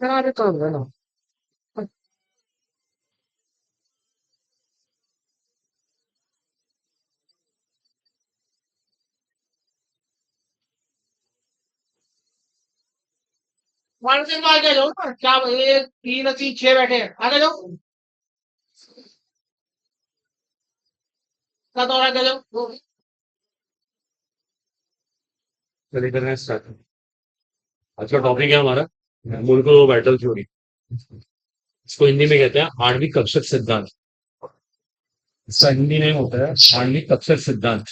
करा देता हूँ ना। वन से आगे जाओ ना, क्या एक तीन तीन छह बैठे हैं, आगे जाओ। सात और आगे जाओ। चलिए करना है स्टार्ट। आज का टॉपिक है हमारा मोलेकुलर ऑर्बिटल थ्योरी। इसको हिंदी में कहते हैं आणविक कक्षक सिद्धांत। इसका हिंदी नेम होता है आणविक कक्षक सिद्धांत।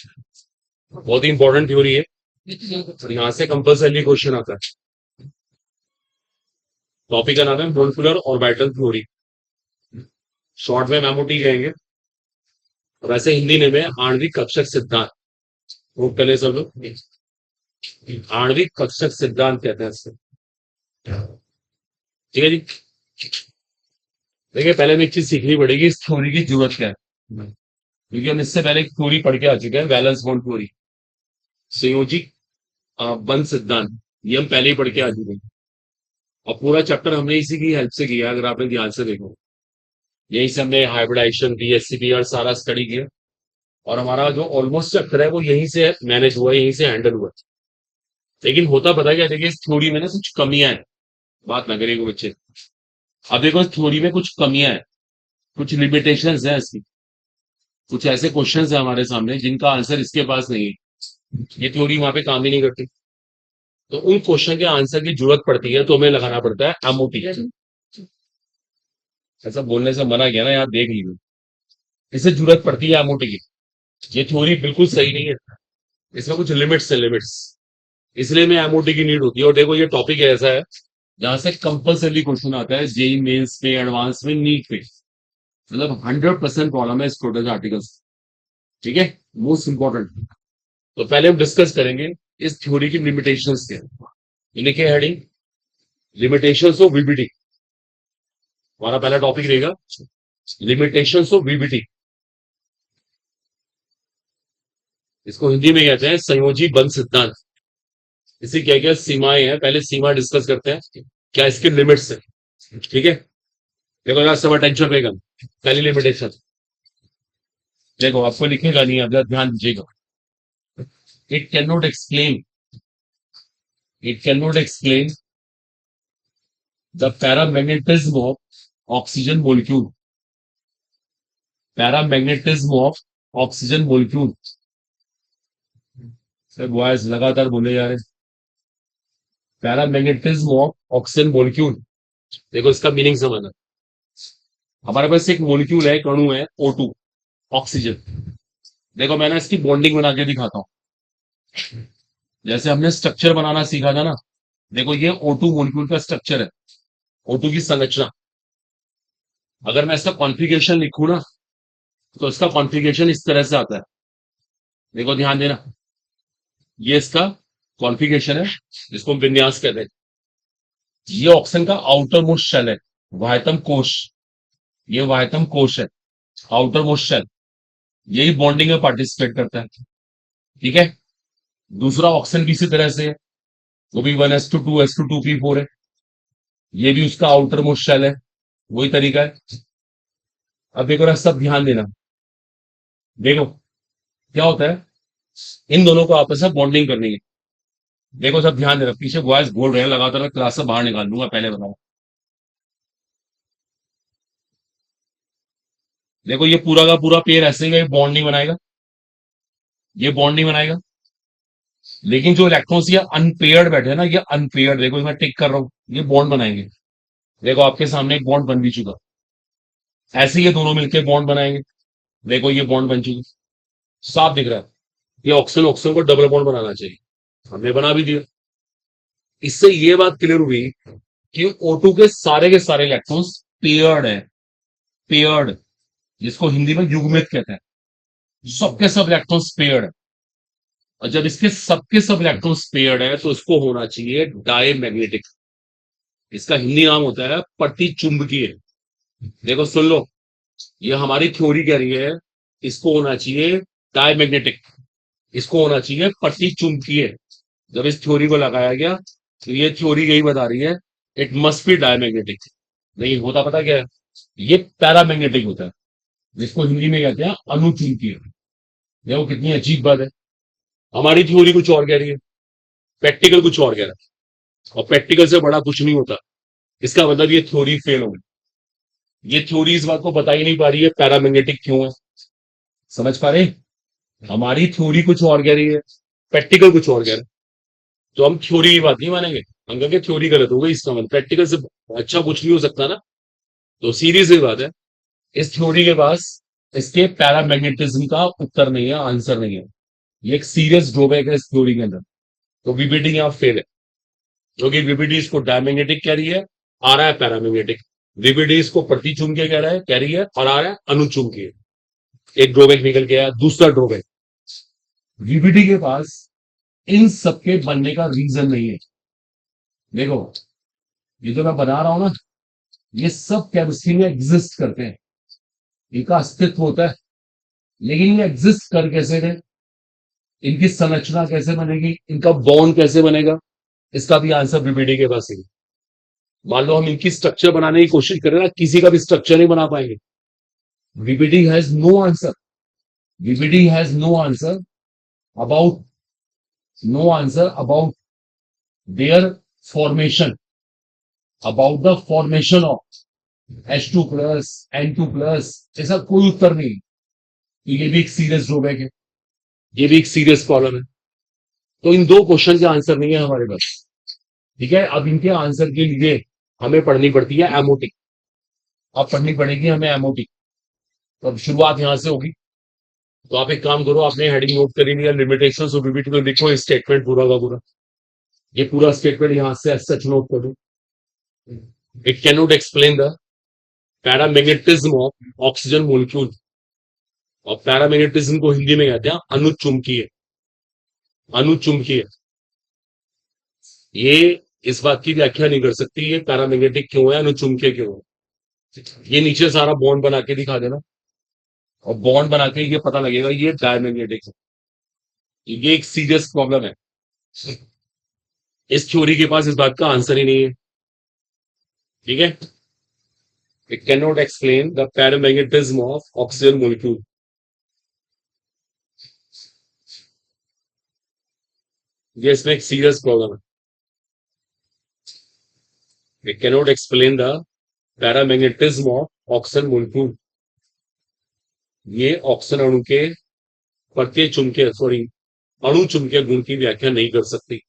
बहुत ही इंपॉर्टेंट थ्योरी है, और यहाँ से कंपल्सरी क्वेश्चन आता है। टॉपिक का नाम है मोलेकुलर ऑर्बिटल थ्योरी, शॉर्ट में एमओटी कहेंगे। वैसे हिंदी नेम है आणविक कक्षक सिद्धांत। वो पहले सब लोग आणविक कक्षक सिद्धांत कहते हैं इससे। ठीक है जी। देखिए, पहले में एक चीज सीखनी पड़ेगी, इस थ्योरी की जरूरत क्या है, क्योंकि हम इससे पहले एक थ्योरी पढ़ के आ चुके हैं, वैलेंस बॉन्ड थ्योरी, संयोजी बंध सिद्धांत। ये हम पहले ही पढ़ के आ चुके हैं, और पूरा चैप्टर हमने इसी की हेल्प से किया, अगर आपने ध्यान से देखो। यहीं से हमने हाइब्रिडाइजेशन, डीएससीपीआर सारा स्टडी किया, और हमारा जो ऑलमोस्ट चैप्टर है वो यहीं से मैनेज हुआ, यहीं से हैंडल हुआ। लेकिन होता पता क्या, देखिए इस थ्योरी में ना कुछ कमियां हैं। बात ना करेंगे बच्चे। अब देखो, इस थ्योरी में कुछ कमियां हैं, कुछ लिमिटेशंस हैं इसकी। कुछ ऐसे क्वेश्चंस है हमारे सामने जिनका आंसर इसके पास नहीं है, ये थ्योरी वहां पे काम ही नहीं करती। तो उन क्वेश्चन के आंसर की जरूरत पड़ती है, तो हमें लगाना पड़ता है एमओटी। ऐसा बोलने से मना किया ना, यार देख लीजिए, इसे जरूरत पड़ती है एमओटी की। ये थ्योरी बिल्कुल सही नहीं है, इसमें कुछ लिमिट्स है, लिमिट्स। इसलिए में एमओटी की नीड होती है। और देखो, ये टॉपिक ऐसा है जहां से कंपल्सरी क्वेश्चन आता है, जेई मेंस पे, एडवांस में, नीट पे। मतलब 100% प्रॉब्लम है इस टोटल आर्टिकल्स। ठीक है, मोस्ट इंपॉर्टेंट। तो पहले हम डिस्कस करेंगे इस थ्योरी की लिमिटेशंस क्या है। ये लिखे हेडिंग, लिमिटेशंस ऑफ वीबीटी। हमारा पहला टॉपिक रहेगा लिमिटेशंस ऑफ वीबीटी। इसको हिंदी में कहते हैं संयोजी बंध सिद्धांत। इसी क्या क्या सीमाएं हैं, पहले सीमा डिस्कस करते हैं, क्या इसके लिमिट्स है। ठीक है, देखो यार, सब अटेंशन रहेगा। पहली लिमिटेशन देखो, आपको लिखेगा नहीं, अगर ध्यान दीजिएगा। It can not explain, it can not explain the paramagnetism of oxygen molecule. Paramagnetism of oxygen molecule. Sir boys लगातार बोले जा रहे हैं। Paramagnetism of oxygen molecule. देखो, इसका मीनिंग समझना। हमारे पास एक मोलिक्यूल है, एक अणु है, O2, ऑक्सीजन। देखो, मैंने इसकी बॉन्डिंग बना के दिखाता हूं। जैसे हमने स्ट्रक्चर बनाना सीखा था ना, देखो ये O2 मोलिक्यूल का स्ट्रक्चर है, O2 की संरचना। अगर मैं इसका कॉन्फ़िगरेशन लिखूं ना, तो इसका कॉन्फ़िगरेशन इस तरह से आता है। देखो ध्यान देना, ये इसका कॉन्फ़िगरेशन है, जिसको हम विन्यास कहते हैं। ये ऑक्सीजन का आउटर मोस्ट शेल है, वाह्यतम कोश। ये वाह्यतम कोश है, आउटर मोस्ट शेल। यही बॉन्डिंग में पार्टिसिपेट करता है। ठीक है, दूसरा ऑक्सीजन भी इसी तरह से है, वो भी 1s2 2s2 2p4 है। ये भी उसका आउटर मोस्ट शेल है, वही तरीका है। अब देखो ना, सब ध्यान देना। देखो क्या होता है, इन दोनों को आपस में बॉन्डिंग करनी है। देखो सब ध्यान देना, पीछे बॉयज बोल रहे हैं लगातार, मैं क्लास से बाहर निकाल दूंगा, पहले बताओ। देखो, ये पूरा का पूरा पेयर ऐसे ही बॉन्ड नहीं बनाएगा, ये बॉन्ड नहीं बनाएगा। लेकिन जो इलेक्ट्रॉन्स ये अनपेयर्ड बैठे हैं ना, ये अनपेयर्ड, देखो मैं टिक कर रहा हूं, ये बॉन्ड बनाएंगे। देखो आपके सामने एक बॉन्ड बन भी चुका, ऐसे ये दोनों मिलकर बॉन्ड बनाएंगे। देखो ये बॉन्ड बन चुकी, साफ दिख रहा है। ये ऑक्सीजन ऑक्सीजन को डबल बॉन्ड बनाना चाहिए, हमने बना भी दिया। इससे ये बात क्लियर हुई कि O2 के सारे इलेक्ट्रॉन्स पेयर्ड है, पेयर्ड, जिसको हिंदी में युग्मित कहते हैं। सबके सब इलेक्ट्रॉन्स पेयर्ड है, और जब इसके सबके सब इलेक्ट्रॉन्स पेयर्ड है, तो इसको होना चाहिए डायमैग्नेटिक। इसका हिंदी नाम होता है प्रतिचुंबकीय। देखो सुन लो, ये हमारी थ्योरी कह रही है, इसको होना चाहिए डायमैग्नेटिक, इसको होना चाहिए प्रतिचुंबकीय। जब इस थ्योरी को लगाया गया तो ये थ्योरी यही बता रही है इट मस्ट बी डायमैग्नेटिक। नहीं होता पता क्या है, ये पैरामैग्नेटिक होता है, जिसको हिंदी में कहते हैं अनुचुंबकीय। देखो कितनी अजीब बात है, हमारी थ्योरी कुछ और कह रही है, प्रैक्टिकल कुछ और कह रहा है, और प्रैक्टिकल से बड़ा कुछ नहीं होता। इसका मतलब ये थ्योरी फेल हो गई। ये थ्योरी इस बात को बता ही नहीं पा रही है पैरामैग्नेटिक क्यों है। समझ पा रहे हैं? हमारी थ्योरी कुछ और कह रही है, प्रैक्टिकल कुछ और कह रहा है। तो हम थ्योरी की बात नहीं मानेंगे, हम कहेंगे थ्योरी गलत हो गई, इसका मतलब प्रैक्टिकल से अच्छा कुछ नहीं हो सकता ना। तो सीरीज ये बात है, इस थ्योरी के पास इसके पैरामैग्नेटिज्म का उत्तर नहीं है, आंसर नहीं है। ये एक सीरियस ड्रॉबैक है इस थ्योरी के अंदर। तो वीबीडी यहाँ फेल है, क्योंकि वीबीडी इसको डायमैग्नेटिक कह रही है, आ रहा है पैरामैग्नेटिक। वीबीडी इसको प्रतिचुंबकीय कह रही है और आ रहा है अनुचुंबकीय। एक ड्रॉबैक निकल के आया। दूसरा ड्रॉबैक, वीबीडी के पास इन सबके बनने का रीजन नहीं है। देखो ये जो मैं बना रहा हूं ना, ये सब केमिस्ट्री में एग्जिस्ट करते हैं, इनका अस्तित्व होता है, लेकिन ये एग्जिस्ट कर कैसे रहे, इनकी संरचना कैसे बनेगी, इनका बॉन्ड कैसे बनेगा, इसका भी आंसर वीबीडी के पास है। मान लो हम इनकी स्ट्रक्चर बनाने की कोशिश करें ना, किसी का भी स्ट्रक्चर नहीं बना पाएंगे। VBD has no answer, VBD has no answer about, no answer about their formation, about the formation of H2 plus N2 plus, ऐसा कोई उत्तर नहीं। तो ये भी एक सीरियस ड्रॉबैक है, ये भी एक सीरियस प्रॉब्लम है। तो इन दो क्वेश्चन के आंसर नहीं है हमारे पास। ठीक है, अब इनके आंसर के लिए हमें पढ़नी पड़ती है एमओटी। अब पढ़नी पड़ेगी हमें एमओटी। तो अब शुरुआत यहां से होगी। तो आप एक काम करो, आपने हेडिंग नोट करी लिया, लिमिटेशंस ऑफ बीबीटी, तो लिखो स्टेटमेंट पूरा का पूरा। ये पूरा स्टेटमेंट यहां से सच नोट करो। It can not explain the paramagnetism of oxygen molecule. और पैरामैग्नेटिज्म को हिंदी में कहते हैं अनुचुंबकीय। अनुचुंबकीय ये इस बात की व्याख्या नहीं कर सकती ये पैरामैग्नेटिक क्यों है, अनुचुंबकीय क्यों है। ये नीचे सारा बॉन्ड बना के दिखा देना, और बॉन्ड बना के ये पता लगेगा ये डायमैग्नेटिक है। ये एक सीरियस प्रॉब्लम है। इस थ्योरी के पास इस बात का आंसर ही नहीं है। ठीक है, it can not explain the paramagnetism of oxygen molecule. ये इसमें एक सीरियस प्रॉब्लम है। It can not explain the paramagnetism of oxygen molecule. ये ऑक्सीजन अणु के प्रत्येक चुंबकीय, सॉरी, अणु चुंबकीय गुण की व्याख्या नहीं कर सकती।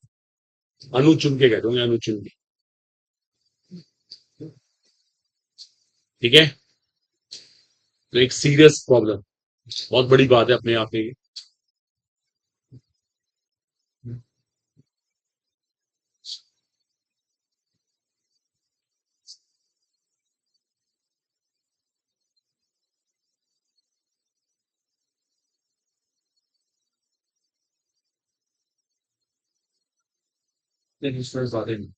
अणु चुंबकीय कहते होंगे, अणु चुंबकीय। ठीक है, तो एक सीरियस प्रॉब्लम, बहुत बड़ी बात है अपने आप में। बातें नहीं।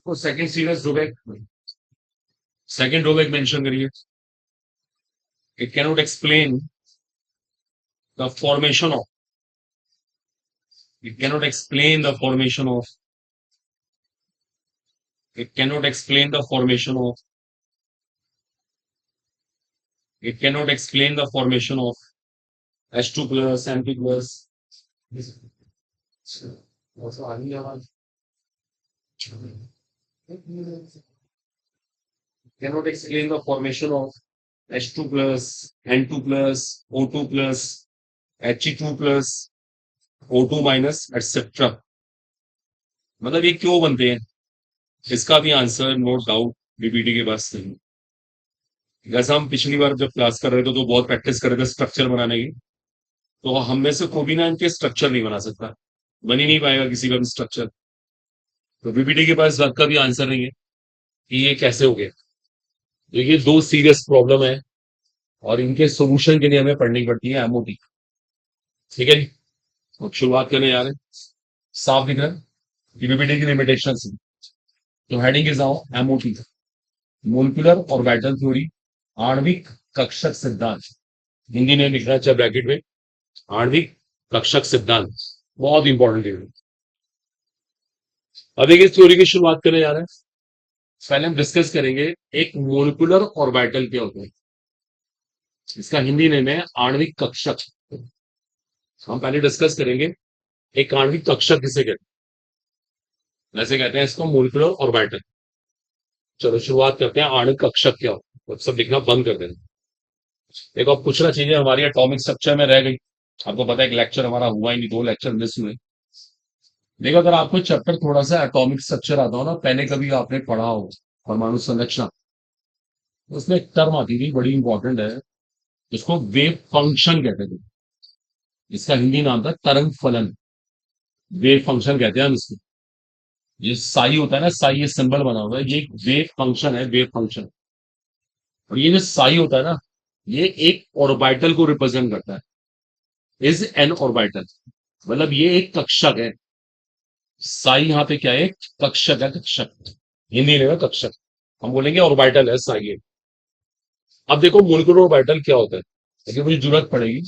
तो second serious drawback, second drawback mention करिए। It can not explain the formation of, it cannot explain the formation of, it cannot explain the formation of, it cannot explain the formation of H2 plus N2 plus। also आ रही है आवाज? cannot explain the formation of H2 plus N2 plus O2 plus He2 plus O2 minus etc। मतलब ये क्यों बनते हैं, इसका भी आंसर नो डाउट बीपीटी के पास नहीं। जैसा हम पिछली बार जब क्लास कर रहे थे तो बहुत प्रैक्टिस कर रहे थे स्ट्रक्चर बनाने की, तो हम में से कोई भी ना इनके स्ट्रक्चर नहीं बना सकता, बन ही नहीं पाएगा किसी का भी स्ट्रक्चर। तो बीपीटी के पास बात का भी आंसर नहीं है कि ये कैसे हो गया। तो ये दो सीरियस प्रॉब्लम है, और इनके सोल्यूशन के लिए हमें पढ़नी पड़ती है एमओटी। ठीक है जी, तो शुरुआत करने जा रहे हैं। साफ दिख रहा है? पीपीटी की लिमिटेशन से। तो heading is now MOT, molecular orbital theory, आणविक कक्षक सिद्धांत। हिंदी में लिखना चाहिए ब्रैकेट में, आणविक कक्षक सिद्धांत। बहुत इंपॉर्टेंट है। अब एक इस थ्योरी की शुरुआत करने जा रहे हैं। पहले हम डिस्कस करेंगे एक मोलिकुलर ऑर्बिटल क्या होता है। इसका हिंदी नेम है आणविक कक्षक। हम पहले डिस्कस करेंगे एक आणविक कक्षक किसे कहते हैं। वैसे कहते हैं इसको मोलिकुलर ऑर्बिटल। चलो शुरुआत करते हैं, आणविक कक्षक क्या होता है। सब लिखना बंद कर देना। देखो अब कुछ ना चीजें हमारी एटॉमिक स्ट्रक्चर में रह गई। आपको पता है एक लेक्चर हमारा हुआ ही नहीं, 2 लेक्चर मिस हुए। देखो अगर आपको चैप्टर थोड़ा सा एटॉमिक स्ट्रक्चर आता हो ना, पहले कभी आपने पढ़ा हो परमाणु संरचना, तो उसमें एक टर्म आती थी बड़ी इंपॉर्टेंट है, उसको वेव फंक्शन कहते थे। इसका हिंदी नाम था तरंग फलन। वेव फंक्शन कहते हैं हम इसको। ये साई होता है ना, साई ये सिंबल बना हुआ है, ये एक वेव फंक्शन है, वेव फंक्शन। और ये जो साई होता है ना, ये एक ऑर्बिटल को रिप्रेजेंट करता है। इज एन ऑर्बिटल, मतलब ये एक कक्षक है। साई यहाँ पे क्या है, कक्षक है, कक्षक। हिंदी में कक्षक, हम बोलेंगे ऑर्बिटल है साई है। अब देखो मोलिकुलर ऑर्बिटल क्या होता है, लेकिन मुझे जरूरत पड़ेगी।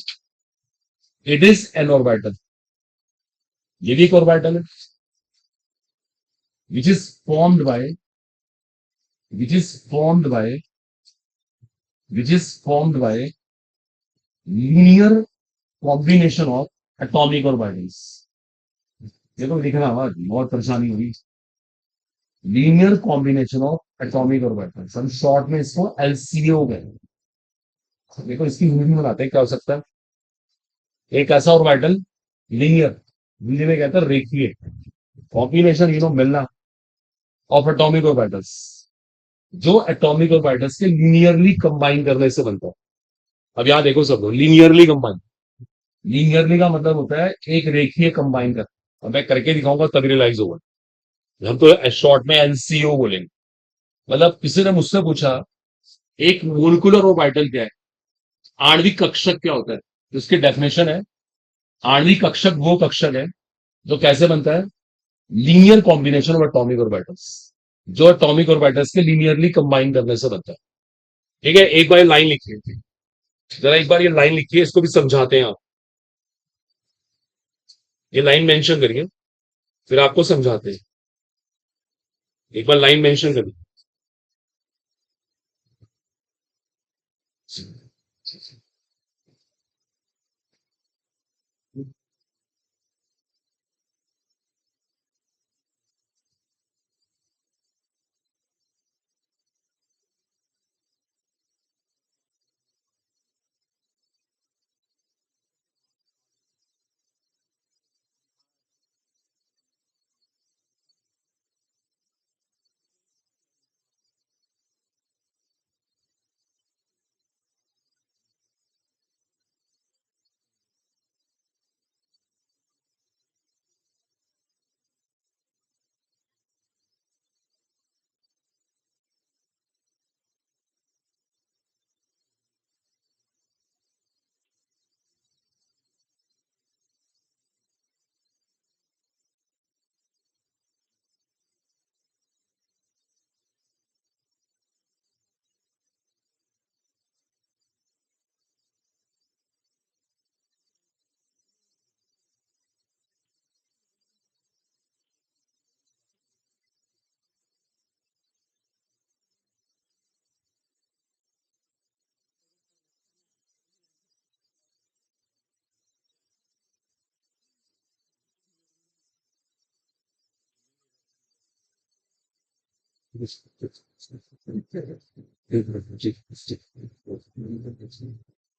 इट इज एन ऑर्बिटल, ये भी एक ऑर्बिटल है, which is formed by which is formed by which is formed by linear combination of atomic orbitals. देखो लिखना आवाज बहुत परेशानी हुई। Linear combination of atomic orbitals, हम शॉर्ट में इसको एलसीओ कहते हैं। देखो इसकी हिंदी में बनाते हैं, क्या हो सकता है। एक ऐसा ऑर्बिटल लीनियर, हिंदी में कहते हैं रेखीय, कॉम्बिनेशन मिलना ऑफ एटॉमिक ऑर्बिटल्स, जो एटॉमिक ऑर्बिटल्स के लीनियरली कंबाइन करने से बनता है। अब यहां देखो सब लोग, लीनियरली कंबाइन, लीनियरली का मतलब होता है एक रेखीय कंबाइन कर। अब मैं करके दिखाऊंगा तभी रियलाइज होगा। हम तो शॉर्ट में एलसीओ बोलेंगे। मतलब किसी ने मुझसे पूछा एक मोलिकुलर ऑर्बिटल क्या है, आणविक कक्षक क्या होता है, तो इसकी डेफिनेशन है आणविक कक्षक वो कक्षक है जो कैसे बनता है, linear combination of atomic orbitals, जो एटॉमिक ऑर्बिटल्स के लीनियरली कंबाइन करने से बनता है। ठीक है, एक बार ये लाइन लिखिए, जरा एक बार ये लाइन लिखिए, इसको भी समझाते हैं आप। ये लाइन मेंशन करिए, फिर आपको समझाते हैं। एक बार लाइन मेंशन करिए।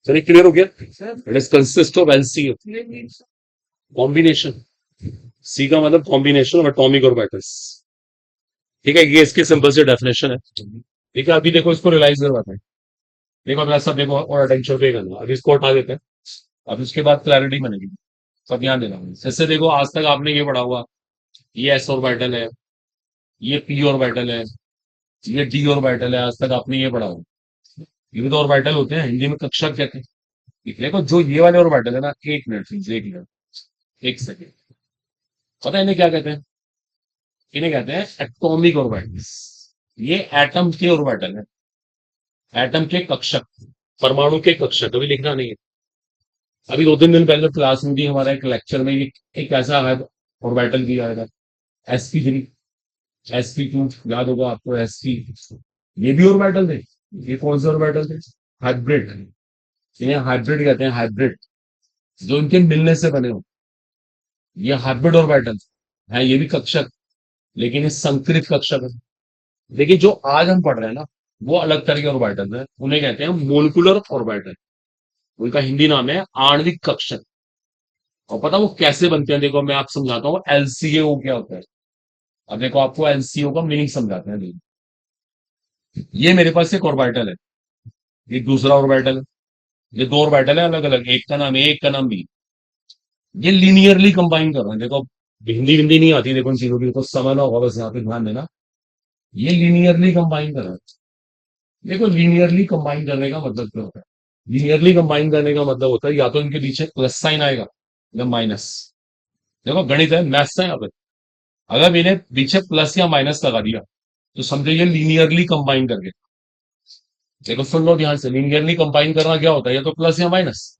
चलिए क्लियर हो गया। It is consist of LCO, combination. C का मतलब कॉम्बिनेशन ऑफ एटॉमिक ऑर्बिटल्स। ठीक है, ये इसकी सिंपल से डेफिनेशन है। ठीक है, अभी देखो इसको रियलाइज करवाते हैं। देखो अपना सब देखो और अटेंशन पे करना, अभी इसको हटा देते हैं। अब इसके बाद क्लैरिटी बनेगी, सब ध्यान देना। जैसे देखो आज तक आपने ये पढ़ा हुआ, ये एस ऑर्बिटल है, ये पी ऑर्बिटल है, ये डी ऑर्बिटल है, आज तक आपने ये पढ़ा हुआ। ये भी तो ऑर्बिटल होते हैं, हिंदी में कक्षक कहते हैं। देखो जो ये वाले ऑर्बिटल है ना, 1 मिनट प्लीज, 1 मिनट, 1 सेकेंड। पता है इन्हें क्या कहते हैं, इन्हें कहते हैं एटॉमिक ऑर्बिटल्स। ये एटम के ऑर्बिटल है, एटम के कक्षक, परमाणु के कक्षक। अभी लिखना नहीं है। अभी 2-3 दिन पहले क्लास में भी हमारा एक लेक्चर में एक ऐसा है ऑर्बिटल भी आया था, sp3, sp2, याद होगा आपको sp। ये भी ऑर्बिटल थे। ये कौन से ऑर्बिटल थे? हाइब्रिड। इन्हें हाइब्रिड कहते हैं, हाइब्रिड, जो इनके मिलने से बने हो। ये हाइब्रिड ऑर्बिटल है, ये भी कक्षक, लेकिन ये संकरित कक्षक है। देखिए जो आज हम पढ़ रहे हैं ना, वो अलग तरह के ऑर्बिटल है, उन्हें कहते हैं मोलिकुलर ऑर्बिटल। उनका हिंदी नाम है आणविक कक्षक। और पता वो कैसे बनते हैं? देखो मैं आपको समझाता हूँ एलसीएओ क्या होता है। अब देखो आपको एलसीओ का मीनिंग समझाते हैं। देखो, ये मेरे पास एक ऑर्बिटल है, ये दूसरा ऑर्बिटल है, ये दो ऑर्बिटल है अलग अलग, एक का नाम ए, एक का नाम बी। ये लीनियरली कंबाइन कर रहे हैं। देखो हिंदी हिंदी नहीं आती, देखो इन चीजों की तो समझना होगा, बस यहाँ पे ध्यान देना। ये लीनियरली कंबाइन कर रहे हैं। देखो लीनियरली कंबाइन करने का मतलब क्या होता है? लीनियरली कंबाइन करने का मतलब होता है या तो इनके पीछे प्लस साइन आएगा या माइनस। देखो गणित है, मैथ्स है यहाँ पे। अगर मैंने पीछे प्लस या माइनस लगा दिया तो समझो ये लीनियरली कंबाइन करके। देखो सुन लो ध्यान से, लीनियरली कंबाइन करना क्या होता है? या तो प्लस या माइनस,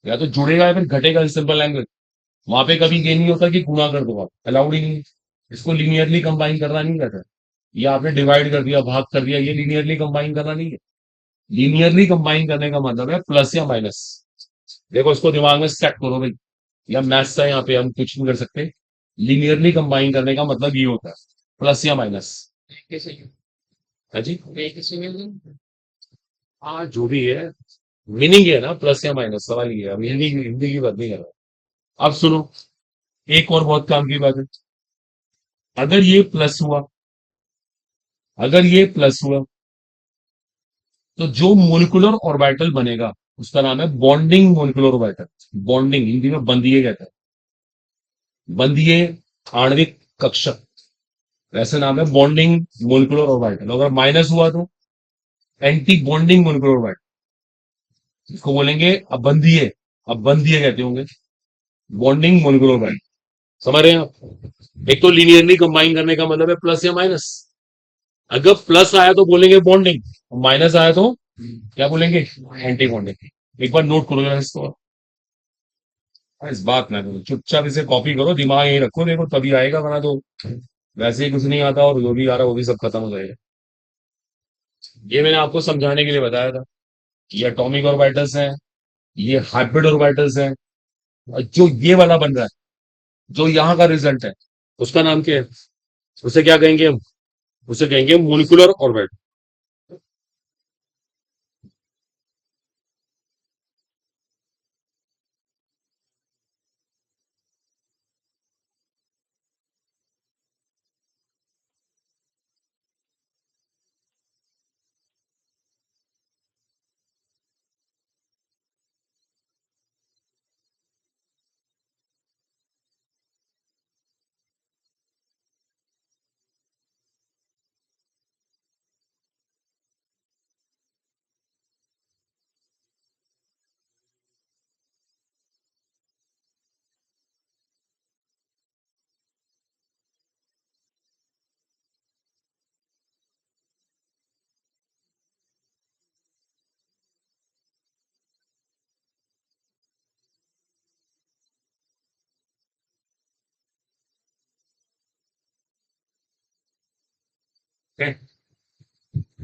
या तो जुड़ेगा या फिर घटेगा, इन सिंपल लैंग्वेज। वहां पे कभी ये नहीं होता कि गुणा कर दो, आप अलाउड ही नहीं है। इसको लीनियरली कंबाइन करना नहीं कहता। ये आपने डिवाइड कर दिया, भाग कर दिया, ये लीनियरली कंबाइन करना नहीं है। लीनियरली कंबाइन करने का मतलब है प्लस या माइनस। देखो इसको दिमाग में सेट करो भाई, या मैथ्स है यहाँ पे, हम कुछ नहीं कर सकते। लीनियरली कंबाइन करने का मतलब ये होता है प्लस या माइनस। कैसे? हाँ जी, कैसे? हाँ जो भी है, मीनिंग है ना प्लस या माइनस, सवाल ये है। हम हिंदी हिंदी की बात नहीं कर रहा। अब सुनो, एक और बहुत काम की बात है। अगर ये प्लस हुआ, अगर ये प्लस हुआ, तो जो मोलिकुलर ऑर्बिटल बनेगा उसका नाम है bonding molecular orbital. Bonding Hindi में बंधीय कहते हैं, बंधीय आणविक कक्षक, वैसे नाम है बॉन्डिंग मोलिकुलर ऑर्बिटल। अगर माइनस हुआ तो एंटी बॉन्डिंग मोलिकुलर ऑर्बिटल, इसको बोलेंगे अबंधीय, अबंधीय कहते होंगे, बॉन्डिंग मोलिकुलर ऑर्बिटल। समझ रहे हैं आप? एक तो लीनियरली कंबाइन करने का मतलब है प्लस या माइनस। अगर प्लस आया तो बोलेंगे बॉन्डिंग, माइनस आया तो क्या बोलेंगे? Anti bonding. एक बार नोट करो जरा इसको। इस बात ना करो, चुपचाप इसे कॉपी करो, दिमाग यही रखो, देखो तभी आएगा, वरना तो वैसे ही कुछ नहीं आता, और जो भी आ रहा है वो भी सब खत्म हो जाएगा। ये मैंने आपको समझाने के लिए बताया था। ये एटॉमिक ऑर्बिटल्स हैं, ये हाइब्रिड ऑर्बिटल्स हैं, और जो ये वाला बन रहा है, जो यहाँ का रिजल्ट है, उसका नाम क्या है? उसे क्या कहेंगे हम? उसे कहेंगे मोलिकुलर ऑर्बिट।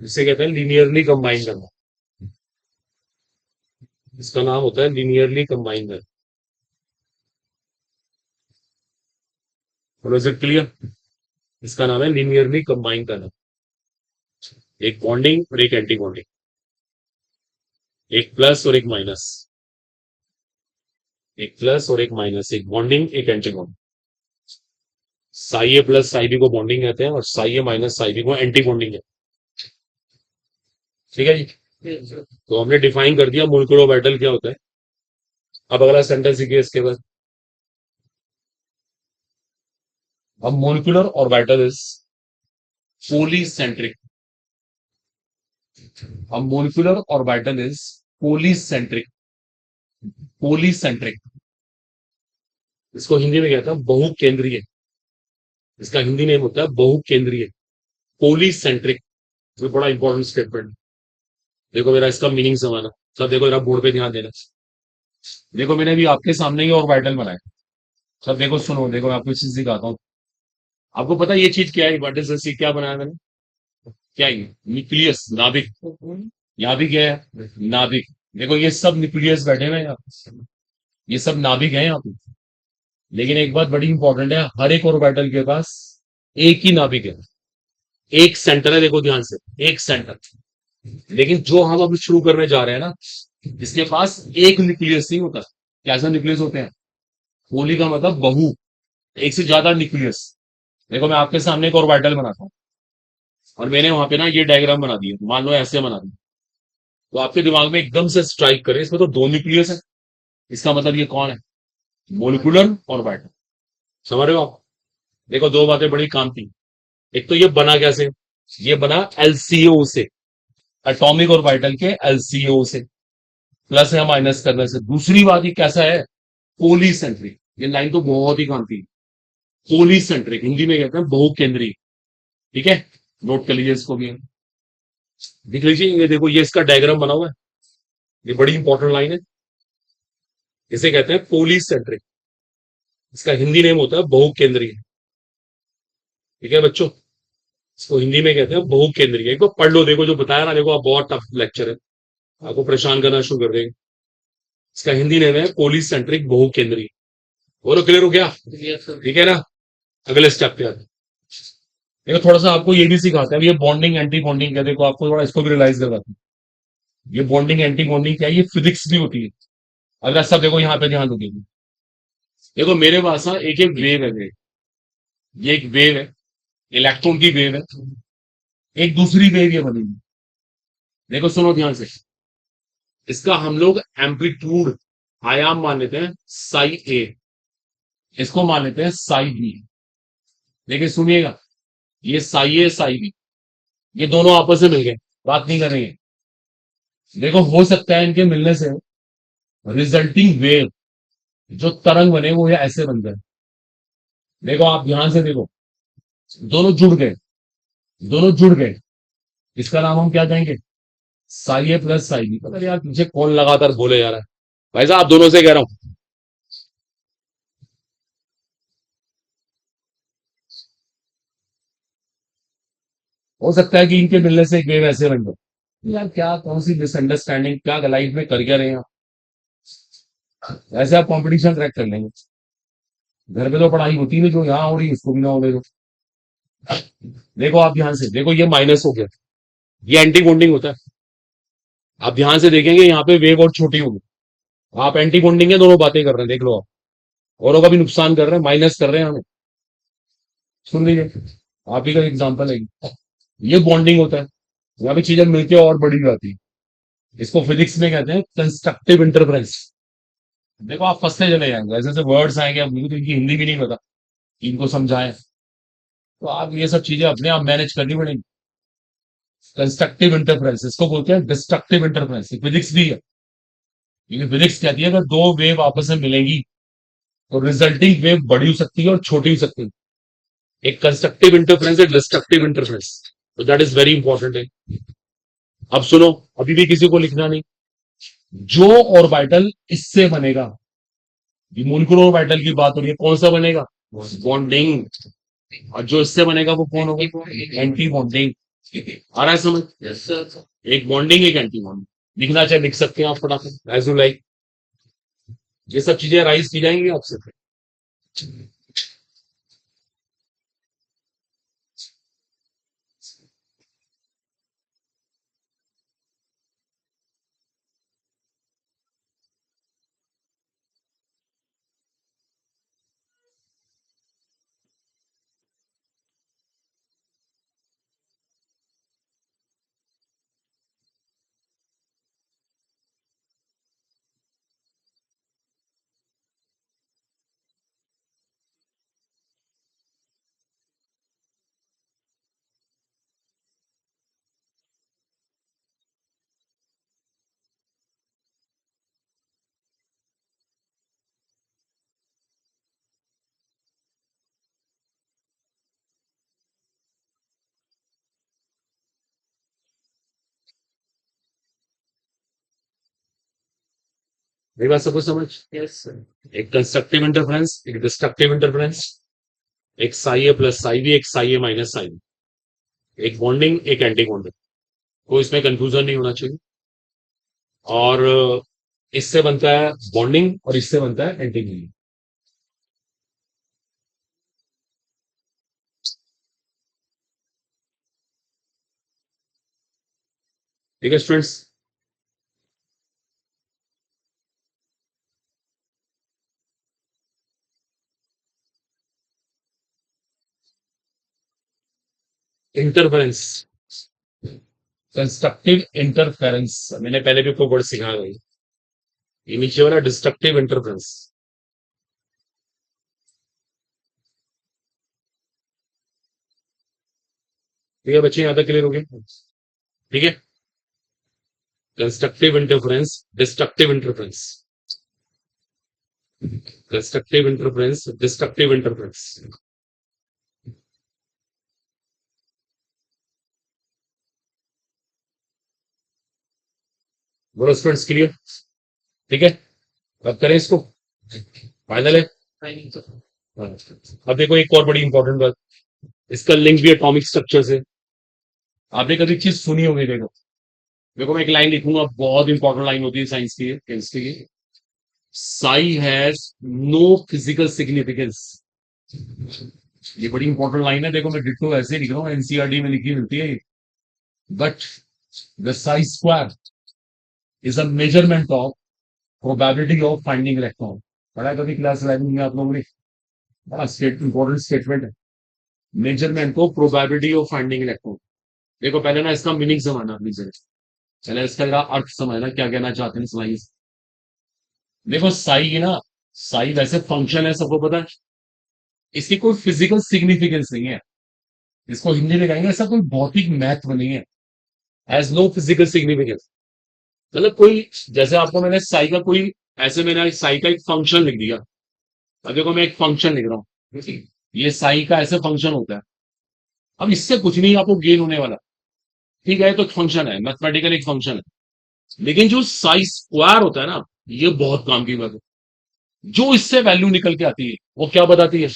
इसे कहते हैं लीनियरली कंबाइन करना। इसका नाम होता है लीनियरली कंबाइन करना। और इज इट क्लियर? इसका नाम है लीनियरली कंबाइन करना। एक बॉन्डिंग और एक एंटी बॉन्डिंग, एक प्लस और एक माइनस, एक प्लस और एक माइनस, एक बॉन्डिंग एक एंटी बॉन्डिंग। साई ए प्लस साई बी को बॉन्डिंग कहते हैं, और साई ए माइनस साई बी को एंटी बॉन्डिंग है। ठीक है जी? तो हमने डिफाइन कर दिया मोलिकुलर ऑर्बिटल क्या होता है। अब अगला सेंटेंस सीखिए इसके बाद। अब मोलिकुलर ऑर्बिटल इज पोलीसेंट्रिक। अब molecular orbital is polycentric. Polycentric, इसको हिंदी में कहते हैं बहुकेंद्रीय। इसका हिंदी नेम होता है बहुकेंद्रीय, पोलीसेंट्रिक। ये बड़ा इंपॉर्टेंट स्टेटमेंट। देखो मेरा इसका मीनिंग समझना। सब देखो जरा बोर्ड पे ध्यान देना। देखो मैंने अभी आपके सामने ही ऑर्बिटल बनाया। सब देखो सुनो, देखो मैं आपको चीज दिखाता हूँ। आपको पता है ये चीज क्या है? What is this? क्या बनाया मैंने? क्या है ये? न्यूक्लियस, नाभिक। यहाँ भी क्या है? नाभिक। देखो ये सब न्यूक्लियस बैठे हुए हैं यहाँ पे। ये सब नाभिक है यहाँ पे। लेकिन एक बात बड़ी इंपॉर्टेंट है, हर एक ऑर्बिटल के पास एक ही नाभिक है। एक सेंटर है, देखो ध्यान से। एक सेंटर। लेकिन जो हम अब शुरू करने जा रहे हैं ना, इसके पास एक न्यूक्लियस नहीं होता। कैसा न्यूक्लियस होते हैं? पोली का मतलब बहु। एक से ज्यादा न्यूक्लियस। देखो मैं आपके सामने एक ऑर्बिटल बनाता हूँ, और मैंने वहां पे ना ये डायग्राम बना दिया, मान लो ऐसे बना दिया। तो आपके दिमाग में एकदम से स्ट्राइक करे, इसमें तो दो न्यूक्लियस है। इसका मतलब ये कौन है? Molecular orbital. समझ रहे हो आप? देखो दो बातें बड़ी काम की। एक तो ये बना कैसे? ये बना एलसीओ से, एटॉमिक ऑर्बिटल के एलसीओ से, प्लस या माइनस करने से। दूसरी बात ये कैसा है? पोलीसेंट्रिक। ये लाइन तो बहुत ही काम की। पोलीसेंट्रिक हिंदी में कहते हैं बहुकेंद्रीय। ठीक है, नोट कर लीजिए इसको भी। देख लीजिए, ये देखो ये इसका डायग्राम बना हुआ है। ये बड़ी इंपॉर्टेंट लाइन है। इसे कहते हैं पोलीसेंट्रिक। इसका हिंदी नेम होता है बहुकेंद्रीय। ठीक है बच्चों, इसको हिंदी में कहते हैं बहुकेंद्रीय। एक बार पढ़ लो, देखो जो बताया ना, देखो आप बहुत टफ लेक्चर है, आपको परेशान करना शुरू कर देंगे। इसका हिंदी नेम है पोलीसेंट्रिक बहुकेंद्रीय। बोलो क्लियर हो गया? ठीक है ना? अगले स्टेप पे आते हैं। देखो थोड़ा सा आपको ये भी सिखाते हैं, ये बॉन्डिंग एंटी बॉन्डिंग क्या, देखो आपको थोड़ा इसको भी रियलाइज करवाते हैं। ये बॉन्डिंग एंटी बॉन्डिंग क्या है, ये फिजिक्स भी होती है। अगर सब देखो यहाँ पे ध्यान दोगे। देखो मेरे पास ना एक एक वेव है। ये एक वेव है, इलेक्ट्रॉन की वेव है। एक दूसरी वेव ये बनेगी। देखो सुनो ध्यान से। इसका हम लोग एम्पलीट्यूड, आयाम मान लेते हैं साई ए। इसको मान लेते हैं साई बी। देखिए सुनिएगा, ये साई ए साई बी, ये दोनों आपस में मिल गए, बात नहीं कर रही है। देखो हो सकता है इनके मिलने से रिजल्टिंग वेव, जो तरंग बने वो ये ऐसे बन जाए। देखो आप ध्यान से देखो, दोनों जुड़ गए, दोनों जुड़ गए। इसका नाम हम क्या कहेंगे? साई ए प्लस साई बी। पता नहीं यार मुझे कौन लगातार बोले जा रहा है। भाई साहब आप दोनों से कह रहा हूं। हो सकता है कि इनके मिलने से एक वेव ऐसे बन जाए। यार क्या, कौन सी मिसअंडरस्टैंडिंग, क्या लाइफ में कर क्या रहे हैं आप? ऐसे आप कंपटीशन क्रैक कर लेंगे। घर पे तो पढ़ाई होती नहीं, जो यहाँ हो रही है उसको भी ना होने दो। देखो आप ध्यान से देखो, ये माइनस हो गया, ये एंटी बॉन्डिंग होता है। आप ध्यान से देखेंगे यहाँ पे वेव और छोटी होगी। आप एंटी बॉन्डिंग है, दोनों बातें कर रहे हैं, देख लो आप। औरों का भी नुकसान कर रहे हैं, माइनस कर रहे हैं हमें। सुन लीजिए, आप ही का एग्जाम्पल है। ये बॉन्डिंग होता है। यहाँ पे चीजें मिलकर और बड़ी हो जाती है। इसको फिजिक्स में कहते हैं कंस्ट्रक्टिव इंटरफेरेंस। देखो आप फंसते चले जाएंगे, ऐसे ऐसे वर्ड्स आएंगे, अब मुझे तो इनकी हिंदी भी नहीं पता, इनको समझाएं। तो आप ये सब चीजें अपने आप मैनेज करनी पड़ेगी। कंस्ट्रक्टिव इंटरफेरेंस इसको बोलते हैं, डिस्ट्रक्टिव इंटरफेरेंस फिजिक्स भी है। क्योंकि फिजिक्स कहती है अगर दो वेव आपस में मिलेंगी तो रिजल्टिंग वेव बड़ी हो सकती है और छोटी हो सकती है। एक कंस्ट्रक्टिव इंटरफेरेंस, एक डिस्ट्रक्टिव इंटरफेरेंस। तो दैट इज वेरी इंपॉर्टेंट है। अब सुनो, अभी भी किसी को लिखना नहीं। जो ऑर्बिटल इससे बनेगा, ये मोलिकुलर ऑर्बिटल की बात हो रही है, कौन सा बनेगा? बॉन्डिंग। और जो इससे बनेगा वो कौन होगा? Anti bonding. आ रहा है समझ? एक बॉन्डिंग, एक एंटी बॉन्डिंग। लिखना चाहे लिख सकते हैं आप फटाफट, एज यू लाइक। ये सब चीजें राइज की जाएंगी आपसे। मेरी बात सबको समझ? Yes sir. एक कंस्ट्रक्टिव इंटरफेरेंस, एक डिस्ट्रक्टिव इंटरफेरेंस, एक साई ए प्लस साई बी, एक साई ए माइनस साई बी, एक बॉन्डिंग, एक एंटी बॉन्डिंग। कोई इसमें कंफ्यूजन नहीं होना चाहिए। और इससे बनता है बॉन्डिंग और इससे बनता है एंटी बॉन्डिंग। ठीक है स्टूडेंट्स? इंटरफेरेंस, कंस्ट्रक्टिव इंटरफेरेंस, मैंने पहले भी कोई वर्ड सिखाया भाई। ये नीचे वाला डिस्ट्रक्टिव इंटरफेरेंस। ठीक है बच्चे, यहां तक क्लियर हो गया? ठीक है। Constructive interference, destructive interference, constructive interference, destructive interference. बोलो स्टूडेंट्स, क्लियर? ठीक है, अब करें इसको, फाइनल है। हाँ। अब देखो एक और बड़ी इंपॉर्टेंट बात, इसका लिंक भी एटॉमिक स्ट्रक्चर से। आपने कभी चीज सुनी होगी, देखो देखो मैं एक लाइन लिखूंगा, बहुत इंपॉर्टेंट लाइन होती है साइंस की, केमिस्ट्री की। Psi has no physical significance. ये बड़ी इंपॉर्टेंट लाइन है, देखो मैं डिट्टो ऐसे लिख रहा हूँ, एनसीईआरटी में लिखी मिलती है। But the Sai square is a measurement of probability of finding electron. पढ़ा है कभी क्लास 11 में आप लोगों ने? बड़ा इंपॉर्टेंट स्टेटमेंट है, मेजरमेंट को प्रोबेबिलिटी ऑफ फाइंडिंग इलेक्ट्रॉन। देखो पहले ना इसका मीनिंग समझना प्लीज, पहले इसका जरा अर्थ समझना, क्या कहना चाहते हैं साई। देखो साई की ना, साई वैसे फंक्शन है, सबको पता है। इसकी कोई फिजिकल सिग्निफिकेंस नहीं है। इसको हिंदी में कहेंगे ऐसा कोई भौतिक महत्व नहीं है। Has no physical significance. मतलब कोई, जैसे आपको मैंने साई का कोई, ऐसे मैंने साई का एक फंक्शन लिख दिया। अब देखो मैं एक फंक्शन लिख रहा हूँ, ये साई का ऐसे फंक्शन होता है। अब इससे कुछ नहीं आपको गेन होने वाला। ठीक है, तो फंक्शन है, मैथमेटिकल एक फंक्शन है। लेकिन जो साई स्क्वायर होता है ना, ये बहुत काम की बात है। जो इससे वैल्यू निकल के आती है वो क्या बताती है?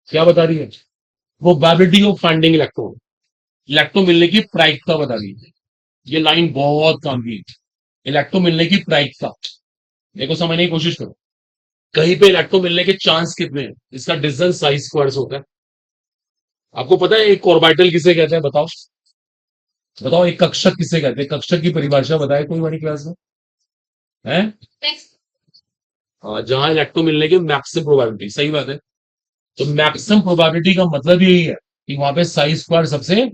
क्या बता रही है? Probability of finding electron, electron मिलने की प्रायिकता बता रही है। ये लाइन बहुत काम की है, इलेक्ट्रॉन मिलने की प्रायिकता। देखो समझने की कोशिश करो, कहीं पे इलेक्ट्रॉन मिलने के चांस कितने हैं, इसका डिस्टेंस साई स्क्वायर होता है। आपको पता है एक ऑर्बिटल किसे कहते हैं, बताओ? बताओ एक कक्षक किसे कहते हैं? कक्षक की परिभाषा बताए कोई हमारी क्लास में है? हाँ, जहां इलेक्ट्रॉन मिलने की मैक्सिमम प्रोबेबिलिटी, सही बात है। तो मैक्सिमम प्रोबेबिलिटी का मतलब यही है कि वहां पे साई स्क्वायर सबसे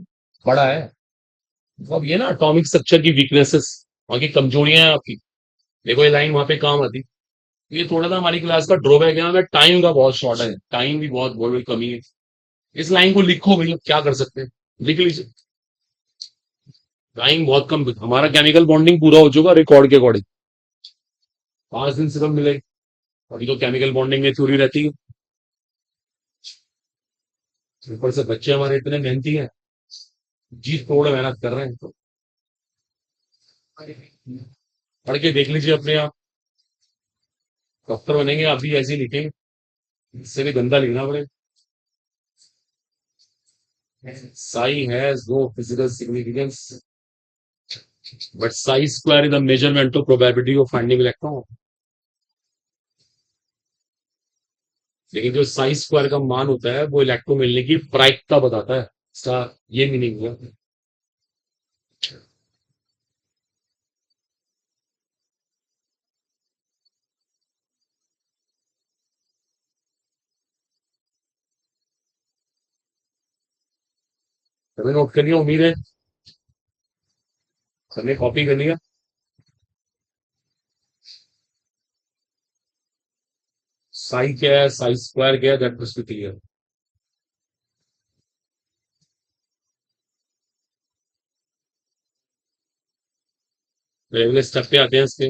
बड़ा है। तो अब ये ना एटॉमिक स्ट्रक्चर की वीकनेसेस, वहां की कमजोरियां हैं आपकी। देखो ये लाइन वहां पे काम आती। ये थोड़ा सा हमारी क्लास का ड्रॉबैक है, हमें टाइम का बहुत शॉर्ट है, टाइम भी बहुत बहुत बड़ी कमी है। इस लाइन को लिखो भैया, क्या कर सकते हैं, लिख लीजिए। टाइम बहुत कम, हमारा केमिकल बॉन्डिंग पूरा हो चुका रिकॉर्ड के अकॉर्डिंग, 5 दिन से कम मिलेगी। अभी तो केमिकल बॉन्डिंग में थ्योरी रहती है। ऊपर से बच्चे हमारे इतने मेहनती हैं, जी तोड़ मेहनत कर रहे हैं। तो पढ़ के देख लीजिए अपने आप, डॉक्टर बनेंगे आप भी ऐसे ही लिखेंगे, इससे भी गंदा लिखना पड़ेगा। Psi has no physical significance, but psi square is the measurement of probability of finding electron. लेकिन जो साई स्क्वायर का मान होता है वो इलेक्ट्रॉन मिलने की प्रायिकता बताता है, इसका ये मीनिंग हुआ। सबने नोट कर लिया उम्मीद है, सबने कॉपी कर लिया। साई क्या है, साई स्क्वायर क्या है, दैट मस्ट बी क्लियर। अगले स्टेप पे आते हैं इसके।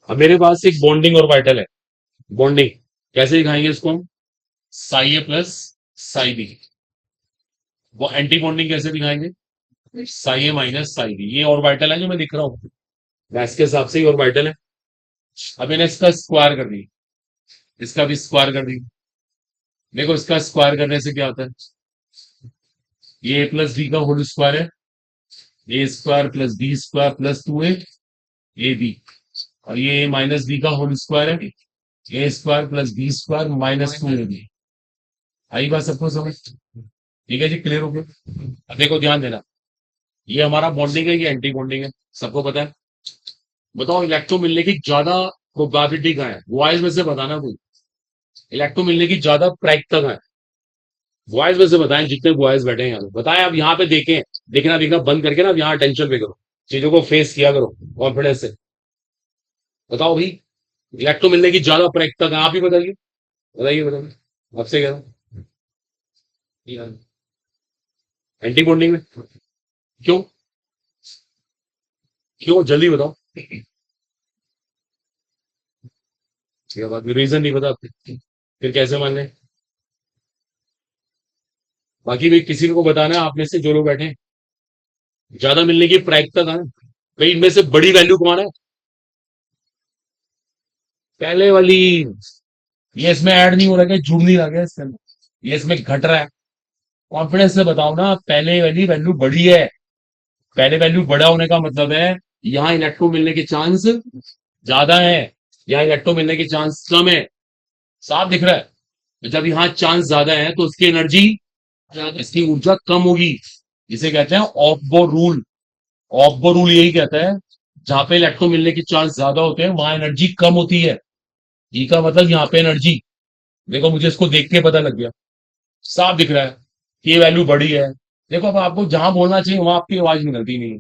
अब मेरे पास एक बॉन्डिंग और वाइटल है। बॉन्डिंग कैसे दिखाएंगे इसको हम? साई ए प्लस साई बी। वो एंटी बॉन्डिंग कैसे दिखाएंगे? साई ए माइनस साई बी। ये और वाइटल है जो मैं लिख रहा हूं, गैस के हिसाब से ही ऑर्बिटल है। अब मैंने इसका स्क्वायर कर दी, इसका भी स्क्वायर कर दी। देखो इसका स्क्वायर करने से क्या होता है, ये ए प्लस बी का होल स्क्वायर है, A square plus B square plus 2 A B, और ये ए माइनस बी का होल स्क्वायर है, A square plus B square minus 2 A B. आई बात सबको समझ? ठीक है जी, क्लियर हो गया। अब देखो ध्यान देना, ये हमारा बॉन्डिंग है, ये एंटी बॉन्डिंग है, सबको पता है। बताओ इलेक्ट्रॉन मिलने की ज्यादा प्रोबेबिलिटी कहाँ है, बॉयज में से बताना कोई, इलेक्ट्रॉन मिलने की ज्यादा प्रायिकता कहाँ है, बॉयज में से बताएं, जितने बॉयज बैठे हैं यहाँ पे बताएं। अब यहाँ पे देखें, देखना देखना बंद करके ना अब यहाँ टेंशन पे करो, चीजों को फेस किया करो कॉन्फिडेंस से। बताओ भाई, इलेक्ट्रॉन मिलने की ज्यादा प्रायिकता कहाँ, आप ही बताइए, बताइए बताइए, आपसे कह रहा हूँ एंटी बॉन्डिंग में। क्यों, क्यों जल्दी बताओ, क्या बात, रीजन नहीं पता आपको? फिर कैसे मान लें? बाकी भी किसी को बताना है आप में से जो लोग बैठे हैं, ज्यादा मिलने की प्रायिकता कहाँ है भाई, इनमें से बड़ी वैल्यू कौन है? पहले वाली, ये इसमें ऐड नहीं हो रहा है, जुड़ नहीं रहा है इसके अंदर, ये इसमें घट रहा है। कॉन्फिडेंस से बताओ ना, पहले वाली वैल्यू बड़ी है, पहले वैल्यू बड़ा होने का मतलब है यहाँ इलेक्ट्रॉन मिलने के चांस ज्यादा है, यहाँ इलेक्ट्रॉन मिलने के चांस कम है, साफ दिख रहा है। तो जब यहाँ चांस ज्यादा है तो उसकी एनर्जी, इसकी ऊर्जा कम होगी, जिसे कहते हैं ऑफ बो रूल। ऑफ बो रूल यही कहता है, जहां पे इलेक्ट्रॉन मिलने के चांस ज्यादा होते हैं वहां एनर्जी कम होती है। ई का मतलब यहाँ पे एनर्जी, देखो मुझे इसको देख के पता लग गया, साफ दिख रहा है कि ये वैल्यू बड़ी है। देखो अब आपको जहां बोलना चाहिए वहां आपकी आवाज निकलती नहीं है।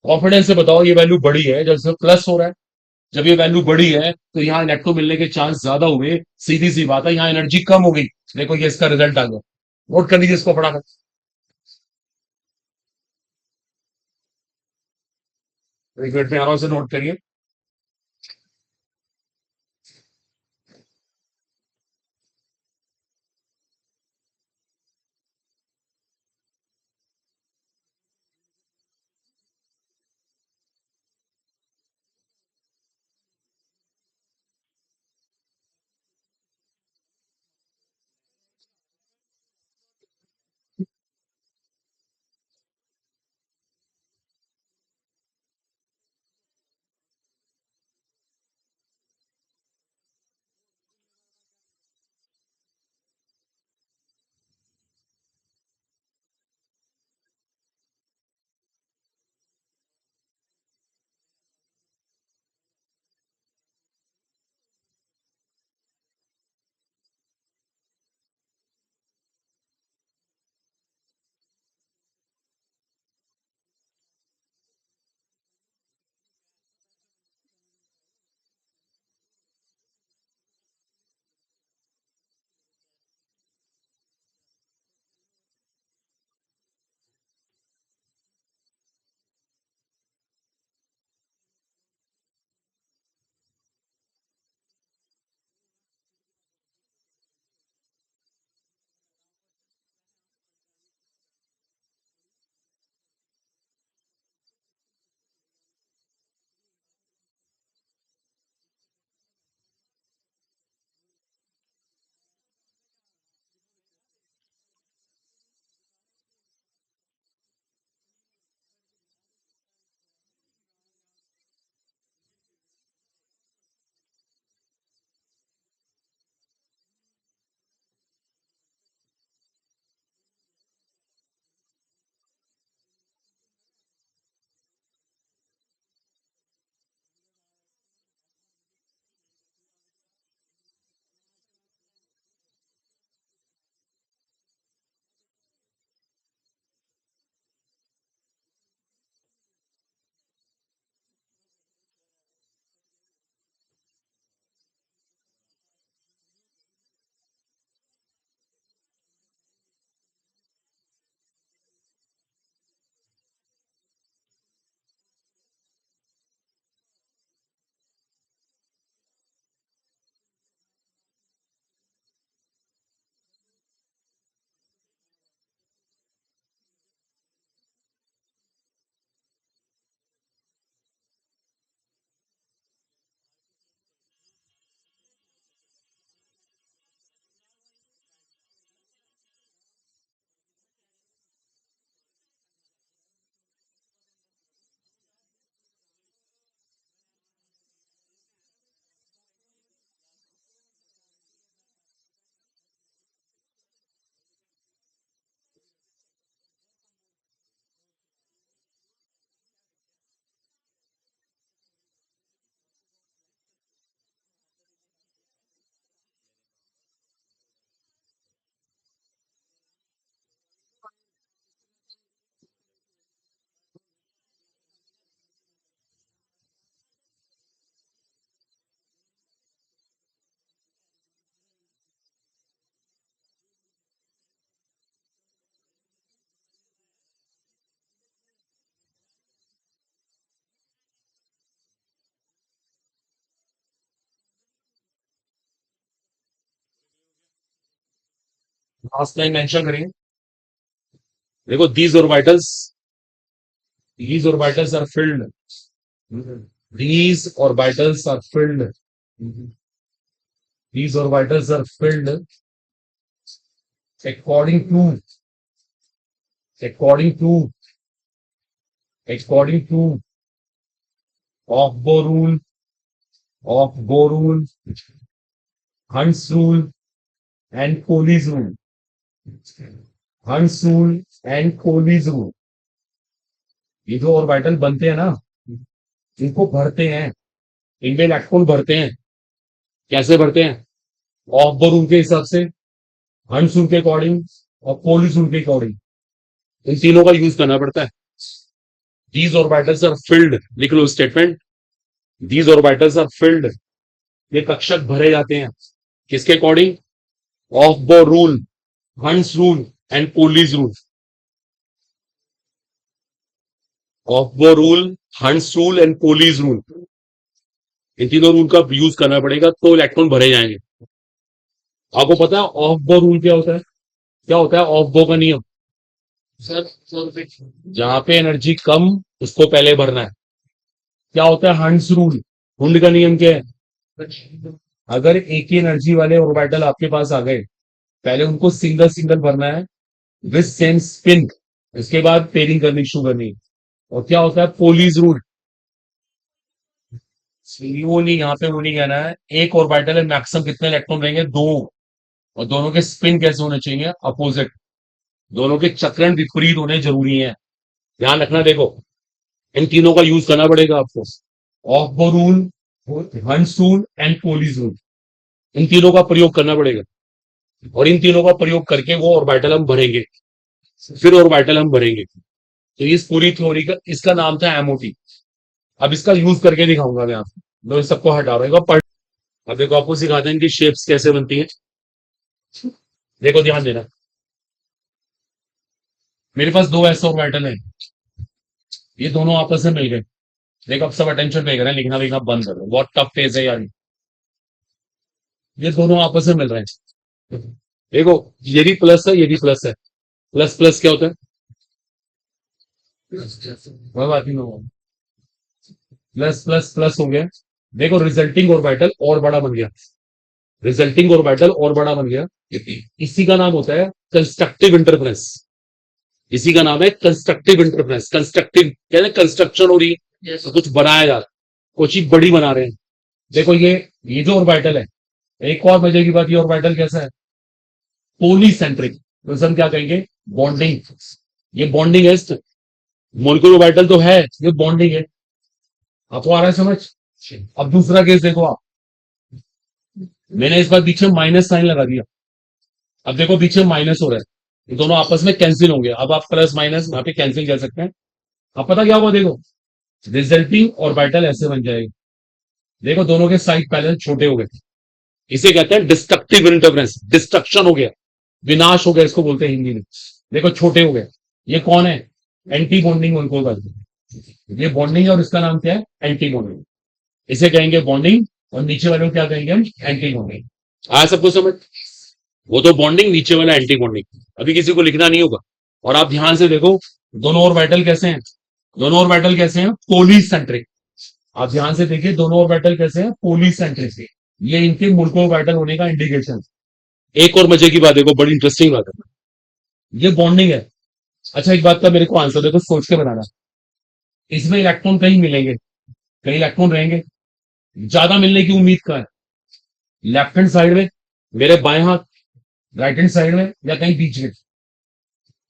कॉन्फिडेंस से बताओ ये वैल्यू बड़ी है, जब इसमें प्लस हो रहा है, जब ये वैल्यू बड़ी है तो यहाँ इलेक्ट्रॉन मिलने के चांस ज्यादा हुए, सीधी सी बात है यहाँ एनर्जी कम हो गई। देखो ये इसका रिजल्ट आ गया, नोट कर लीजिए इसको फटाफट। एक मिनट में आराम से नोट करिए। लास्ट लाइन मेंशन करेंगे। देखो these orbitals are filled, these orbitals are filled, these orbitals are filled according to according to according to of Bohr rule, Hund's rule and Coley's rule. Hund's rule and Coley's rule. ये जो orbital बनते हैं ना, इनको भरते हैं, इनमें electron भरते हैं। कैसे भरते हैं? ऑफ बोर रूल के हिसाब से, हंस रूल के अकॉर्डिंग और कोलिस रूल के अकॉर्डिंग। इन तीनों का यूज करना पड़ता है। दीज ऑर्बिटल्स आर फिल्ड, लिख लो statement, these orbitals are filled, ये कक्षक भरे जाते हैं किसके according? Aufbau rule, Hund's rule and Pauli's rule. Aufbau rule, Hund's rule and Pauli's rule, इन तीनों रूल का यूज करना पड़ेगा तो इलेक्ट्रॉन भरे जाएंगे। आपको पता है ऑफ बोर रूल क्या होता है? क्या होता है ऑफ बोर का नियम? जहां पे एनर्जी कम उसको पहले भरना है। क्या होता है हंस रूल? हुंड का नियम क्या है? अगर एक ही एनर्जी वाले ऑर्बिटल आपके पास आ गए, पहले उनको सिंगल सिंगल भरना है विद सेम स्पिन, इसके बाद पेयरिंग करनी शुरू करनी। और क्या होता है पोलीज रूल? वो नहीं, यहाँ पे वो नहीं कहना है। एक ऑर्बिटल में मैक्सिमम कितने इलेक्ट्रॉन रहेंगे? 2। और दोनों के स्पिन कैसे होने चाहिए? अपोजिट। दोनों के चक्रण विपरीत होने जरूरी है, ध्यान रखना। देखो इन तीनों का यूज करना पड़ेगा आपको, of bore rule, Hund's rule and पोलीज rule, इन तीनों का प्रयोग करना पड़ेगा। और इन तीनों का प्रयोग करके वो ऑर्बिटल हम भरेंगे, फिर ऑर्बिटल हम भरेंगे। तो इस पूरी थ्योरी का, इसका नाम था एमओटी। अब इसका यूज करके दिखाऊंगा मैं आपको। तो इन सबको हटा रहा हूँ पढ़। अब देखो आपको सिखाते हैं इनकी शेप्स कैसे बनती है। देखो ध्यान देना, मेरे पास दो ऐसे ऑर्बिटल है, ये दोनों आपस में मिल गए। देखो अब सब अटेंशन पे कर रहे हैं, लिखना लिखना बंद कर दो, बहुत टफ फेज है यार। ये दोनों आपस में मिल रहे हैं। देखो ये भी प्लस है, ये भी प्लस है। प्लस प्लस क्या होता है? कोई बात नहीं, प्लस प्लस प्लस हो गया। देखो रिजल्टिंग ऑर्बिटल और बड़ा बन गया, रिजल्टिंग ऑर्बिटल और बड़ा बन गया। इसी का नाम होता है कंस्ट्रक्टिव इंटरफेरेंस। इसी का नाम है कंस्ट्रक्टिव इंटरफेरेंस। कंस्ट्रक्टिव यानी कंस्ट्रक्शन हो रही है, तो कुछ बनाया जा रहा है, कुछ चीज बड़ी बना रहे हैं। देखो ये जो ऑर्बिटल है, एक और मजे की बात, ये ऑर्बिटल कैसा है? पोलीसेंट्रिक। तो हम क्या कहेंगे? बॉन्डिंग। ये बॉन्डिंग है, मोलिकुलर ऑर्बिटल तो है, ये बॉन्डिंग है। आपको आ रहा है समझ? अब दूसरा केस देखो आप, मैंने इस बार पीछे माइनस साइन लगा दिया। अब देखो पीछे माइनस हो रहा है, ये दोनों आपस में कैंसिल होंगे। अब आप प्लस माइनस यहाँ पे कैंसिल कर सकते हैं। अब पता क्या हुआ? देखो रिजल्टिंग ऑर्बिटल ऐसे बन जाएगी। देखो दोनों के साइड पहले छोटे हो गए, इसे कहते हैं डिस्ट्रक्टिव इंटरफेरेंस। डिस्ट्रक्शन हो गया, विनाश हो गया, इसको बोलते हैं हिंदी में। देखो छोटे हो गए। ये कौन है? एंटी बॉन्डिंग उनको करते हैं। ये बॉन्डिंग है और इसका नाम क्या है? Anti bonding. इसे कहेंगे बॉन्डिंग और नीचे वाले को क्या कहेंगे हम? Anti bonding. आया सबको समझ? वो तो बॉन्डिंग, नीचे वाला एंटी बॉन्डिंग। अभी किसी को लिखना नहीं होगा। और आप ध्यान से देखो दोनों ऑर्बिटल कैसे हैं? दोनों ऑर्बिटल कैसे हैं? पोलीसेंट्रिक। आप ध्यान से देखिए दोनों ऑर्बिटल कैसे हैं? पोलीसेंट्रिक। ये इनके मुल्को ऑर्बिटल होने का इंडिकेशन। एक और मजे की बात देखो, बड़ी इंटरेस्टिंग बात है, ये बॉन्डिंग है। अच्छा एक बात का मेरे को आंसर देखो, सोच के बनाना। इसमें इलेक्ट्रॉन कहीं मिलेंगे, कहीं इलेक्ट्रॉन रहेंगे। ज्यादा मिलने की उम्मीद का है लेफ्ट हैंड साइड में, मेरे बाएं हाथ, राइट हैंड साइड में, या कहीं बीच में?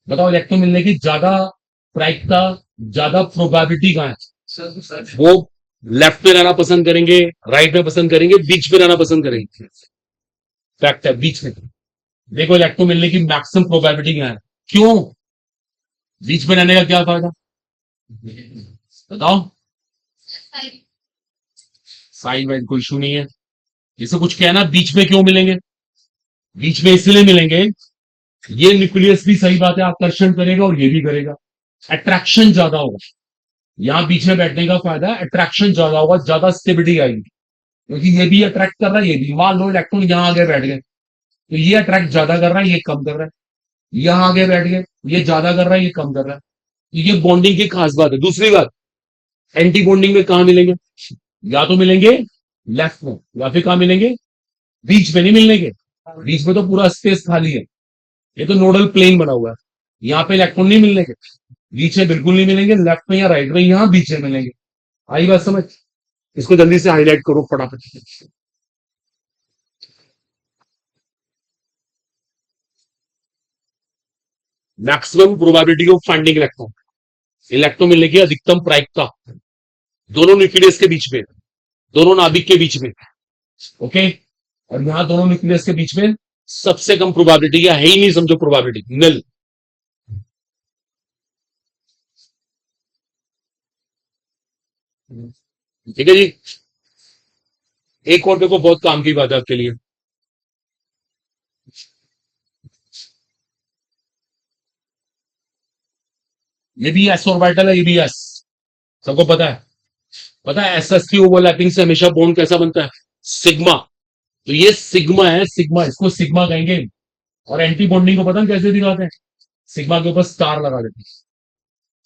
बताओ इलेक्ट्रॉन मिलने की ज्यादा प्रायिकता, ज्यादा प्रोबेबिलिटी कहां है? वो लेफ्ट में रहना पसंद करेंगे, राइट में पसंद करेंगे, बीच में रहना पसंद करेंगे। फैक्ट है, बीच में। देखो इलेक्ट्रॉन मिलने की मैक्सिमम प्रोबेबिलिटी क्या है? क्यों बीच में रहने का क्या फायदा? बताओ। साइड वाइड कोई इशू नहीं है। जैसे कुछ कहना बीच में क्यों मिलेंगे? बीच में इसलिए मिलेंगे, ये न्यूक्लियस भी सही बात है आकर्षण करेगा और ये भी करेगा, अट्रैक्शन ज्यादा होगा। यहां बीच में बैठने का फायदा है, अट्रैक्शन ज्यादा होगा, ज्यादा स्टेबिलिटी आएगी, क्योंकि ये भी अट्रैक्ट कर रहा है, ये भी। मान लो इलेक्ट्रॉन यहां आगे बैठ गए, तो ये अट्रैक्ट ज्यादा कर रहा है, ये कम कर रहा है। यहाँ आगे बैठ गए, ये ज्यादा कर रहा है, ये कम कर रहा है। तो ये बॉन्डिंग की खास बात है। दूसरी बात, एंटी बॉन्डिंग में कहां मिलेंगे? या तो मिलेंगे लेफ्ट में, या फिर कहां मिलेंगे? बीच में नहीं मिलने के। बीच में तो पूरा स्पेस खाली है, ये तो नोडल प्लेन बना हुआ है। यहाँ पे इलेक्ट्रॉन नहीं मिलने के। बीच में बिल्कुल नहीं मिलेंगे, लेफ्ट में या राइट में, यहाँ बीच में मिलेंगे। आई बात समझ? इसको जल्दी से हाईलाइट करो फटाफट। Maximum probability of finding electron, electron मिलने की अधिकतम प्रायिकता दोनों न्यूक्लियस के बीच में, दोनों नाभिक के बीच में। ओके, और यहां दोनों न्यूक्लियस के बीच में सबसे कम प्रोबेबिलिटी, या है ही नहीं समझो, प्रोबेबिलिटी नल। ठीक है जी। एक और देखो, बहुत काम की बात है आपके लिए। ये भी एस ऑर्बिटल है, ये भी एस। सबको पता है? पता है एस एस की ओवरलैपिंग से हमेशा बॉन्ड कैसा बनता है? सिग्मा। तो ये सिग्मा है, सिग्मा, इसको सिग्मा कहेंगे। और एंटी बॉन्डिंग को पता है कैसे दिखाते हैं? सिग्मा के ऊपर स्टार लगा देते हैं।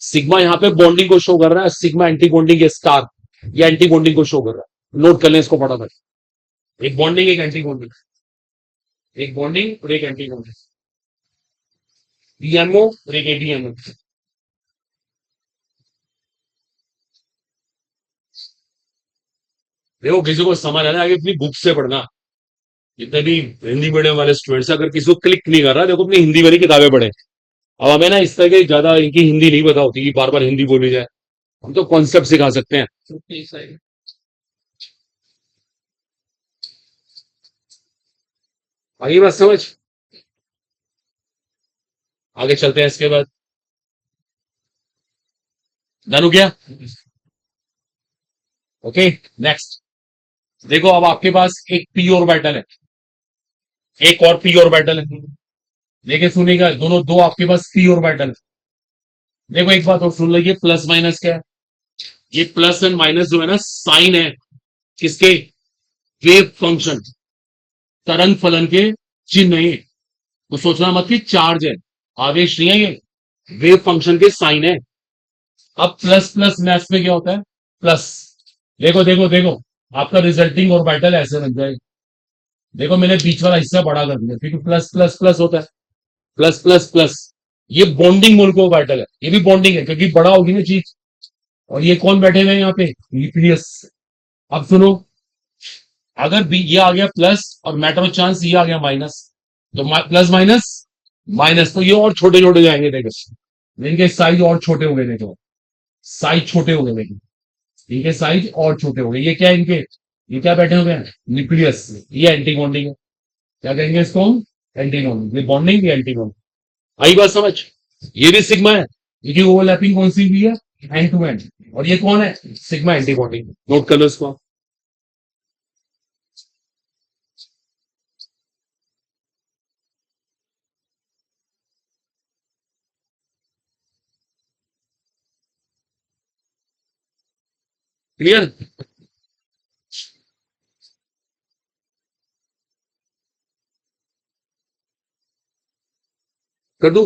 सिग्मा यहाँ पे बॉन्डिंग को शो कर रहा है, सिग्मा एंटी बॉन्डिंग है, स्टार या एंटी बॉन्डिंग को शो कर रहा है। नोट कर लें इसको फटाफट। एक बॉन्डिंग, एक एंटी बॉन्डिंग, एक बॉन्डिंग और एक एंटी बॉन्डिंग। डीएमओ और एक एडीएमओ। देखो, किसी को समझ आना आगे अपनी बुक से पढ़ना। जितने भी हिंदी मीडियम वाले स्टूडेंट्स, अगर किसी को क्लिक नहीं कर रहा, देखो अपनी हिंदी वाली किताबें पढ़े। अब हमें ना इस तरह की ज्यादा इनकी हिंदी नहीं पता होती कि बार बार हिंदी बोली जाए। हम तो कॉन्सेप्ट सिखा सकते हैं। आगे बात समझ? आगे चलते हैं इसके बाद। डन हो गया? Okay, next. देखो, अब आपके पास एक पी ऑर्बिटल है, एक और पी ऑर्बिटल है। देखिए सुनिएगा, दोनों दो आपके पास पी ऑर्बिटल है। देखो एक बात और सुन लीजिए, प्लस माइनस क्या है? ये प्लस एंड माइनस जो है ना, साइन है किसके? वेव फंक्शन, तरंग फलन के चिन्ह है ये। तो सोचना मत कि चार्ज है, आवेश नहीं है ये, वेव फंक्शन के साइन है। अब प्लस प्लस मैथ्स में क्या होता है? प्लस। देखो देखो देखो, आपका रिजल्टिंग ऑर्बिटल ऐसे बन जाएगा। देखो मैंने बीच वाला हिस्सा बड़ा कर दिया, क्योंकि प्लस प्लस प्लस होता है। प्लस प्लस प्लस, ये बॉन्डिंग मोल को ऑर्बिटल है, ये भी बॉन्डिंग है क्योंकि बड़ा होगी ना चीज। और ये कौन बैठे हुए हैं यहाँ पे? न्यूक्लियस। अब सुनो, अगर बी ये आ गया प्लस और मैटर ऑफ चांस ये आ गया माइनस, तो प्लस माइनस माइनस, तो ये और छोटे छोटे जाएंगे। देखो इनके साइज और छोटे हो गए, देखो साइज छोटे हो गए, देखो इनके साइज और छोटे हो गए। ये क्या है इनके? ये क्या बैठे हुए हैं? न्यूक्लियस। ये एंटी बॉन्डिंग है। क्या कहेंगे इसको हम? Anti bonding. ये बॉन्डिंग, ये एंटी बॉन्डिंग। आई बात समझ? ये भी सिग्मा है, ये ओवरलैपिंग कौन सी हुई है? End to end. और ये कौन है? Sigma anti bonding. नोट कर लो इसको। क्लियर? कर दू?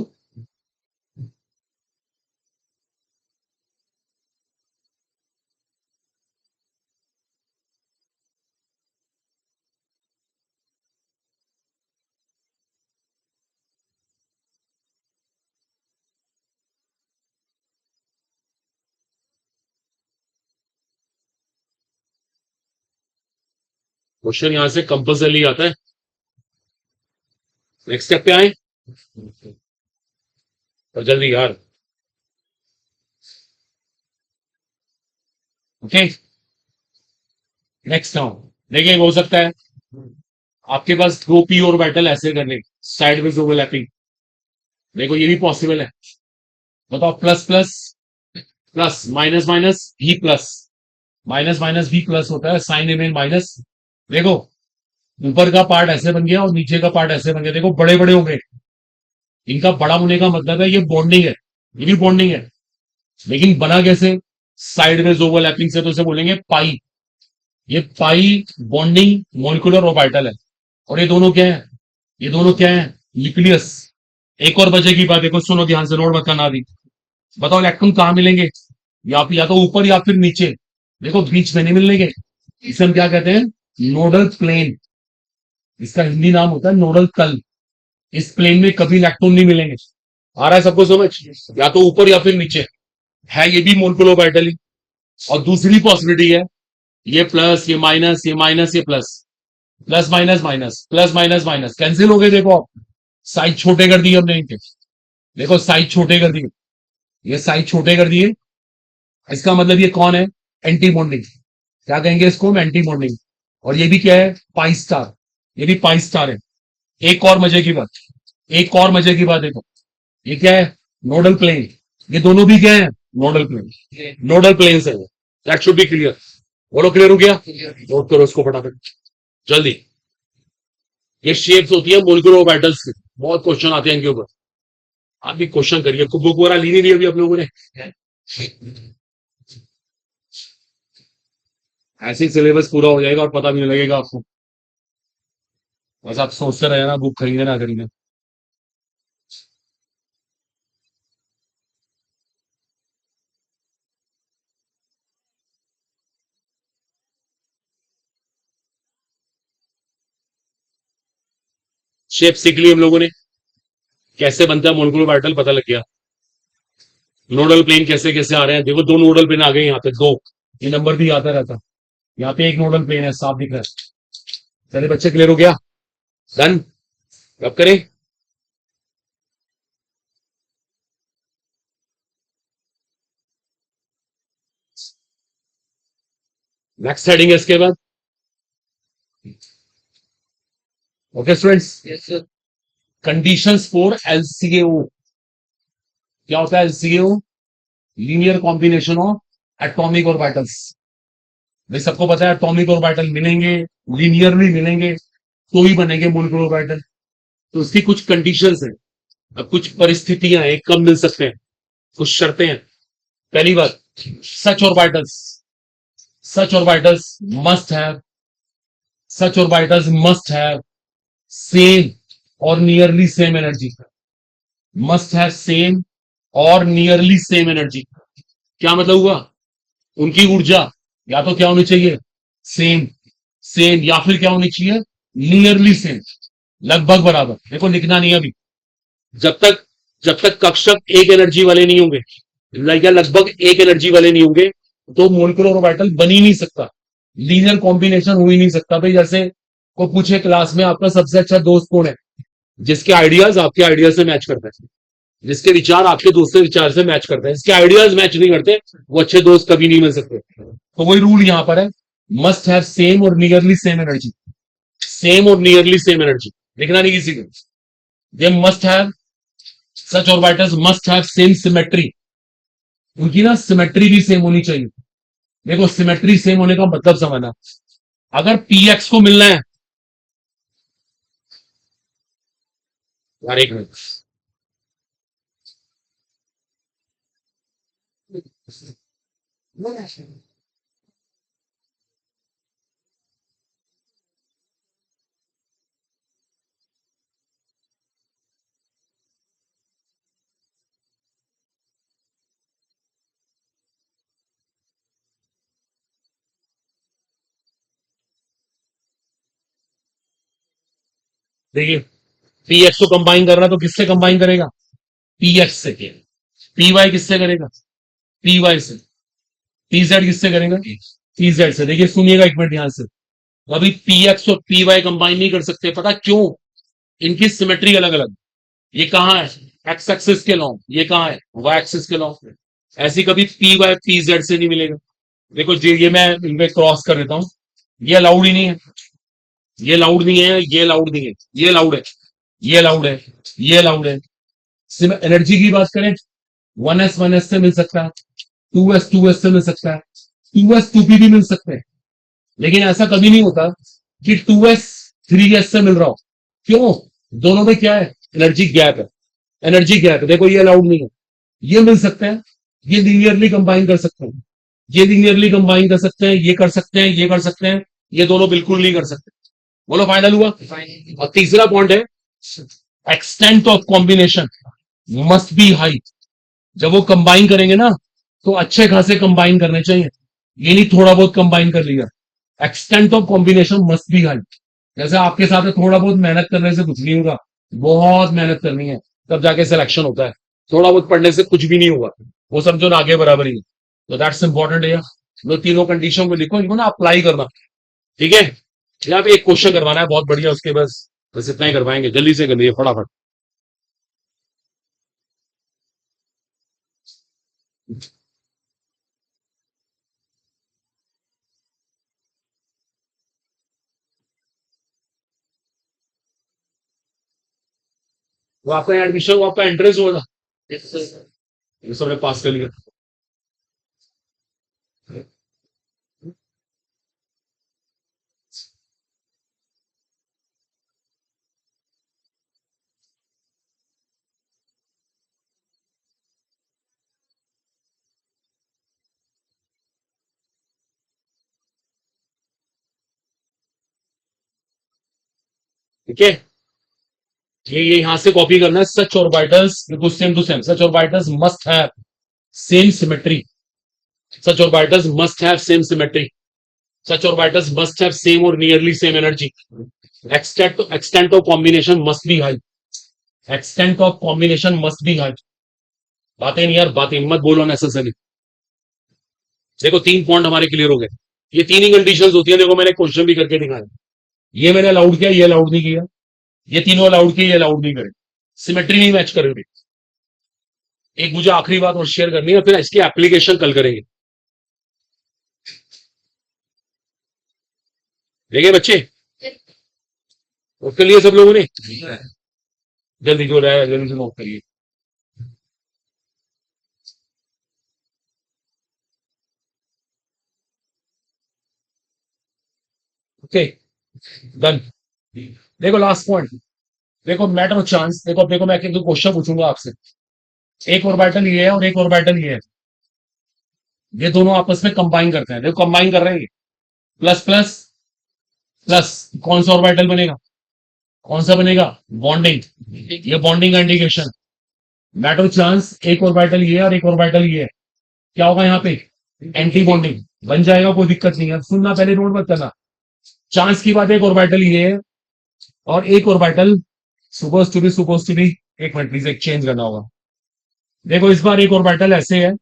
क्वेश्चन यहां से कंपल्सरी आता है। नेक्स्ट स्टेप पे आए, और जल्दी यार। ओके, नेक्स्ट नाउ देखिए, हो सकता है आपके पास दो पी और बैटल ऐसे करने, साइड में ओवरलैपिंग। देखो ये भी पॉसिबल है। बताओ, plus plus plus, minus minus भी प्लस, माइनस माइनस भी प्लस होता है, साइन रिमेन माइनस। देखो ऊपर का पार्ट ऐसे बन गया और नीचे का पार्ट ऐसे बन गया, देखो बड़े बड़े हो गए। इनका बड़ा होने का मतलब है ये बॉन्डिंग है, ये भी बॉन्डिंग है। लेकिन बना कैसे? साइड में ओवरलैपिंग से, तो इसे बोलेंगे पाई। ये पाई बॉन्डिंग मॉलिक्यूलर ऑर्बिटल है। और ये दोनों क्या है? ये दोनों क्या है? न्यूक्लियस। एक और बचे की बात, देखो सुनो ध्यान से, नोट मत करना अभी। बताओ इलेक्ट्रॉन कहाँ मिलेंगे? या तो ऊपर या फिर नीचे। देखो बीच में नहीं मिलेंगे। इसे हम क्या कहते हैं? Nodal plane. इसका हिंदी नाम होता है नोडल तल। इस प्लेन में कभी इलेक्ट्रॉन नहीं मिलेंगे। आ रहा है सबको समझ? या तो ऊपर या फिर नीचे। है ये भी मोलकुलर ऑर्बिटल। और दूसरी पॉसिबिलिटी है, ये प्लस, ये माइनस, ये माइनस, ये plus. Plus minus minus, plus minus minus, cancel हो गए। देखो आप, साइज छोटे कर दिए हमने इनके। देखो साइज छोटे कर दिए, ये साइज छोटे कर दिए। इसका मतलब ये कौन है? Anti bonding. क्या कहेंगे इसको हम? Anti bonding. और ये भी क्या है? Pi star. ये भी पाई स्टार है। एक और मजे की बात, एक और मजे की बात देखो, ये क्या है? Nodal plane. ये दोनों भी क्या है? Nodal plane. नोडल प्लेन है। That should be clear. बोलो क्लियर हो गया? नोट करो इसको फटाफट जल्दी। ये शेप्स होती है मोलिकुलर ऑर्बिटल्स की। बहुत क्वेश्चन आते हैं इनके ऊपर। आप भी क्वेश्चन करिए। बुक वगैरह ली नहीं ली अभी आप लोगों ने? ऐसे ही सिलेबस पूरा हो जाएगा और पता भी नहीं लगेगा आपको। बस आप सोचते रहे ना बुक खरीदे ना खरीदे। शेप सीख ली हम लोगों ने। कैसे बनता है मोलिकुलर ऑर्बिटल पता लग गया। नोडल प्लेन कैसे कैसे आ रहे हैं देखो। दो नोडल प्लेन आ गए यहाँ पे, दो। ये नंबर भी आता रहता। यहाँ पे एक नोडल प्लेन है, साफ दिख रहा है। चलिए बच्चे क्लियर हो गया? डन। कब करें? नेक्स्ट हेडिंग है इसके बाद। Okay students, conditions for LCAO. क्या होता है LCAO? Linear combination of atomic orbitals. भाई सबको पता है एटॉमिक ऑर्बिटल मिलेंगे, लीनियरली मिलेंगे तो ही बनेंगे मोलिकुलर ऑर्बिटल। तो उसकी कुछ कंडीशंस हैं। अब कुछ परिस्थितियां हैं कब मिल सकते हैं, कुछ शर्तें हैं। पहली बात, such orbitals, such orbitals must have, such orbitals must have same और nearly same energy. Must have same और नियरली सेम एनर्जी। क्या मतलब हुआ? उनकी ऊर्जा या तो क्या होनी चाहिए? सेम। सेम या फिर क्या होनी चाहिए? नियरली सेम, लगभग बराबर। देखो लिखना नहीं है अभी। जब तक जब तक कक्षक एक एनर्जी वाले नहीं होंगे, या लगभग एक एनर्जी वाले नहीं होंगे, तो मोलिकुलर ऑर्बिटल बन ही नहीं सकता। लीनियर कॉम्बिनेशन हो ही नहीं सकता। भाई जैसे को पूछे क्लास में आपका सबसे अच्छा दोस्त कौन है? जिसके आइडियाज आपके आइडिया से मैच करते हैं, जिसके विचार आपके दूसरे विचार से मैच करते हैं। इसके आइडियाज मैच नहीं करते, वो अच्छे दोस्त कभी नहीं मिल सकते। तो वही रूल यहां पर है, मस्ट हैव सेम और नियरली सेम एनर्जी। सेम और नियरली सेम एनर्जी लिखना नहीं किसी को। They must have, such orbitals must have same symmetry. उनकी ना सिमेट्री भी सेम होनी चाहिए। देखो सिमेट्री सेम होने का मतलब समझना। अगर पी एक्स को मिलना है, यार एक मिनट, देखिए पी एक्स को कंबाइन कर रहा है तो किससे कंबाइन करेगा? पी एक्स से। पी वाई किससे करेगा? पी वाई से। पी जेड किससे करेगा? पी जेड से। देखिए सुनिएगा एक मिनट ध्यान से। अभी पी एक्स और पी वाई कंबाइन नहीं कर सकते, पता क्यों? इनकी सिमेट्री अलग अलग। ये कहाँ है? एक्स एक्सिस के लॉन्ग। ये कहाँ है? वाई एक्सिस के लॉन्ग। ऐसी कभी पी वाई पी जेड से नहीं मिलेगा। देखो ये मैं इनमें क्रॉस कर देता हूं। ये अलाउड ही नहीं है, ये लाउड नहीं है, ये लाउड नहीं है, ये लाउड है, ये लाउड है, ये लाउड है। एनर्जी की बात करें, वन एस से मिल सकता है, टू एस से मिल सकता है, टू एस टू पी भी मिल सकते हैं। लेकिन ऐसा कभी नहीं होता कि टू एस थ्री एस से मिल रहा हो। क्यों? दोनों में क्या है? एनर्जी गैप है। एनर्जी गैप है। देखो ये अलाउड नहीं है। ये मिल सकते हैं, ये लीनियरली कंबाइन कर सकते हैं, ये लीनियरली कंबाइन कर सकते हैं, ये कर सकते हैं, ये कर सकते हैं। ये दोनों बिल्कुल नहीं कर सकते। बोलो फाइनल हुआ? और तीसरा पॉइंट है, extent of combination must be high. जब वो कंबाइन करेंगे ना तो अच्छे खासे कंबाइन करने चाहिए, ये नहीं थोड़ा बहुत कंबाइन कर लिया। Extent of combination must be high. जैसे आपके साथ में थोड़ा बहुत मेहनत करने से कुछ नहीं होगा, बहुत मेहनत करनी है तब जाके सिलेक्शन होता है। थोड़ा बहुत पढ़ने से कुछ भी नहीं होगा, वो समझो ना आगे बराबर ही है। तो दैट्स इंपॉर्टेंट है। तो तीनों कंडीशन को लिखो, इनको ना अप्लाई करना। ठीक है, यहाँ पे एक क्वेश्चन करवाना है बहुत बढ़िया, उसके बस इतना ही करवाएंगे, जल्दी से कर लिए फटाफट। वो आपका एडमिशन, वो आपका एंट्रेंस हुआ था, ये सबने पास कर लिया। ठीक है, ये यहां से कॉपी करना है। सच ऑर्बिटल्स बिल्कुल same to same, such orbitals must have same symmetry, such orbitals must have same symmetry, such orbitals must have same or nearly same energy, extent of combination must be high, extent of combination must be high। बातें नहीं यार, बातें मत बोलो necessary. देखो तीन point हमारे clear हो गए। ये तीन ही कंडीशंस होती है, देखो मैंने क्वेश्चन भी करके दिखाया। ये मैंने अलाउड किया, ये अलाउड नहीं किया, ये तीनों अलाउड किए, ये अलाउड नहीं करे, सिमेट्री नहीं मैच करेगी। एक मुझे आखिरी बात और शेयर करनी है, फिर इसकी एप्लीकेशन कल करेंगे। देखिए बच्चे, उसके लिए सब लोगों ने जल्दी जो रहा है जल्दी से नोट करिए। Okay, done. देखो लास्ट पॉइंट, देखो मैटर ऑफ चांस। देखो मैं एक क्वेश्चन पूछूंगा आपसे। एक ऑर्बिटल ये है और एक ऑर्बिटल ये है, ये दोनों आपस में कंबाइन करते हैं। देखो कंबाइन कर रहे हैं, प्लस प्लस प्लस, कौन सा ऑर्बिटल बनेगा, कौन सा बनेगा, बॉन्डिंग। ये बॉन्डिंग का इंडिकेशन। मैटर ऑफ चांस, एक ऑर्बिटल ये है और एक ऑर्बिटल ये है, क्या होगा यहाँ पे, एंटी बॉन्डिंग बन जाएगा, कोई दिक्कत नहीं है। सुनना, पहले नोट मत करना। चांस की बात, एक ऑर्बिटल ये है और एक ऑर्बिटल सुपोज टू बी, एक मिनट प्लीज, एक्सचेंज करना होगा। देखो इस बार एक ऑर्बिटल ऐसे है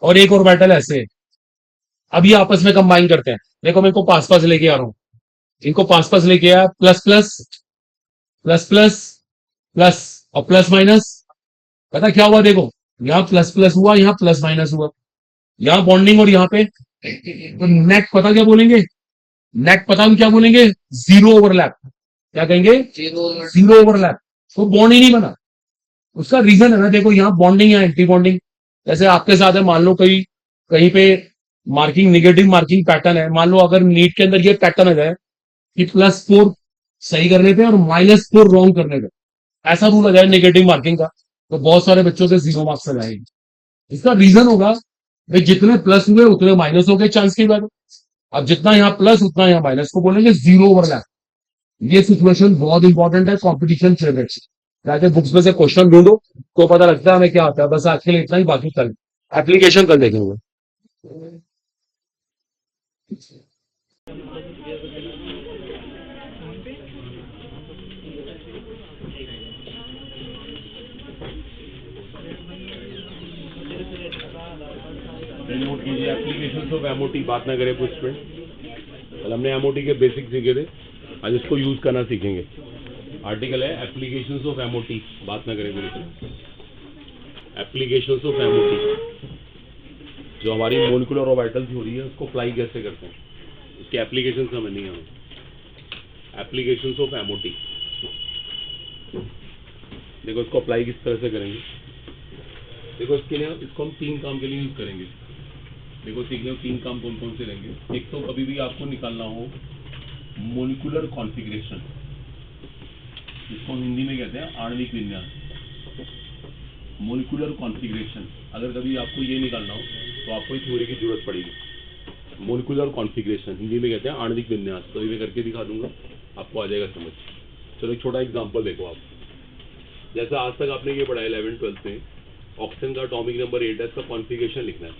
और एक ऑर्बिटल ऐसे है, अब ये आपस में कंबाइन करते हैं। देखो मैं इनको पास पास लेके आ रहा हूं, इनको पास पास लेके आया, plus plus plus plus plus और प्लस माइनस। पता क्या हुआ, देखो यहाँ प्लस प्लस हुआ, यहाँ प्लस माइनस हुआ, यहाँ बॉन्डिंग और यहाँ पे तो नेट पता क्या बोलेंगे, नेट पता हम क्या बोलेंगे, जीरो ओवरलैप। क्या कहेंगे, जीरो ओवरलैप। तो बॉन्ड ही नहीं बना। उसका रीजन है ना, देखो यहाँ बॉन्डिंग या एंटी बॉन्डिंग। जैसे आपके साथ है, मान लो कहीं कहीं पे मार्किंग, निगेटिव मार्किंग पैटर्न है, मान लो अगर नीट के अंदर ये पैटर्न आ जाए कि +4 सही करने पे और -4 रॉन्ग करने पे, ऐसा रूल आ जाए नेगेटिव मार्किंग का, तो बहुत सारे बच्चों के 0 मार्क्स आ जाएंगे। इसका रीजन होगा भाई, जितने प्लस हुए उतने माइनस हो गए चांस की बात। अब जितना यहाँ प्लस उतना यहाँ माइनस को बोलेंगे जीरो ओवरलैप। ये सिचुएशन बहुत इंपॉर्टेंट है कॉम्पिटिशन फेवरेट्स। जाके बुक्स में से क्वेश्चन ढूंढो तो पता लगता है हमें क्या आता है। बस आज के लिए इतना ही, बाकी कल एप्लीकेशन कल देखेंगे। नोट कीजिए, एप्लीकेशंस ऑफ एमओटी, बात ना करें कुछ स्टूडेंट। कल हमने एमओटी के बेसिक सीखे थे, आज इसको यूज करना सीखेंगे। आर्टिकल है एप्लीकेशंस ऑफ एमओटी, बात ना करें मेरे। एप्लीकेशंस ऑफ एमओटी, जो हमारी मोलिकुलर ऑर्बिटल्स हो रही है उसको अप्लाई कैसे करते हैं, उसकी एप्लीकेशन समझनी है हमें। एप्लीकेशंस ऑफ एमओटी, देखो इसको अप्लाई किस तरह से करेंगे। देखो इसके लिए, इसको हम तीन काम के लिए यूज करेंगे। देखो सीखने में तीन काम कौन कौन से रहेंगे। एक तो कभी भी आपको निकालना हो मोलिकुलर कॉन्फ़िगरेशन, जिसको हिंदी में कहते हैं आणविक विन्यास। मोलिकुलर कॉन्फ़िगरेशन, अगर कभी आपको ये निकालना हो तो आपको इस थ्योरी की जरूरत पड़ेगी। मोलिकुलर कॉन्फ़िगरेशन हिंदी में कहते हैं आणविक विन्यास। तो ये मैं करके दिखा दूंगा, आपको आ जाएगा समझ। चलो एक छोटा एग्जांपल देखो आप, जैसा आज तक आपने ये पढ़ा 11th-12th में, ऑक्सीजन का एटॉमिक नंबर 8 है, इसका कॉन्फ़िगरेशन लिखना है।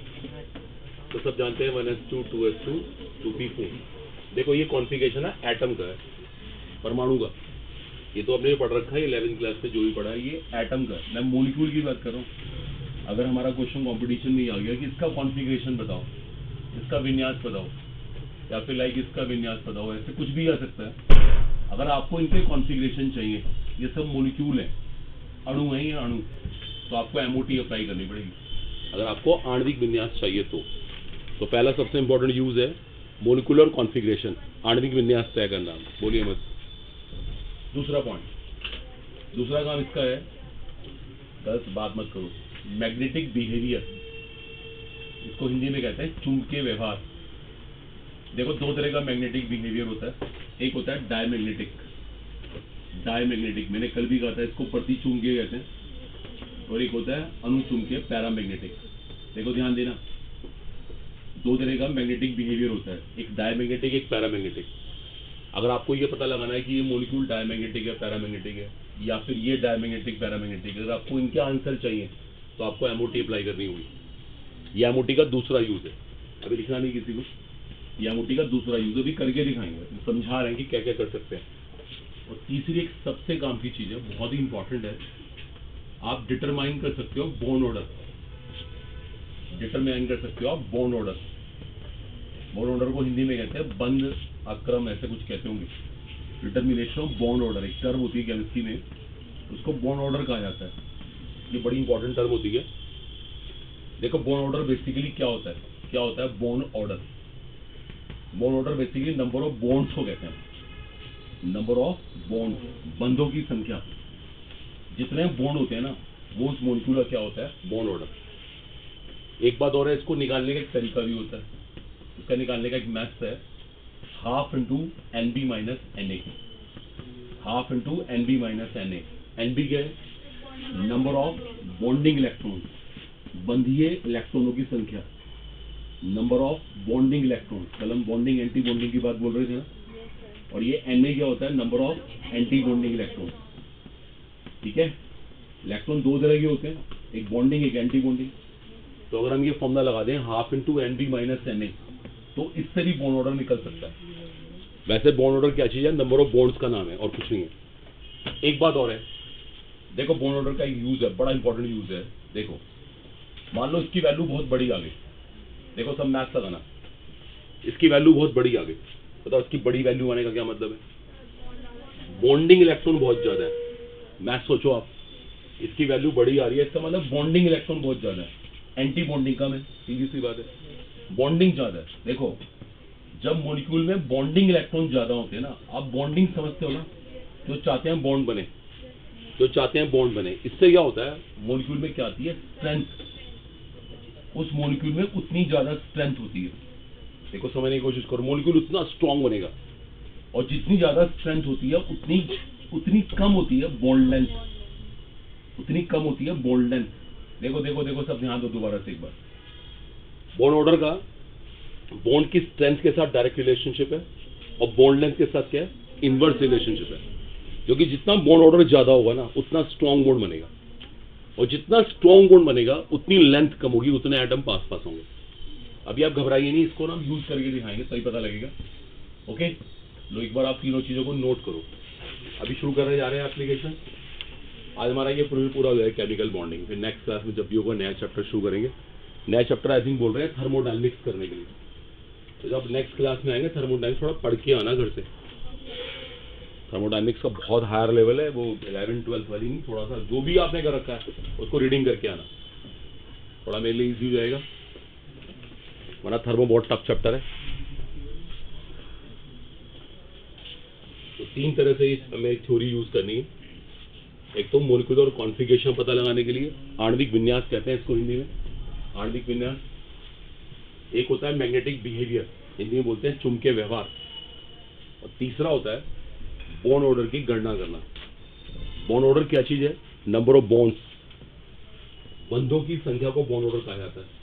तो सब जानते हैं 1s2 2s2 2p4। देखो ये कॉन्फ़िगरेशन है एटम का है, परमाणु का। ये तो आपने पढ़ रखा है 11th क्लास में, जो भी पढ़ा है ये एटम का है। मैं मॉलिक्यूल की बात कर रहा हूँ। अगर हमारा क्वेश्चन कॉम्पिटिशन में ही आ गया कि इसका कॉन्फ़िगरेशन बताओ, इसका विन्यास बताओ, या फिर लाइक इसका विन्यास बताओ, ऐसे कुछ भी आ सकता है। अगर आपको इनके कॉन्फ़िगरेशन चाहिए, ये सब मॉलिक्यूल है, अणु है, ये अणु, तो आपको एमओटी अप्लाई करनी पड़ेगी अगर आपको आणविक विन्यास चाहिए तो पहला सबसे इंपॉर्टेंट यूज है मोलिकुलर कॉन्फ़िगरेशन, आणविक विन्यास तय करना। बोलिए मत। दूसरा पॉइंट, दूसरा काम इसका है, गलत बात मत करो, मैग्नेटिक बिहेवियर, इसको हिंदी में कहते हैं चुंबकीय व्यवहार। देखो दो तरह का मैग्नेटिक बिहेवियर होता है, एक होता है डायमैग्नेटिक। डायमैग्नेटिक मैंने कल भी कहा था, इसको प्रतिचुंबकीय कहते हैं, और एक होता है अनुचुंबकीय पैरामैग्नेटिक। देखो ध्यान देना, दो तरह का मैग्नेटिक बिहेवियर होता है, एक डायमैग्नेटिक एक पैरामैग्नेटिक। अगर आपको ये पता लगाना है कि ये मॉलिक्यूल डायमैग्नेटिक है पैरामैग्नेटिक है, या फिर ये डायमैग्नेटिक पैरामैग्नेटिक, अगर आपको इनके आंसर चाहिए तो आपको एमओटी अप्लाई करनी होगी। ये एमओटी का दूसरा यूज है, अभी लिखना नहीं किसी को, ये एमओटी का दूसरा यूज अभी करके दिखाएंगे, समझा रहे हैं कि क्या क्या कर सकते हैं। और तीसरी एक सबसे काम की चीज है, बहुत ही इंपॉर्टेंट है, आप डिटरमाइन कर सकते हो बॉन्ड ऑर्डर। डिटरमाइन कर सकते हो आप बॉन्ड ऑर्डर। बॉन्ड ऑर्डर को हिंदी में कहते हैं बंध अक्रम, ऐसे कुछ कहते होंगे। डिटर्मिनेशन ऑफ बॉन्ड ऑर्डर एक टर्म होती है केमिस्ट्री में, उसको बॉन्ड ऑर्डर कहा जाता है। ये बड़ी इंपॉर्टेंट टर्म होती है। देखो बॉन्ड ऑर्डर बेसिकली क्या होता है, क्या होता है bond order? Bond order basically number of bonds को कहते हैं। नंबर ऑफ बॉन्ड, बंधों की संख्या, जितने बॉन्ड होते हैं ना, वो उस मॉलिक्यूल का क्या होता है, बॉन्ड ऑर्डर। एक बात और है, इसको निकालने का एक तरीका भी होता है, इसका निकालने का एक मैथ्स है, half into N B minus N A. Half into N B minus N A. N B क्या है, नंबर ऑफ बॉन्डिंग इलेक्ट्रॉन, बंधीय इलेक्ट्रॉनों की संख्या। नंबर ऑफ बॉन्डिंग इलेक्ट्रॉन, कल हम बॉन्डिंग एंटी बॉन्डिंग की बात बोल रहे थे ना, और ये एन ए क्या होता है, number of anti bonding electron. ठीक है, इलेक्ट्रॉन दो तरह के होते हैं, एक बॉन्डिंग एक एंटी बॉन्डिंग। तो अगर हम ये फॉर्मूला लगा दें half into N B minus N A, तो इससे भी बॉन्ड ऑर्डर निकल सकता है। वैसे बॉन्ड ऑर्डर क्या चीज है, नंबर ऑफ बॉन्ड्स का नाम है और कुछ नहीं है। एक बात और है, देखो बॉन्ड ऑर्डर का एक यूज है, बड़ा इंपॉर्टेंट यूज है। देखो मान लो इसकी वैल्यू बहुत बड़ी आ गई, देखो सब मैथ्स लगाना, इसकी वैल्यू बहुत बड़ी आ गई, बताओ इसकी बड़ी वैल्यू आने का क्या मतलब है, बॉन्डिंग इलेक्ट्रॉन बहुत ज्यादा है। मैथ सोचो आप, इसकी वैल्यू बड़ी आ रही है, इसका मतलब बॉन्डिंग इलेक्ट्रॉन बहुत ज्यादा है, एंटी बॉन्डिंग कम है, सीधी सी बात है। बॉन्डिंग ज्यादा है, देखो जब मॉलिक्यूल में बॉन्डिंग इलेक्ट्रॉन ज्यादा होते हैं ना, आप बॉन्डिंग समझते हो ना, जो चाहते हैं बॉन्ड बने, जो चाहते हैं बॉन्ड बने, इससे क्या होता है, मॉलिक्यूल में क्या आती है, स्ट्रेंथ। उस मॉलिक्यूल में उतनी ज्यादा स्ट्रेंथ होती है। देखो समझने की कोशिश करो, मॉलिक्यूल उतना स्ट्रांग बनेगा, और जितनी ज्यादा स्ट्रेंथ होती है उतनी कम होती है बॉन्ड लेंथ, उतनी कम होती है बॉन्ड लेंथ। देखो देखो देखो सब ध्यान दो दोबारा से एक बार। बॉन्ड ऑर्डर का बॉन्ड की स्ट्रेंथ के साथ डायरेक्ट रिलेशनशिप है, और बॉन्ड लेंथ के साथ क्या है, इनवर्स रिलेशनशिप है। क्योंकि जितना बॉन्ड ऑर्डर ज्यादा होगा ना, उतना स्ट्रॉन्ग बॉन्ड बनेगा, और जितना स्ट्रॉन्ग बॉन्ड बनेगा उतनी लेंथ कम होगी, उतने एटम पास पास होंगे। अभी आप घबराइए नहीं, इसको ना हम यूज करके दिखाएंगे, तभी पता लगेगा। ओके, लो एक बार आप तीनों चीजों को नोट करो। अभी शुरू करने जा रहे हैं एप्लीकेशन। आज हमारा ये पूरा हो जाएगा केमिकल बॉन्डिंग, फिर नेक्स्ट क्लास में जब भी होगा नया चैप्टर शुरू करेंगे। नया चैप्टर आई थिंक बोल रहे हैं थर्मोडायनेमिक्स करने के लिए, तो जब नेक्स्ट क्लास में आएंगे थर्मोडायनेमिक्स थोड़ा पढ़ के आना घर से। थर्मोडायनेमिक्स का बहुत हायर लेवल है, वो 11th-12th वाली नहीं, थोड़ा सा जो भी आपने कर रखा है उसको रीडिंग करके आना, थोड़ा मेरे लिए ईजी हो जाएगा, वरना थर्मो बहुत टफ चैप्टर है। तो तीन तरह से हमें थ्योरी यूज करनी है। एक तो मॉलिक्यूलर कॉन्फ़िगरेशन पता लगाने के लिए, आणविक विन्यास कहते हैं इसको हिंदी में, आणविक विन्यास। एक होता है मैग्नेटिक बिहेवियर, हिंदी में बोलते हैं चुंबकीय व्यवहार। और तीसरा होता है बॉन्ड ऑर्डर की गणना करना। बॉन्ड ऑर्डर क्या चीज है, नंबर ऑफ बॉन्ड्स, बंधों की संख्या को बॉन्ड ऑर्डर कहा जाता है।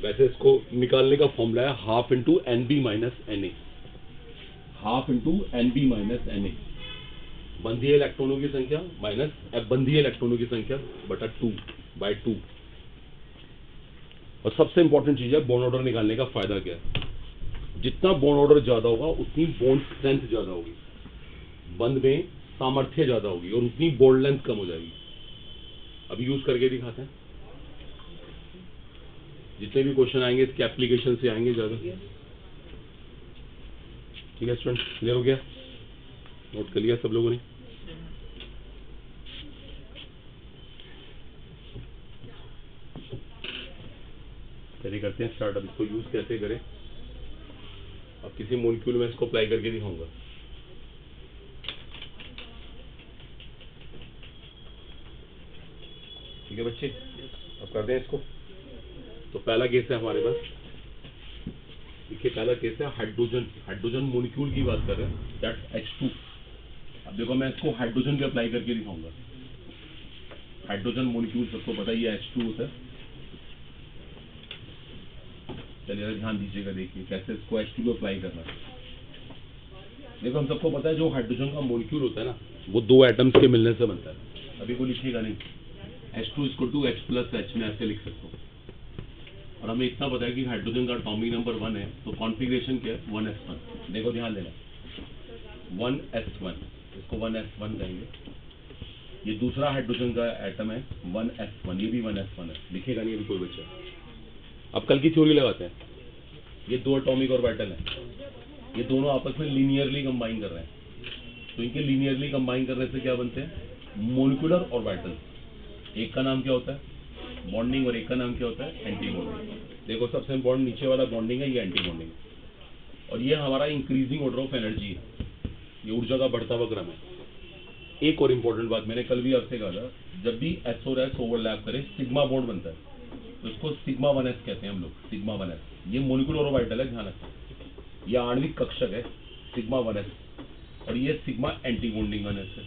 वैसे इसको निकालने का फॉर्मूला है half into N B minus N A. Half into N B minus N A. बंधीय इलेक्ट्रॉनों की संख्या माइनस बंधीय इलेक्ट्रॉनों की संख्या बटा 2/2। और सबसे इंपॉर्टेंट चीज है बॉन्ड ऑर्डर निकालने का फायदा क्या है, जितना बॉन्ड ऑर्डर ज्यादा होगा उतनी बॉन्ड स्ट्रेंथ ज्यादा होगी, बंध में सामर्थ्य ज्यादा होगी और उतनी बॉन्ड लेंथ कम हो जाएगी। अभी यूज करके दिखाते हैं, जितने भी क्वेश्चन आएंगे इसके एप्लीकेशन से आएंगे ज्यादा। ठीक है स्टूडेंट, क्लियर हो गया? नोट कर लिया सब लोगों ने? चलिए करते हैं स्टार्ट। अब इसको यूज कैसे करें, अब किसी मॉलिक्यूल में इसको अप्लाई करके दिखाऊंगा। ठीक है बच्चे, अब करते हैं इसको। तो पहला केस है हमारे पास, देखिए पहला केस है हाइड्रोजन मॉलिक्यूल की बात कर रहे हैं, दैट H2। अब देखो मैं इसको हाइड्रोजन पे अप्लाई करके दिखाऊंगा। हाइड्रोजन मॉलिक्यूल सबको पता ही है H2 होता है। चलिए ध्यान दीजिएगा, देखिए कैसे इसको H2 पे अप्लाई करना है। देखो हम सबको पता है जो हाइड्रोजन का मॉलिक्यूल होता है ना, वो दो एटम्स के मिलने से बनता है। अभी कोई लिखेगा नहीं, H2 = H+H में ऐसे लिख सकते हो। और हमें इतना पता है कि हाइड्रोजन का एटॉमिक नंबर 1 है, तो कॉन्फ़िगरेशन क्या है 1s1। देखो ध्यान देना, 1s1, इसको 1s1 कहेंगे। ये दूसरा हाइड्रोजन का एटम है 1s1, ये भी 1s1 है, लिखेगा नहीं अभी कोई बच्चा। अब कल की थ्योरी लगाते हैं। ये दो एटॉमिक ऑर्बिटल हैं, ये दोनों आपस में लीनियरली कंबाइन कर रहे हैं, तो इनके लीनियरली कंबाइन करने से क्या बनते हैं, मोलिकुलर ऑर्बिटल। एक का नाम क्या होता है बॉन्डिंग, और एक का नाम क्या होता है एंटी बॉन्डिंग। देखो सबसे इंपॉर्टेंट नीचे वाला बॉन्डिंग है, ये एंटी बॉन्डिंग है। और ये हमारा इंक्रीजिंग ऑर्डर ऑफ एनर्जी है, ये ऊर्जा का बढ़ता हुआ क्रम है। एक और इंपॉर्टेंट बात मैंने कल भी आपसे कहा था, जब भी S और S ओवरलैप करे सिग्मा बॉन्ड बनता है, तो इसको सिग्मा 1s कहते हैं हम लोग, सिग्मा 1s। ये मोलिकुलर ऑर्बिटल है, ध्यान रखें, ये आणविक कक्षक है सिग्मा 1s, और ये सिग्मा एंटी बॉन्डिंग 1s है।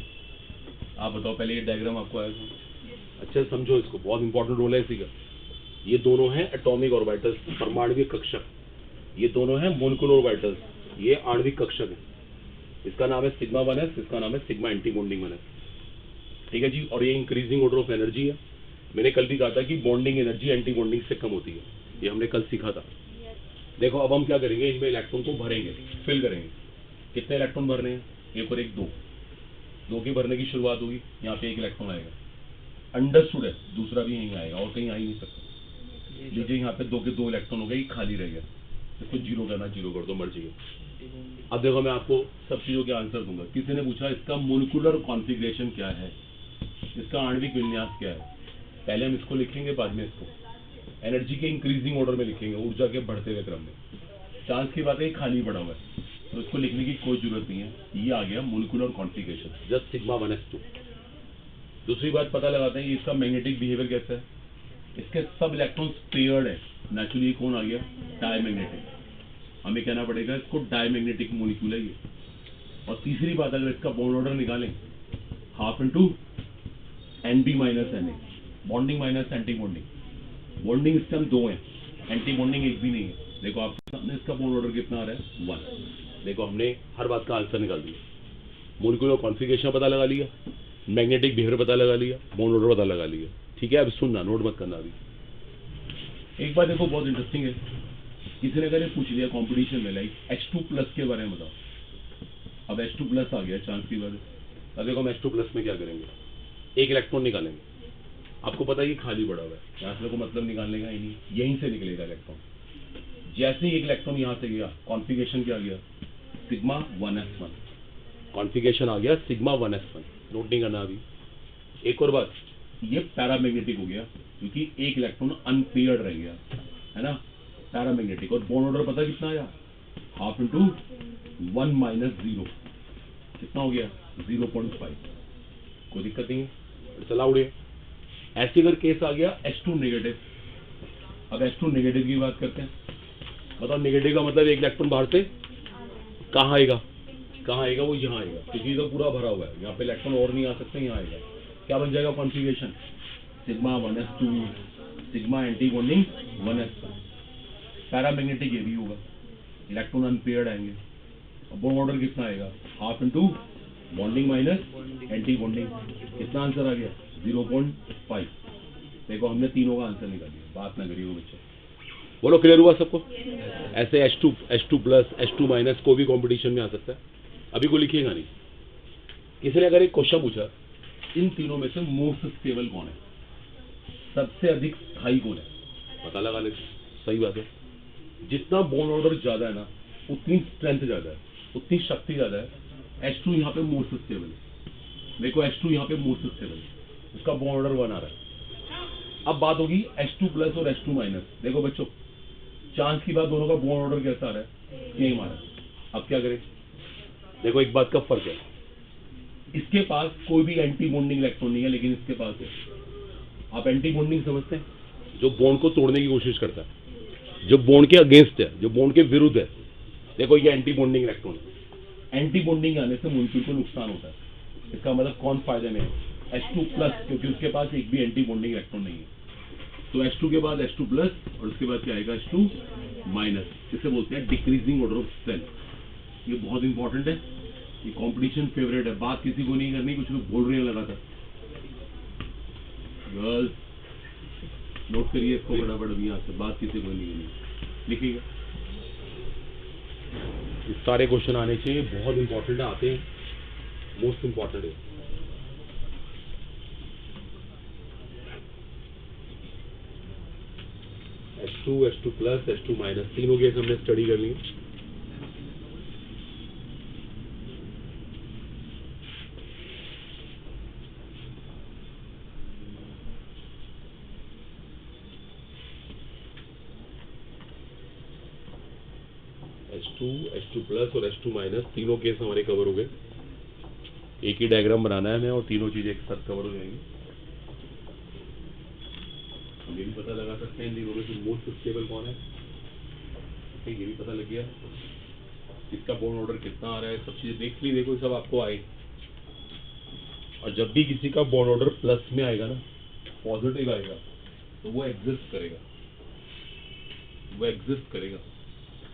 आप बताओ पहले ये डायग्राम आपको आया था? अच्छा समझो इसको, बहुत इंपॉर्टेंट रोल है इसी का। ये दोनों हैं एटॉमिक ऑर्बिटल्स, परमाणविक कक्षक। ये दोनों हैं मोलिकुलर ऑर्बिटल्स, ये आणविक कक्षक है। इसका नाम है सिग्मा 1s, इसका नाम है सिग्मा एंटी बॉन्डिंग 1s। ठीक है जी, और ये इंक्रीजिंग ऑर्डर ऑफ एनर्जी है। मैंने कल भी कहा था कि बॉन्डिंग एनर्जी एंटी बॉन्डिंग से कम होती है, ये हमने कल सीखा था। देखो अब हम क्या करेंगे, इनमें इलेक्ट्रॉन को भरेंगे, फिल करेंगे। कितने इलेक्ट्रॉन भरने हैं, एक और एक, दो के भरने की शुरुआत होगी, यहाँ पे एक इलेक्ट्रॉन आएगा। अंडरस्टूड है, दूसरा भी यहीं आएगा और कहीं आ ही नहीं सकता। लीजिए यहाँ पे 2 के 2 इलेक्ट्रॉन हो गए, खाली रह गया, इसको जीरो करना, जीरो कर दो, मर्जी है। अब देखो मैं आपको सब चीजों के आंसर दूंगा। किसी ने पूछा इसका मोलिकुलर कॉन्फ़िगरेशन क्या है, इसका आणविक विन्यास क्या है, पहले हम इसको लिखेंगे, बाद में इसको एनर्जी के इंक्रीजिंग ऑर्डर में लिखेंगे, ऊर्जा के बढ़ते हुए क्रम में। चांस की बात है खाली पड़ा हुआ है, तो इसको लिखने की कोई जरूरत नहीं है, ये आ गया molecular configuration, just sigma 1s2। दूसरी बात पता लगाते हैं इसका मैग्नेटिक बिहेवियर कैसा है। इसके सब इलेक्ट्रॉन्स पेयर्ड है, नेचुरली कौन आ गया, डायमैग्नेटिक। हमें कहना पड़ेगा इसको डायमैग्नेटिक मॉलिक्यूल है ये। और तीसरी बात, अगर इसका बॉन्ड ऑर्डर निकालें, half into Nb minus Na, bonding minus anti bonding. Bonding इसके हम 2 हैं, एंटी बॉन्डिंग एक भी नहीं है। देखो आपके सामने इसका बॉन्ड ऑर्डर कितना आ रहा है 1। देखो हमने हर बात का आंसर निकाल दिया, मोलिकुलर कॉन्फ़िगरेशन पता लगा लिया, मैग्नेटिक बिहेवियर पता लगा लिया, बॉन्ड ऑर्डर पता लगा लिया। ठीक है, अब सुनना, नोट मत करना। अभी एक बात देखो बहुत इंटरेस्टिंग है, किसी ने अगर पूछ लिया कंपटीशन में, लाइक H2+ के बारे में बताओ। अब H2+ आ गया, चांस की बात है। अब देखो हम H2+ में क्या करेंगे, एक इलेक्ट्रॉन निकालेंगे। आपको पता है ये खाली पड़ा हुआ है, यहाँ से को मतलब निकालने का ही नहीं, यहीं से निकलेगा इलेक्ट्रॉन। जैसे ही एक इलेक्ट्रॉन यहाँ से गया, कॉन्फ़िगरेशन क्या गया, सिग्मा 1s1। कॉन्फ़िगरेशन आ गया सिग्मा 1s1, नोट नहीं करना अभी। एक और बात, ये पैरामैग्नेटिक हो गया, क्योंकि एक इलेक्ट्रॉन अनपेयर्ड रह गया, है ना, पैरामैग्नेटिक। और बॉन्ड ऑर्डर पता कितना आया, हाफ इंटू 1 - 0, कितना हो गया 0.5। कोई दिक्कत नहीं है, चला उड़े। ऐसे अगर केस आ गया H2 नेगेटिव। अब H2 नेगेटिव की बात करते हैं। बताओ नेगेटिव का मतलब एक इलेक्ट्रॉन बाहर से कहाँ आएगा, कहाँ आएगा, वो यहाँ आएगा, क्योंकि ये तो पूरा भरा हुआ है, यहाँ पे इलेक्ट्रॉन और नहीं आ सकते, यहाँ आएगा। क्या बन जाएगा configuration, sigma 1s2, sigma anti bonding 1s1। Paramagnetic ये भी होगा, इलेक्ट्रॉन अनपेयर्ड आएंगे। अब बॉन्ड ऑर्डर कितना आएगा, half into bonding minus anti bonding, कितना आंसर आ गया 0.5। देखो हमने तीनों का आंसर निकाल दिया, बात ना करिए वो बच्चे। बोलो क्लियर हुआ सबको? ऐसे H2 प्लस H2 माइनस को भी कंपटीशन में आ सकता है। अभी को लिखिएगा नहीं। किसी ने अगर एक क्वेश्चन पूछा इन तीनों में से मोस्ट स्टेबल कौन है, सबसे अधिक स्थायी कौन है, पता लगा लेते। सही बात है, जितना बॉन्ड ऑर्डर ज्यादा है ना उतनी स्ट्रेंथ ज्यादा है, उतनी शक्ति ज्यादा है। H2 यहाँ पे मोस्ट स्टेबल है। देखो H2 यहाँ पे मोस्ट स्टेबल है, उसका बॉन्ड ऑर्डर 1 आ रहा है। अब बात होगी H2 प्लस और H2 माइनस। देखो बच्चों चांस की बात, दोनों का बॉन्ड ऑर्डर कैसा आ रहा है, सेम आ रहा है। अब क्या करें? देखो एक बात का फर्क है, इसके पास कोई भी एंटी बॉन्डिंग इलेक्ट्रॉन नहीं है, लेकिन इसके पास है। आप एंटी बॉन्डिंग समझते हैं? जो बॉन्ड को तोड़ने की कोशिश करता है, जो बॉन्ड के अगेंस्ट है, जो बॉन्ड के विरुद्ध है। देखो ये एंटी बॉन्डिंग इलेक्ट्रॉन है। एंटी बॉन्डिंग आने से मॉलिक्यूल को नुकसान होता है। इसका मतलब कौन फायदे में है? H2 प्लस, क्योंकि उसके पास एक भी एंटी बॉन्डिंग इलेक्ट्रॉन नहीं है। तो H2 के बाद H2 प्लस और उसके बाद क्या आएगा H2 माइनस। इसे बोलते हैं डिक्रीजिंग ऑर्डर ऑफ स्ट्रेंथ। ये बहुत इंपॉर्टेंट है, ये कंपटीशन फेवरेट है। बात किसी को नहीं करनी, कुछ लोग बोल रहे हैं लगातार। गर्ल्स नोट करिए इसको फटाफट, अभी यहाँ से बात किसी को नहीं करनी, लिखिएगा। ये सारे क्वेश्चन आने चाहिए, बहुत इंपॉर्टेंट आते हैं, मोस्ट इंपॉर्टेंट है। H2 प्लस H2 माइनस तीनों केस हमने स्टडी कर लिए। H2 प्लस और H2 माइनस तीनों केस हमारे कवर हो गए। एक ही डायग्राम बनाना है हमें और तीनों चीजें एक साथ कवर हो जाएंगी। हम ये भी पता लगा सकते हैं इन तीनों में से मोस्ट स्टेबल कौन है, ये भी पता लग गया। इसका बॉन्ड ऑर्डर कितना आ रहा है, सब चीजें देख ली। देखो सब आपको आए। और जब भी किसी का बॉन्ड ऑर्डर प्लस में आएगा ना, पॉजिटिव आएगा, तो वो एग्जिस्ट करेगा, वो एग्जिस्ट करेगा।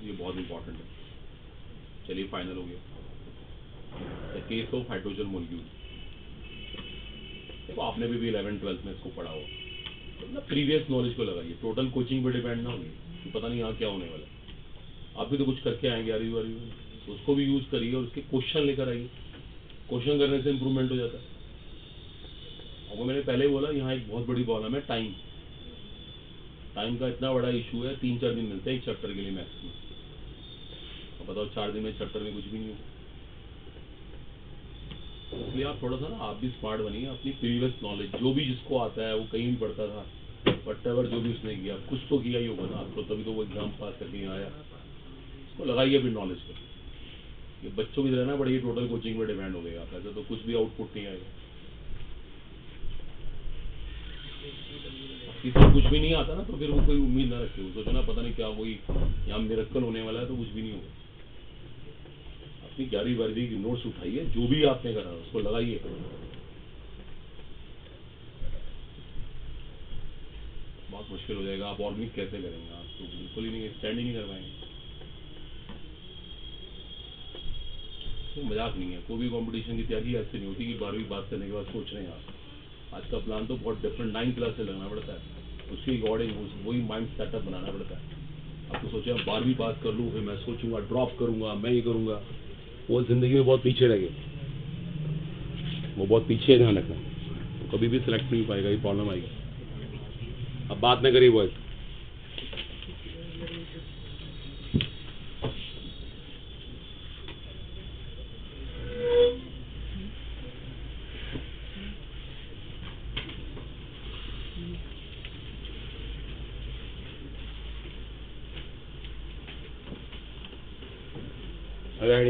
ये बहुत इंपॉर्टेंट है। चलिए फाइनल हो गया। The case of hydrogen molecule. देखो आपने भी 11th-12th में इसको पढ़ा होगा, तो ना प्रीवियस नॉलेज को लगाइए, टोटल कोचिंग पे डिपेंड ना होगी कि पता नहीं यहाँ क्या होने वाला है। आप भी तो कुछ करके आएंगे 11वीं 12वीं में, तो उसको भी यूज करिए और उसके क्वेश्चन लेकर आइए। क्वेश्चन करने से इंप्रूवमेंट हो जाता है। और वो मैंने पहले ही बोला, यहाँ एक बहुत बड़ी प्रॉब्लम है टाइम। टाइम का इतना बड़ा इशू है, 3-4 दिन मिलते हैं एक चैप्टर के लिए मैक्सिमम। अब बताओ 4 दिन में चैप्टर में कुछ भी नहीं होगा। इसलिए आप थोड़ा सा ना आप भी स्मार्ट बनिए। अपनी प्रीवियस नॉलेज जो भी जिसको आता है, वो कहीं भी पढ़ता था, वटेवर जो भी उसने किया, कुछ तो किया ही होगा ना आपको, तभी तो वो एग्जाम पास करके यहाँ आया। उसको लगाइए अपनी नॉलेज को। ये बच्चों की तरह ना बड़ी टोटल कोचिंग पे डिपेंड हो गया, ऐसे तो कुछ भी आउटपुट नहीं आएगा। किसी को कुछ भी नहीं आता ना, तो फिर वो कोई उम्मीद ना रखे, वो सोचे ना पता नहीं क्या कोई यहाँ मिरेकल होने वाला है, तो कुछ भी नहीं होगा। अपनी 11वीं 12वीं की नोट्स उठाइए, जो भी आपने करा उसको लगाइए। बहुत मुश्किल हो जाएगा। आप ऑर्गेनिक कैसे करेंगे? आप तो बिल्कुल ही नहीं, स्टैंड ही नहीं कर पाएंगे। तो मजाक नहीं है, कोई भी कंपटीशन की तैयारी ऐसे नहीं होती कि 12वीं पास करने के बाद सोच रहे हैं आप। आज का प्लान तो बहुत डिफरेंट, 9 क्लास से लगना पड़ता है, उसके अकॉर्डिंग वही माइंड सेटअप बनाना पड़ता है। आप तो सोचे 12वीं पास कर लूँ, फिर मैं सोचूंगा ड्रॉप करूंगा, मैं ये करूंगा, वो जिंदगी में बहुत पीछे रह गए, वो बहुत पीछे ध्यान रखना, तो कभी भी सिलेक्ट नहीं पाएगा, ये प्रॉब्लम आएगी। अब बात ना करिए बॉयज।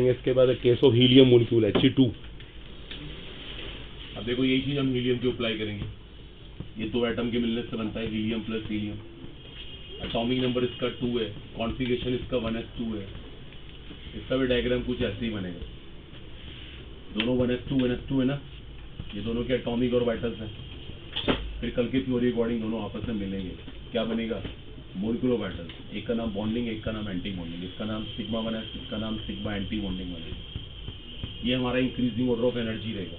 इसके बाद case of helium molecule He2। अब देखो यही चीज हम हीलियम पे अप्लाई करेंगे। ये 2 एटम के मिलने से बनता है helium plus helium. Atomic number इसका 2 है, कॉन्फ़िगरेशन इसका 1s2 है। इसका भी डायग्राम कुछ ऐसे ही बनेगा। दोनों 1s2 है ना, ये दोनों के एटॉमिक और वाइटल्स हैं। फिर कल के थ्योरी अकॉर्डिंग दोनों आपस में मिलेंगे, क्या बनेगा? Molecular vitals. एक का नाम बॉन्डिंग, एक का नाम एंटी बॉन्डिंग। इसका नाम सिग्मा 1s, इसका नाम सिग्मा एंटी बॉन्डिंग बनेगा। ये हमारा इंक्रीजिंग ऑर्डर ऑफ एनर्जी रहेगा।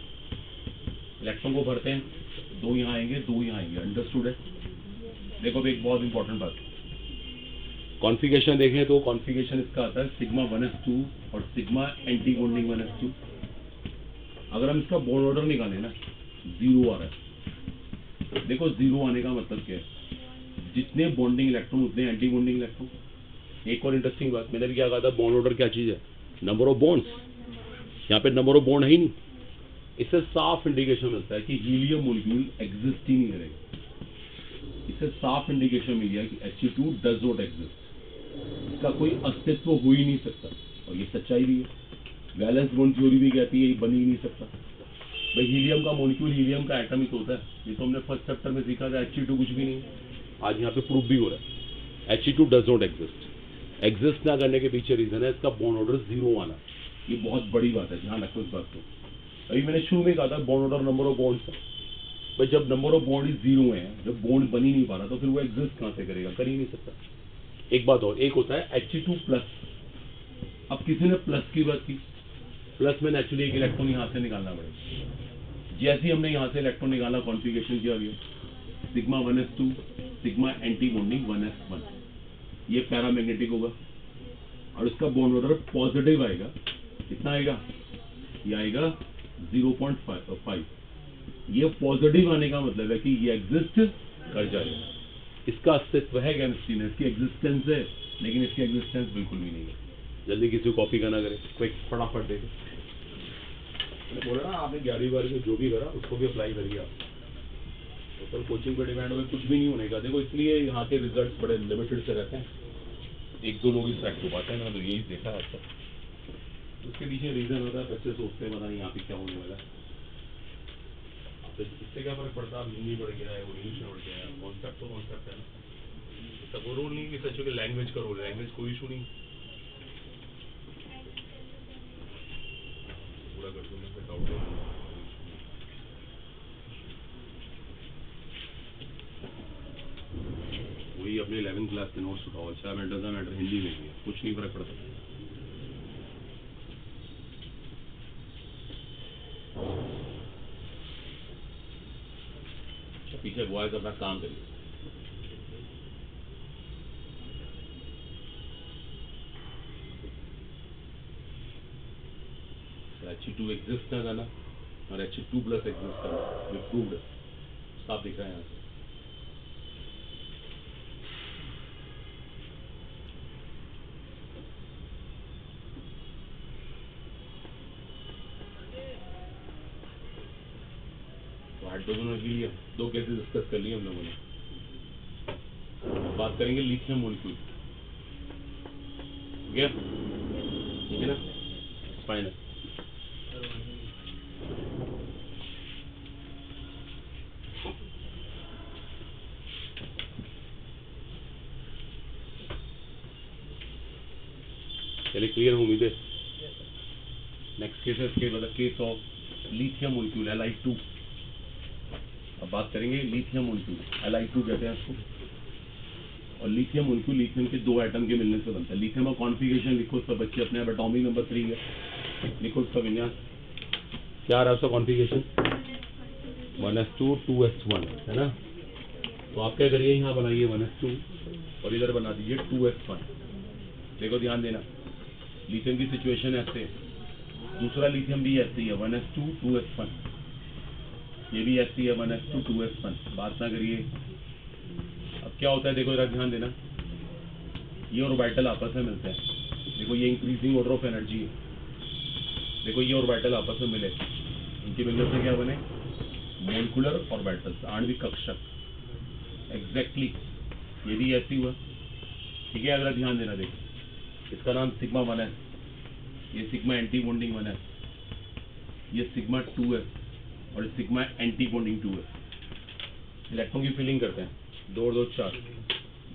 इलेक्ट्रॉन को भरते हैं, 2 यहाँ आएंगे, 2 यहाँ आएंगे। अंडरस्टूड है? देखो अब एक बहुत इंपॉर्टेंट बात, कॉन्फ़िगरेशन देखें तो कॉन्फ़िगरेशन इसका आता है सिग्मा 1s2 और सिग्मा एंटी बॉन्डिंग 1s2। अगर हम इसका बॉन्ड ऑर्डर निकालें ना, 0 आ रहा है। देखो 0 आने का मतलब क्या है, जितने बॉन्डिंग इलेक्ट्रॉन उतने एंटी बॉन्डिंग इलेक्ट्रॉन। एक और इंटरेस्टिंग बात, मैंने भी क्या कहा था, बॉन्ड ऑर्डर क्या चीज़ है? Number of bonds. यहाँ पे नंबर ऑफ बॉन्ड है ही नहीं। इससे साफ इंडिकेशन मिलता है कि हीलियम मॉलिक्यूल एग्जिस्ट ही नहीं करेगा। इससे साफ इंडिकेशन मिल गया कि He2 डज नॉट एग्जिस्ट, इसका कोई अस्तित्व हो ही नहीं सकता। और ये सच्चाई भी है। वैलेंस बॉन्ड थ्योरी भी कहती है ये बन ही नहीं सकता। भाई हीलियम का मॉलिक्यूल, हीलियम का एटम ही तो होता है। ये तो हमने फर्स्ट चैप्टर में सीखा था, He2 कुछ भी नहीं है। आज यहाँ पे प्रूफ भी हो रहा है, He2 does not exist. Exist ना करने के पीछे रीजन है इसका बॉन्ड ऑर्डर 0 आना। ये बहुत बड़ी बात है, ध्यान रखो इस बात को। अभी मैंने शुरू में कहा था bond order number of bonds है। भाई जब नंबर ऑफ बॉन्ड 0 है, जब बॉन्ड बन ही नहीं पा रहा, तो फिर वो एग्जिस्ट कहाँ से करेगा? कर ही नहीं सकता। एक बात और, एक होता है He2 प्लस। अब किसी ने प्लस की बात की, प्लस में नेचुरली एक इलेक्ट्रॉन यहाँ से निकालना पड़ेगा। जैसे ही हमने यहाँ से इलेक्ट्रॉन निकाला, कॉन्फ़िगरेशन किया गया sigma 1s2 sigma anti bonding 1s1। ये पैरामैग्नेटिक होगा और इसका बॉन्ड ऑर्डर पॉजिटिव आएगा। कितना आएगा? ये आएगा 0.5। ये पॉजिटिव आने का मतलब है कि ये एग्जिस्ट कर जाएगा। इसका अस्तित्व है केमिस्ट्री में, इसकी एग्जिस्टेंस है, लेकिन इसकी एग्जिस्टेंस बिल्कुल भी नहीं है। जल्दी किसी को कॉपी करना करे, कोई फटाफट देखे। मैंने बोला ना, आपने 11वीं बार में जो भी करा उसको भी अप्लाई करिए आप। तो कोचिंग पे डिपेंड होकर कुछ भी नहीं होने का। देखो इसलिए यहाँ के रिजल्ट्स बड़े लिमिटेड से रहते हैं, 1-2 लोग ही सिलेक्ट हो पाते हैं। मैंने तो यही देखा है अब तक। उसके पीछे रीजन होता है, बच्चे सोचते हैं पता नहीं यहाँ पे क्या होने वाला है। तो इससे क्या फर्क पड़ता है? हिंदी बढ़ गया है, वो इंग्लिश बढ़ गया है, कॉन्सेप्ट तो कॉन्सेप्ट है ना। इसका कोई रोल नहीं कि सच में लैंग्वेज का रोल है, लैंग्वेज कोई इशू नहीं। पूरा कर दूँ मैं, डाउट है। वही अपने 11th क्लास के नोट्स उठाओ। अच्छा मैं डजन मैटर हिंदी में भी है, कुछ नहीं फर्क पड़ता। पीछे बॉयज अपना काम करिए। He2 एग्जिस्ट ना करना और He2 प्लस एग्जिस्ट करना, ये प्रूव्ड है, साफ दिख रहा है यहाँ से। तो हाइड्रोजन के लिए 2 केसेस डिस्कस कर लिए हम लोगों ने। बात करेंगे लिथियम मॉलिक्यूल। ठीक है ना? फाइन है। चलिए क्लियर हो उम्मीद है। नेक्स्ट केस है इसके बाद case of lithium molecule Li2। अब बात करेंगे लिथियम मॉलिक्यूल, Li2 कहते हैं इसको। और लिथियम मॉलिक्यूल लिथियम के 2 एटम के मिलने से बनता है। लिथियम का कॉन्फ़िगरेशन लिखो उसका बच्चे अपने, एटॉमिक नंबर 3 है, लिखो उसका विन्यास। क्या आ रहा है उसका कॉन्फ़िगरेशन? 1s2 2s1 है ना। तो आप क्या करिए, यहाँ बनाइए 1s2 और इधर बना दीजिए 2s1। देखो ध्यान देना, लिथियम की सिचुएशन ऐसे है, दूसरा लिथियम भी ऐसे ही है 1s2 2s1, ये भी ऐसी है 1s2 2s1। बात ना करिए। अब क्या होता है देखो जरा ध्यान देना, ये ऑर्बिटल आपस में मिलते हैं। देखो ये इंक्रीजिंग ऑर्डर ऑफ एनर्जी है। देखो ये ऑर्बिटल आपस में मिले, इनके मिलने से क्या बने? मोलिकुलर ऑर्बिटल्स, आणविक कक्षक। एग्जैक्टली ये भी ऐसी हुआ। ठीक है, अगला ध्यान देना। देखो इसका नाम सिग्मा 1 है, ये सिग्मा एंटी बॉन्डिंग 1 है, ये सिग्मा 2 है और सिग्मा एंटी बॉन्डिंग 2 है। इलेक्ट्रॉन की फिलिंग करते हैं, 2 और 2 4,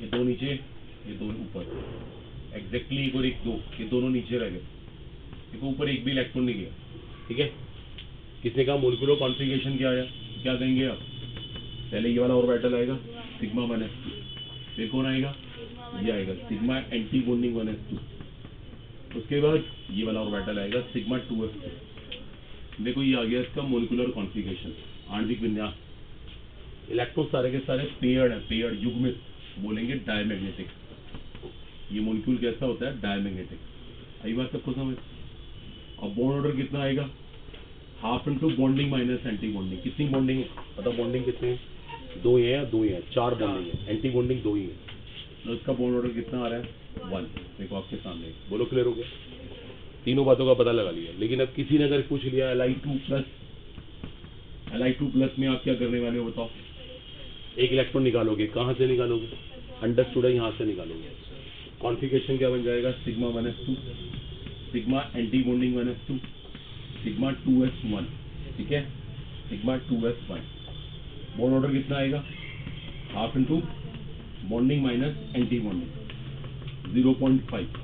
ये 2 नीचे, ये 2 ऊपर। एग्जैक्टली 1 और 1 2, ये दोनों नीचे रह गए। देखो ऊपर एक भी इलेक्ट्रॉन नहीं गया। ठीक है, किसने कहा मोलिकुलर कॉन्फ़िगरेशन क्या आया? क्या कहेंगे आप? पहले ये वाला ऑर्बिटल आएगा सिग्मा 1s2, फिर कौन आएगा? ये आएगा सिग्मा एंटी बॉन्डिंग 1s2। उसके बाद ये वाला ऑर्बिटल आएगा सिग्मा 2s2, देखो ये आ गया इसका मोलिकुलर कॉन्फ़िगरेशन, आणविक विन्यास। इलेक्ट्रॉन सारे के सारे पेयर्ड है, पेयर्ड युग्मित, बोलेंगे डायमैग्नेटिक। ये मोलिक्यूल कैसा होता है? डायमैग्नेटिक। आई बात सबको समझ? अब बॉन्ड ऑर्डर कितना आएगा? Half into bonding minus anti bonding. कितनी बॉन्डिंग है पता? बॉन्डिंग कितने हैं? 2 ही है या 2 ही है? 4 बॉन्डिंग है, एंटी बॉन्डिंग 2 ही है। तो इसका बॉन्ड ऑर्डर कितना आ रहा है? 1। देखो आपके सामने, बोलो क्लियर हो गया? तीनों बातों का पता लगा लिया। लेकिन अब किसी ने अगर पूछ लिया Li2+, Li2+ में आप क्या करने वाले हो बताओ? एक इलेक्ट्रॉन निकालोगे, कहाँ से निकालोगे? अंडरस्टूड है, यहाँ से निकालोगे। कॉन्फ़िगरेशन क्या बन जाएगा? Sigma 1s2, sigma anti bonding 1s2, sigma 2s1, ठीक है, सिग्मा 2s1। बॉन्ड ऑर्डर कितना आएगा? Half into bonding minus anti bonding 0.5।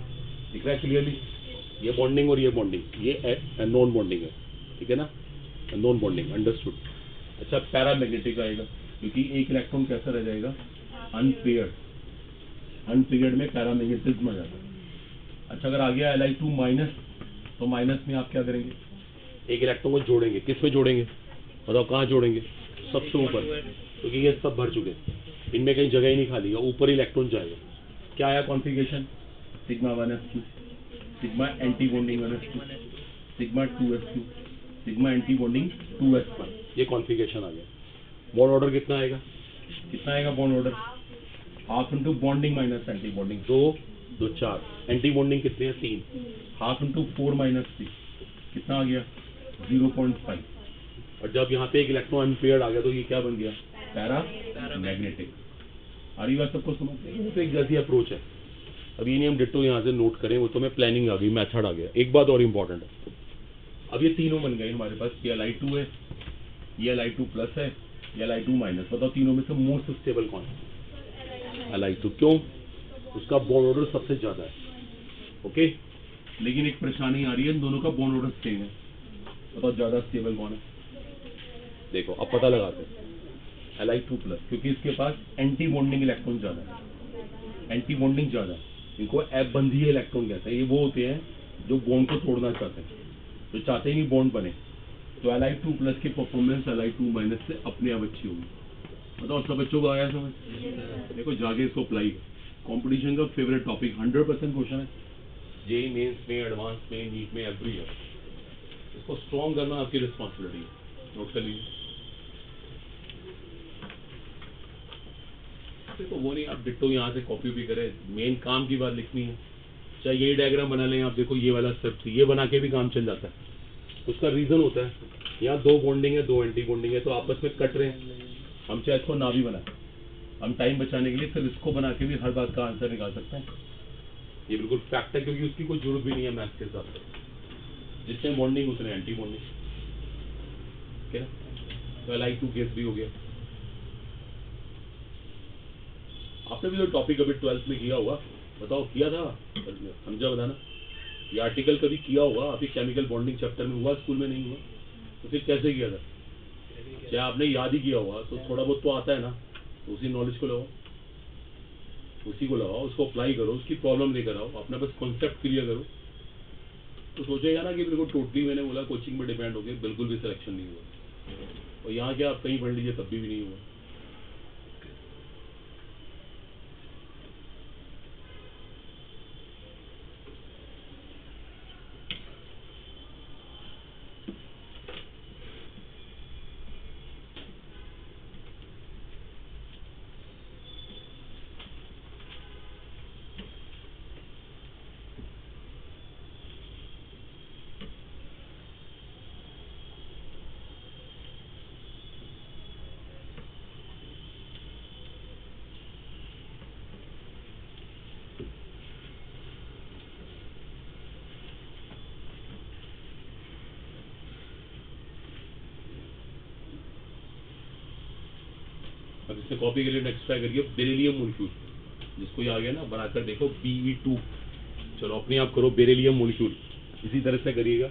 दिख रहा है क्लियरली? ये बॉन्डिंग और ये बॉन्डिंग, ये नॉन बॉन्डिंग है, ठीक है ना, नॉन बॉन्डिंग, अंडरस्टूड। अच्छा, पैरामैग्नेटिक आएगा क्योंकि एक इलेक्ट्रॉन कैसा रह जाएगा? अनपेयर्ड। अनपेयर्ड में पैरामैग्नेटिज्म आ जाता है। अच्छा, अगर आ गया Li2-, तो माइनस में आप क्या करेंगे? एक इलेक्ट्रॉन को जोड़ेंगे। किस में जोड़ेंगे बताओ? कहाँ जोड़ेंगे? सबसे ऊपर, क्योंकि ये सब भर चुके हैं, इनमें कहीं जगह ही नहीं खाली है, ऊपर इलेक्ट्रॉन जाएगा। क्या आया configuration? Sigma 1s2, sigma anti bonding 1s2, sigma 2s2, sigma anti bonding 2s1। ये कॉन्फ़िगरेशन आ गया। बॉन्ड ऑर्डर कितना आएगा? कितना आएगा bond order? Half into bonding minus anti bonding, 2, 2, 4। Anti bonding कितने हैं? 3। हाफ इंटू 4 माइनस 3, कितना आ गया? 0.5। और जब यहाँ पे एक इलेक्ट्रॉन अनपेयर्ड आ गया तो ये क्या बन गया? पैरामैग्नेटिक। आ रही बात सबको समझ? वो तो एक जैसी अप्रोच है। अब ये नहीं हम डिट्टो यहाँ से नोट करें, वो तो मैं प्लानिंग आ गई, मेथड आ गया। एक बात और इम्पोर्टेंट है, अब ये तीनों बन गए हमारे पास। ये Li2 है, ये Li2+ है, ये Li2-। बताओ तीनों में से मोस्ट स्टेबल कौन है? Li2। क्यों? उसका बॉन्ड ऑर्डर सबसे ज्यादा है, ओके। लेकिन एक परेशानी आ रही है, इन दोनों का बॉन्ड ऑर्डर सेम है। बताओ ज्यादा स्टेबल कौन है? देखो अब पता लगाते हैं। Li2+, क्योंकि इसके पास एंटी बॉन्डिंग इलेक्ट्रॉन ज्यादा है, एंटी बॉन्डिंग ज्यादा है। इनको एब बंधीय इलेक्ट्रॉन कहते हैं। ये वो होते हैं जो बॉन्ड को तोड़ना चाहते हैं, जो चाहते ही नहीं बॉन्ड बने। तो Li2+ की परफॉर्मेंस Li2- से अपने आप अच्छी होगी। बताओ सब बच्चों को आया समझ? देखो जाके इसको अप्लाई। कंपटीशन का फेवरेट टॉपिक, 100% क्वेश्चन है, जेई मेंस में, एडवांस में, नीट में, एवरी ईयर। इसको स्ट्रॉन्ग करना आपकी रिस्पॉन्सिबिलिटी है, नोट कर लीजिए। देखो वो नहीं आप डिट्टो यहाँ से कॉपी भी करें, मेन काम की बात लिखनी है। चाहे यही डायग्राम बना लें आप, देखो ये वाला स्टेप, ये बना के भी काम चल जाता है। उसका रीजन होता है यहाँ 2 बॉन्डिंग है, 2 एंटी बॉन्डिंग है, तो आपस में कट रहे हैं। हम चाहे इसको ना भी बनाए, हम टाइम बचाने के लिए सिर्फ इसको बना के भी हर बात का आंसर निकाल सकते हैं। ये बिल्कुल फैक्ट है, क्योंकि उसकी कोई जरूरत भी नहीं है मैथ्स के हिसाब से। जितने बॉन्डिंग उतने एंटी बॉन्डिंग, ठीक है। तो Li2 केस भी हो गया। आपने भी तो टॉपिक अभी 12th में किया होगा, बताओ किया था? समझा बताना। ये आर्टिकल कभी किया होगा अभी? केमिकल बॉन्डिंग चैप्टर में हुआ, स्कूल में नहीं हुआ? तो फिर कैसे किया था? क्या आपने याद ही किया होगा? तो थोड़ा बहुत तो आता है ना, तो उसी नॉलेज को लगाओ, उसी को लगाओ, उसको अप्लाई करो, उसकी प्रॉब्लम लेकर आओ, अपना बस कॉन्सेप्ट क्लियर करो। तो सोचेगा ना कि बिल्कुल टोटली मैंने बोला कोचिंग पे डिपेंड हो गया, बिल्कुल भी सिलेक्शन नहीं हुआ। और यहाँ क्या आप कहीं पढ़ लीजिए तब भी नहीं हुआ। अब इससे कॉपी के लिए नेक्स्ट ट्राई करिए बेरिलियम मोलिक्यूल, जिसको ये आ गया ना, बनाकर देखो Be2। चलो अपने आप करो बेरिलियम मोलिक्यूल, इसी तरह से करिएगा।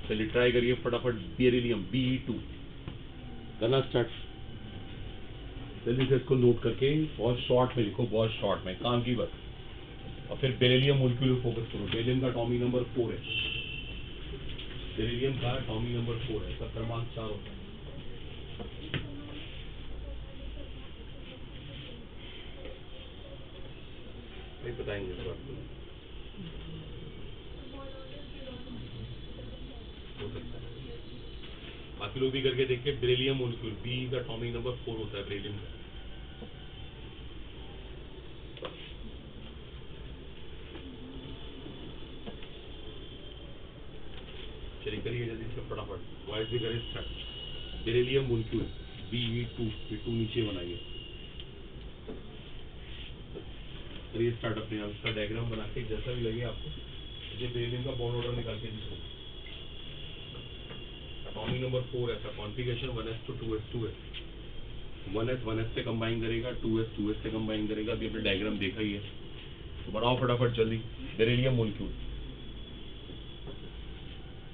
चलिए ट्राई करिए फटाफट, बेरिलियम Be2 करना स्टार्ट। जल्दी से इसको नोट करके बहुत शॉर्ट में लिखो, बहुत शॉर्ट में, काम की बात। और फिर बेरिलियम मोलिक्यूल फोकस करो। बेरिलियम का एटॉमिक नंबर 4 है। बेरिलियम का एटॉमिक नंबर 4 है, इसका क्रमांक 4 होता है। नहीं बताएंगे इस बात को, हो सकता है। बाकी लोग भी करके देखिए। बेरिलियम मॉलिक्यूल बी का एटॉमिक नंबर 4 होता है बेरिलियम का। चलिए करिए जल्दी से फटाफट। वाइस भी करें स्टार्ट। बेरिलियम मॉलिक्यूल Be2, ये 2 नीचे बनाइए। करिए स्टार्ट अपने आप। इसका डायग्राम बना के जैसा भी लगे आपको, मुझे बेरिलियम का बॉन्ड ऑर्डर निकाल के दिखाओ। एटॉमिक नंबर 4 ऐसा कॉन्फ़िगरेशन 1s to 2s2 है। 1s 1s से कंबाइन करेगा, 2s 2s से कंबाइन करेगा। अभी आपने डायग्राम देखा ही है, तो बनाओ फटाफट जल्दी। बेरिलियम मॉलिक्यूल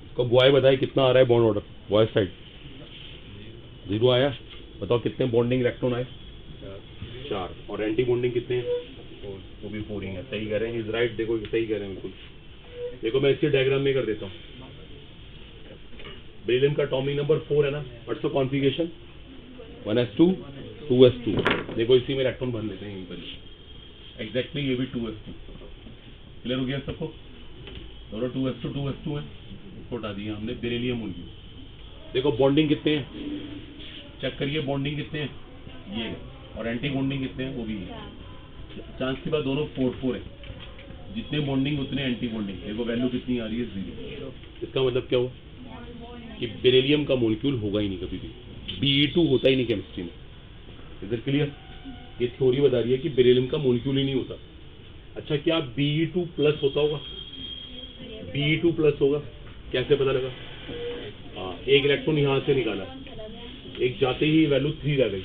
इसको बॉय बताए कितना आ रहा है बॉन्ड ऑर्डर बॉय साइड? 0 आया। बताओ कितने बॉन्डिंग इलेक्ट्रॉन आए? 4। और एंटी बॉन्डिंग कितने हैं? वो भी 4 ही है। सही कह रहे हैं, इज राइट। देखो सही कह रहे हैं बिल्कुल। देखो मैं इसके डायग्राम में कर देता हूँ। बेरिलियम का एटॉमिक नंबर 4 है ना, what's the configuration? 1s2 2s2। देखो इसी में इलेक्ट्रॉन भर लेते हैं यहीं पर एग्जैक्टली। ये भी 2s2। क्लियर हो गया सबको? दोनों 2s2 2s2 है। इसको हटा दिया हमने। बेरिलियम मॉलिक्यूल देखो बॉन्डिंग कितने हैं, चेक करिए बॉन्डिंग कितने हैं, ये है। और एंटी बॉन्डिंग कितने हैं, वो भी है। चांस के बाद दोनों 4 है। जितने बॉन्डिंग उतने एंटी बॉन्डिंग। देखो वैल्यू कितनी आ रही है? 0। इसका मतलब क्या हुआ कि बेरिलियम का मॉलिक्यूल होगा ही नहीं कभी भी। Be2 होता ही नहीं केमिस्ट्री में। Is it clear? ये थ्योरी बता रही है कि बेरिलियम का मॉलिक्यूल ही नहीं होता। अच्छा क्या Be2 प्लस होता होगा? Be2 प्लस होगा, कैसे पता लगा? हाँ, एक इलेक्ट्रॉन यहाँ से निकाला, एक जाते ही वैल्यू 3 रह गई,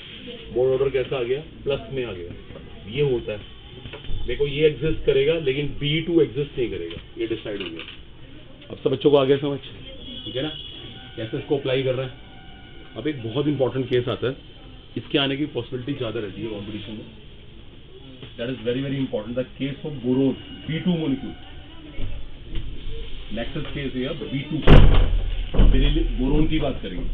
बॉन्ड ऑर्डर कैसा आ गया? प्लस में आ गया। ये होता है। देखो ये एग्जिस्ट करेगा लेकिन Be2 एग्जिस्ट नहीं करेगा, ये डिसाइड हो गया। अब सब बच्चों को आ गया समझ? ठीक है ना? कैसे इसको अप्लाई कर रहे हैं? अब एक बहुत इंपॉर्टेंट केस आता है, इसके आने की पॉसिबिलिटी ज़्यादा रहती है कॉम्पिटिशन में। That is very very important, the case of boron Be2 molecule. Next case है Be2 बोरोन की बात करेंगे।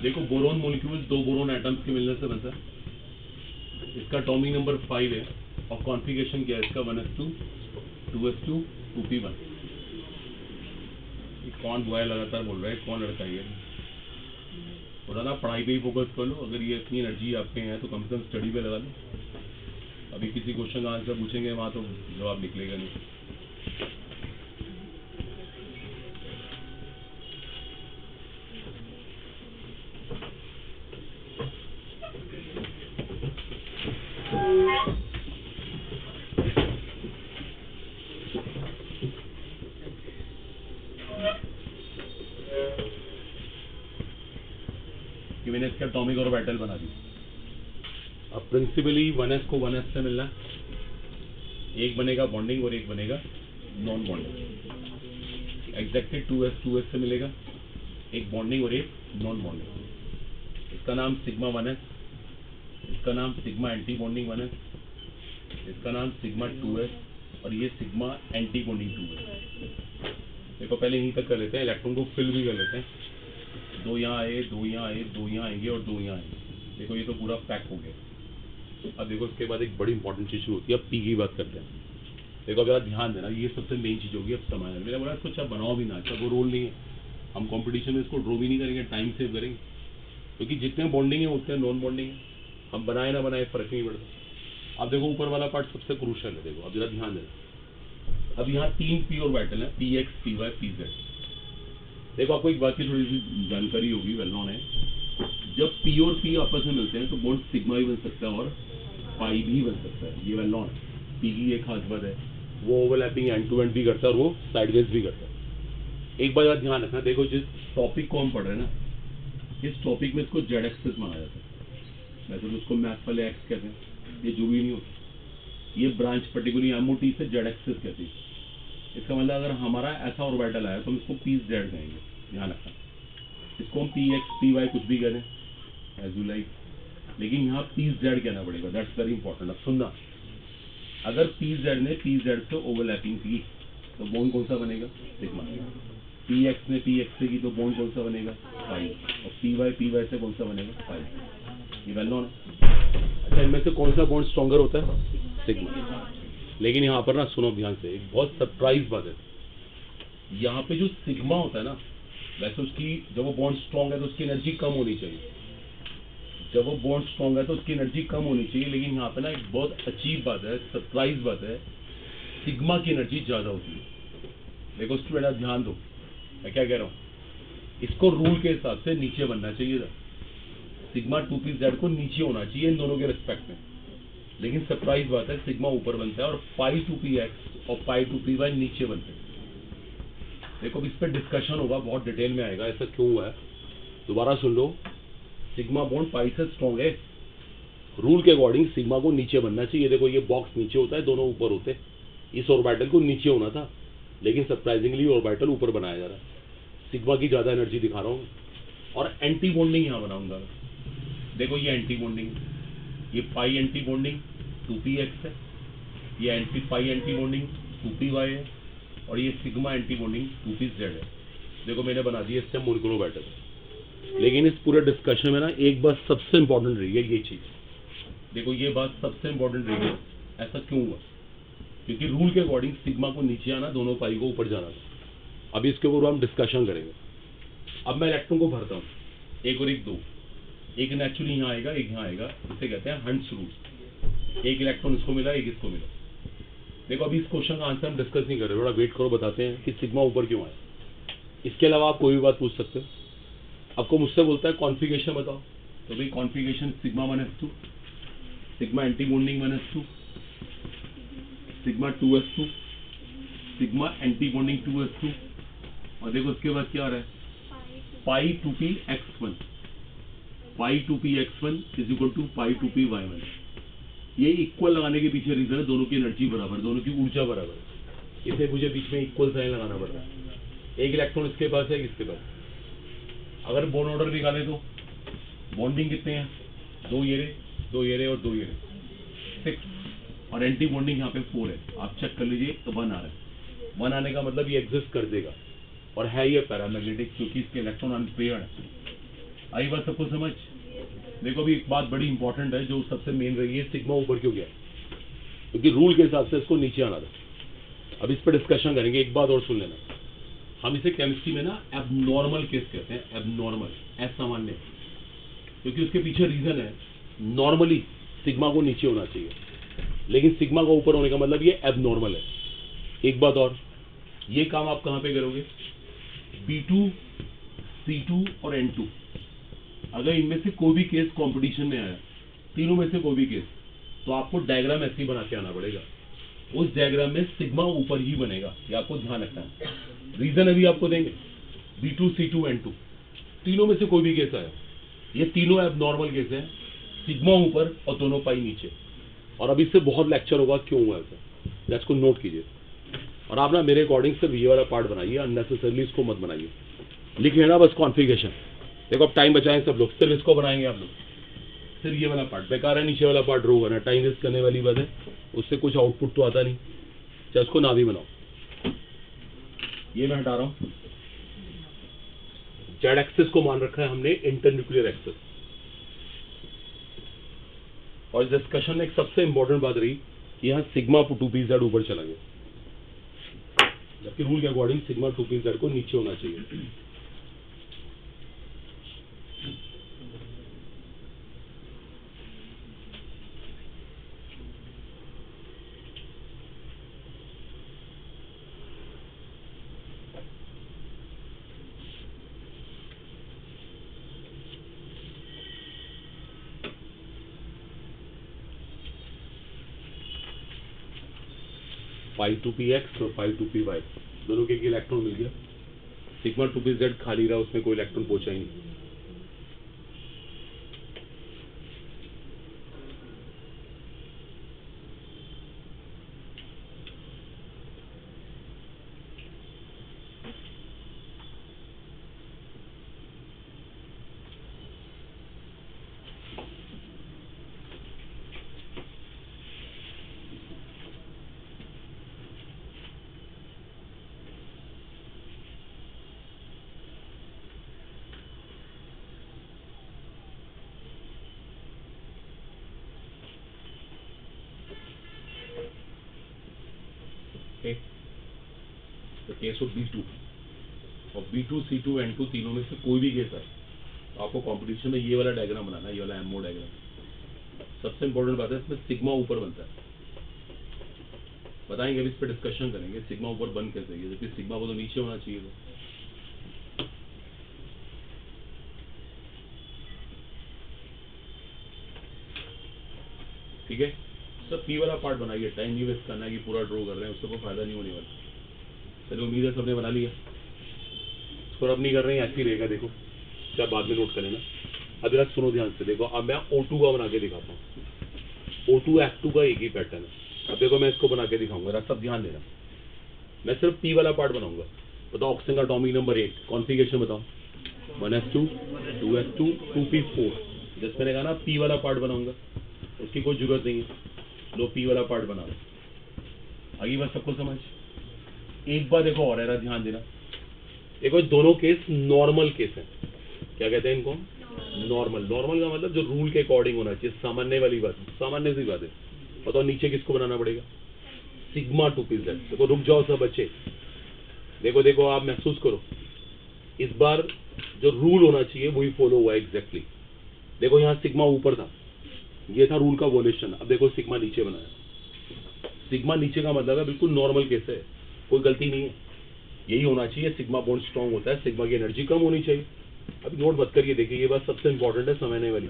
देखो बोरोन मॉलिक्यूल 2 बोरोन एटम्स के मिलने से बनता है। इसका एटॉमिक नंबर 5 है और कॉन्फ़िगरेशन क्या है इसका? 1s2 2s2 2p1। कौन बॉय लगातार बोल रहा है? कौन लड़का है ये? थोड़ा ना पढ़ाई पे ही फोकस कर लो। अगर ये इतनी एनर्जी आपके हैं तो कम से कम स्टडी पे लगा लो। अभी किसी क्वेश्चन का आंसर पूछेंगे वहाँ तो जवाब निकलेगा नहीं। कि मैंने इसका एटॉमिक ऑर्बिटल बना दी। अब प्रिंसिपली 1s को 1s से मिलना, एक बनेगा बॉन्डिंग और एक बनेगा non bonding. Exactly 2s 2s से मिलेगा, एक बॉन्डिंग और एक नॉन बॉन्डिंग। इसका नाम सिग्मा 1s, इसका नाम सिग्मा एंटी बॉन्डिंग 1s, इसका नाम सिग्मा 2s और ये सिग्मा एंटी बॉन्डिंग 2s। देखो पहले यहीं तक कर लेते हैं, इलेक्ट्रॉन को फिल भी कर लेते हैं। 2 यहाँ आए, 2 यहाँ आए, 2 यहाँ आएंगे और 2 यहाँ आएंगे। देखो ये तो पूरा पैक हो गया। अब देखो इसके बाद एक बड़ी इंपॉर्टेंट चीज शुरू होती है। अब पी की बात करते हैं। देखो अगर आप ध्यान देना, ये सबसे मेन चीज होगी। अब समय मैंने बोला इसको अच्छा बनाओ भी ना, अच्छा वो रोल नहीं है। हम कंपटीशन में इसको ड्रॉ भी नहीं करेंगे, टाइम सेव करेंगे, क्योंकि जितने बॉन्डिंग है उतने नॉन बॉन्डिंग है। हम बनाए ना बनाए फर्क नहीं पड़ता। अब देखो ऊपर वाला पार्ट सबसे क्रूशियल है। देखो अब जरा ध्यान देना। अब यहाँ 3 पी ऑर्बिटल है, px py pz। देखो आपको एक बात की थोड़ी सी जानकारी होगी, वेल नोन है। जब पी और पी आपस में मिलते हैं तो बॉन्ड सिग्मा भी बन सकता है और पाई भी बन सकता है। ये वेल नोन है। पी की एक खास बात है, वो ओवरलैपिंग एंड टू एंड भी करता है और वो साइडवेज भी करता है। एक बात ध्यान रखना, देखो जिस टॉपिक को हम पढ़ रहे हैं ना, इस टॉपिक में इसको जेड एक्सेस माना जाता है। वैसे तो उसको मैथ वाले एक्स कहते हैं, ये जो भी नहीं होता। ये ब्रांच पर्टिकुलरली एमओटी से जेड एक्सेस कहती है। इसका मतलब अगर हमारा ऐसा ऑर्बिटल आया तो हम इसको पी जेड कहेंगे, ध्यान रखना। इसको हम पी एक्स पी वाई कुछ भी करें एज यू लाइक, लेकिन यहाँ पी जेड कहना पड़ेगा। That's very important. अब सुनना, अगर पी जेड ने पी जेड से ओवरलैपिंग की तो बॉन्ड कौन सा बनेगा, सिग्मा। पी एक्स ने पी एक्स से की तो बॉन्ड कौन सा बनेगा, फाइव। और पी वाई से कौन सा बनेगा, फाइव। ये वेल नोन है। अच्छा, इनमें से कौन सा बॉन्ड स्ट्रॉन्गर होता है, सिग्मा। लेकिन यहाँ पर ना सुनो ध्यान से, एक बहुत सरप्राइज बात है। यहाँ पे जो सिग्मा होता है ना, वैसे उसकी जब वो बॉन्ड स्ट्रॉन्ग है तो उसकी एनर्जी कम होनी चाहिए। जब वो बॉन्ड स्ट्रॉन्ग है तो उसकी एनर्जी कम होनी चाहिए। लेकिन यहाँ पे ना एक बहुत अजीब बात है, सरप्राइज बात है, सिग्मा की एनर्जी ज्यादा होती है। देखो स्टूडेंट, आप ध्यान दो, मैं क्या कह रहा हूँ। इसको रूल के हिसाब से नीचे बनना चाहिए था, सिग्मा 2pz को नीचे होना चाहिए इन दोनों के रिस्पेक्ट में। लेकिन सरप्राइज बात है, सिग्मा ऊपर बनता है और पाई 2px और पाई 2py नीचे बनते हैं। देखो इस पर डिस्कशन होगा, बहुत डिटेल में आएगा ऐसा क्यों हुआ है। दोबारा सुन लो, सिग्मा बॉन्ड पाई से स्ट्रॉन्ग है। रूल के अकॉर्डिंग सिग्मा को नीचे बनना चाहिए। देखो ये बॉक्स नीचे होता है, दोनों ऊपर होते हैं। इस ऑर्बिटल को नीचे होना था, लेकिन सरप्राइजिंगली ऑर्बिटल ऊपर बनाया जा रहा है। सिग्मा की ज्यादा एनर्जी दिखा रहा हूँ और एंटी बॉन्डिंग यहाँ बनाऊंगा। देखो ये एंटी बॉन्डिंग, ये पाई एंटी बॉन्डिंग 2px है, ये एंटी पाई एंटी बॉन्डिंग 2py है, और ये सिग्मा एंटी बॉन्डिंग 2pz है। देखो मैंने बना दिया इससे मोलिकुलर बैटल। लेकिन इस पूरे डिस्कशन में ना एक बात सबसे इंपॉर्टेंट रही है, ये चीज देखो, ये बात सबसे इंपॉर्टेंट रही है। ऐसा क्यों हुआ, क्योंकि रूल के अकॉर्डिंग सिग्मा को नीचे आना, दोनों पाई को ऊपर जाना था। अभी इसके ऊपर हम डिस्कशन करेंगे। अब मैं इलेक्ट्रॉन को भरता हूँ, एक और एक दो, एक नेचुरली यहाँ आएगा, एक यहाँ आएगा, इसे कहते हैं हंट्स रूल। एक इलेक्ट्रॉन इसको मिला, एक इसको मिला। देखो अभी इस क्वेश्चन का आंसर हम डिस्कस नहीं कर रहे, थोड़ा वेट करो, बताते हैं कि सिग्मा ऊपर क्यों आया। इसके अलावा आप कोई भी बात पूछ सकते हो। आपको मुझसे बोलता है कॉन्फ़िगरेशन बताओ, तो भाई configuration sigma 1s2, sigma anti bonding 1s2, sigma 2s2, sigma anti bonding 2s2, और देखो उसके बाद क्या आ रहा है, pi 2px1, pi 2px1 is equal to pi 2py1। ये इक्वल लगाने के पीछे रीजन है, दोनों की एनर्जी बराबर, दोनों की ऊर्जा बराबर। इसे मुझे बीच में इक्वल साइन लगाना पड़ता है। एक इलेक्ट्रॉन इसके पास है, किसके पास। अगर बॉन्ड ऑर्डर निकाले तो बॉन्डिंग कितने हैं, दो ये और दो ये 6, और एंटी बॉन्डिंग यहाँ पे 4 है। आप चेक कर लीजिए तो 1 आ रहा है। 1 आने का मतलब ये एग्जिस्ट कर देगा, और है ये पैरामैग्नेटिक, क्योंकि इसके इलेक्ट्रॉन अनपेयर्ड है। आई बात सबको समझ। देखो अभी एक बात बड़ी इंपॉर्टेंट है जो सबसे मेन रही है, सिग्मा ऊपर क्यों गया, क्योंकि रूल के हिसाब से इसको नीचे आना था। अब इस पर डिस्कशन करेंगे। एक बात और सुन लेना, हम इसे केमिस्ट्री में ना एबनॉर्मल केस कहते हैं, एबनॉर्मल, असामान्य, क्योंकि उसके पीछे रीजन है। नॉर्मली सिग्मा को नीचे होना चाहिए, लेकिन सिग्मा को ऊपर होने का मतलब ये एबनॉर्मल है। एक बात और, ये काम आप कहां पे करोगे, B2, C2 और N2। अगर इनमें से कोई भी केस कंपटीशन में आया, तीनों में से कोई भी केस, तो आपको डायग्राम ऐसे ही बना के आना पड़ेगा। उस डायग्राम में सिग्मा ऊपर ही बनेगा, ये आपको ध्यान रखना है। रीजन अभी आपको देंगे, B2, C2, N2, तीनों में से कोई भी केस आया, ये तीनों एबनॉर्मल केस है, सिग्मा ऊपर और दोनों पाई नीचे। और अभी इससे बहुत लेक्चर होगा क्यों हुआ ऐसा, इसको नोट कीजिए। और आप ना मेरे अकॉर्डिंग सिर्फ ये वाला पार्ट बनाइए, अननेसेसरली इसको मत बनाइए। लिख लेना बस कॉन्फ़िगरेशन। देखो अब टाइम बचाएं सब लोग, सिर्फ इसको बनाएंगे आप लोग, सिर्फ ये वाला पार्ट बेकार है, नीचे वाला पार्ट रो करना, टाइम वेस्ट करने वाली बात है, उससे कुछ आउटपुट तो आता नहीं। चाहे उसको ना भी बनाओ। ये मैं हटा रहा हूं, जेड एक्सिस को मान रखा है हमने इंटर न्यूक्लियर एक्सिस। और इस डिस्कशन में एक सबसे इंपॉर्टेंट बात रही कि यहाँ सिग्मा 2pz ऊपर चला गया, जबकि रूल के अकॉर्डिंग सिग्मा 2pz को नीचे होना चाहिए। पाई 2px और पाई 2py दोनों के एक इलेक्ट्रॉन मिल गया। सिग्मा 2pz खाली रहा, उसमें कोई इलेक्ट्रॉन पहुंचा ही नहीं। केस ऑफ B2 और B2 C2 N2 तीनों में से कोई भी केस है तो आपको कंपटीशन में ये वाला डायग्राम बनाना है, ये वाला एमओ डायग्राम। सबसे इंपॉर्टेंट बात है इसमें सिग्मा ऊपर बनता है, बताएंगे अभी इस पर डिस्कशन करेंगे सिग्मा ऊपर बन कैसे है, जबकि सिग्मा को तो नीचे होना चाहिए था। ठीक है, सब पी वाला पार्ट बनाइए, टाइम नहीं वेस्ट करना है कि पूरा ड्रॉ कर रहे हैं, उससे कोई फायदा नहीं होने वाला। चलो उम्मीद है सबने बना लिया, इसको अब नहीं कर रहे हैं, ऐसे ही रहेगा। देखो क्या बाद में नोट कर लेना। अब जरा सुनो ध्यान से, देखो अब मैं O2 का बना के दिखाता हूँ। O2 F2 का एक ही पैटर्न है। अब देखो मैं इसको बना के दिखाऊंगा, सब ध्यान देना। मैं सिर्फ पी वाला पार्ट बनाऊंगा। बताओ ऑक्सीजन का एटॉमिक नंबर 8 कॉन्फ़िगरेशन बताओ। 1s2 2s2 2p4। जैसे मैंने कहा ना पी वाला पार्ट बनाऊंगा, उसकी कोई जरूरत नहीं है, लो पी वाला पार्ट बना लो। आगे बात सबको समझ। एक बार देखो और है, ध्यान देना। देखो दोनों केस नॉर्मल केस है। क्या कहते हैं इनको? नॉर्मल। नॉर्मल का मतलब जो रूल के अकॉर्डिंग होना चाहिए, सामान्य वाली बात, सामान्य सी बात है। बताओ नीचे किसको बनाना पड़ेगा? Sigma 2pz। देखो रुक जाओ सब बच्चे, देखो देखो आप महसूस करो, इस बार जो रूल होना चाहिए वही फॉलो हुआ एग्जैक्टली। देखो यहाँ सिग्मा ऊपर था, ये था रूल का वोलेशन। अब देखो सिग्मा नीचे बनाया। सिग्मा नीचे का मतलब है बिल्कुल नॉर्मल केस है, कोई गलती नहीं है, यही होना चाहिए। सिग्मा बॉन्ड स्ट्रांग होता है, सिग्मा की एनर्जी कम होनी चाहिए। अब नोट मत करिए, देखिए ये बात सबसे इंपॉर्टेंट है समझने वाली।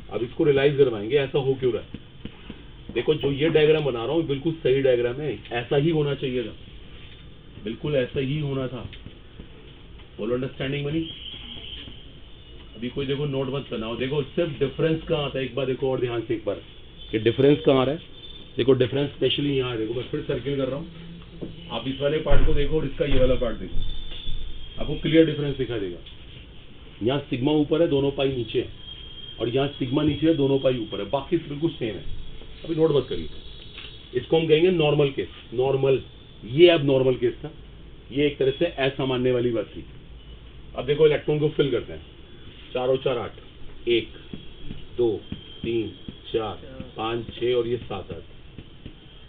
अब इसको रियलाइज करवाएंगे ऐसा हो क्यों रहा है। देखो जो ये डायग्राम बना रहा हूँ बिल्कुल सही डायग्राम है, ऐसा ही होना चाहिए था, बिल्कुल ऐसा ही होना था। बोलो अंडरस्टैंडिंग बनी? अभी कोई देखो नोट मत करना हो। देखो सिर्फ डिफरेंस कहाँ आता है, एक बार देखो और ध्यान से एक बार कि डिफरेंस कहाँ आ रहा है। देखो डिफरेंस स्पेशली यहाँ है। देखो मैं फिर सर्किल कर रहा हूँ, आप इस वाले पार्ट को देखो और इसका ये वाला पार्ट देखो, आपको क्लियर डिफरेंस दिखा देगा। यहाँ सिग्मा ऊपर है, दोनों पाई नीचे है, और यहाँ सिग्मा नीचे है, दोनों पाई ऊपर है, बाकी बिल्कुल सेम है। अभी नोट मत करिए, इसको हम कहेंगे नॉर्मल केस। नॉर्मल, ये अब नॉर्मल केस था, ये एक तरह से असामान्य वाली बात थी। अब देखो इलेक्ट्रॉन को फिल करते हैं। 4 और 4 8, 1 2 3 4 5 6 और ये 7 8।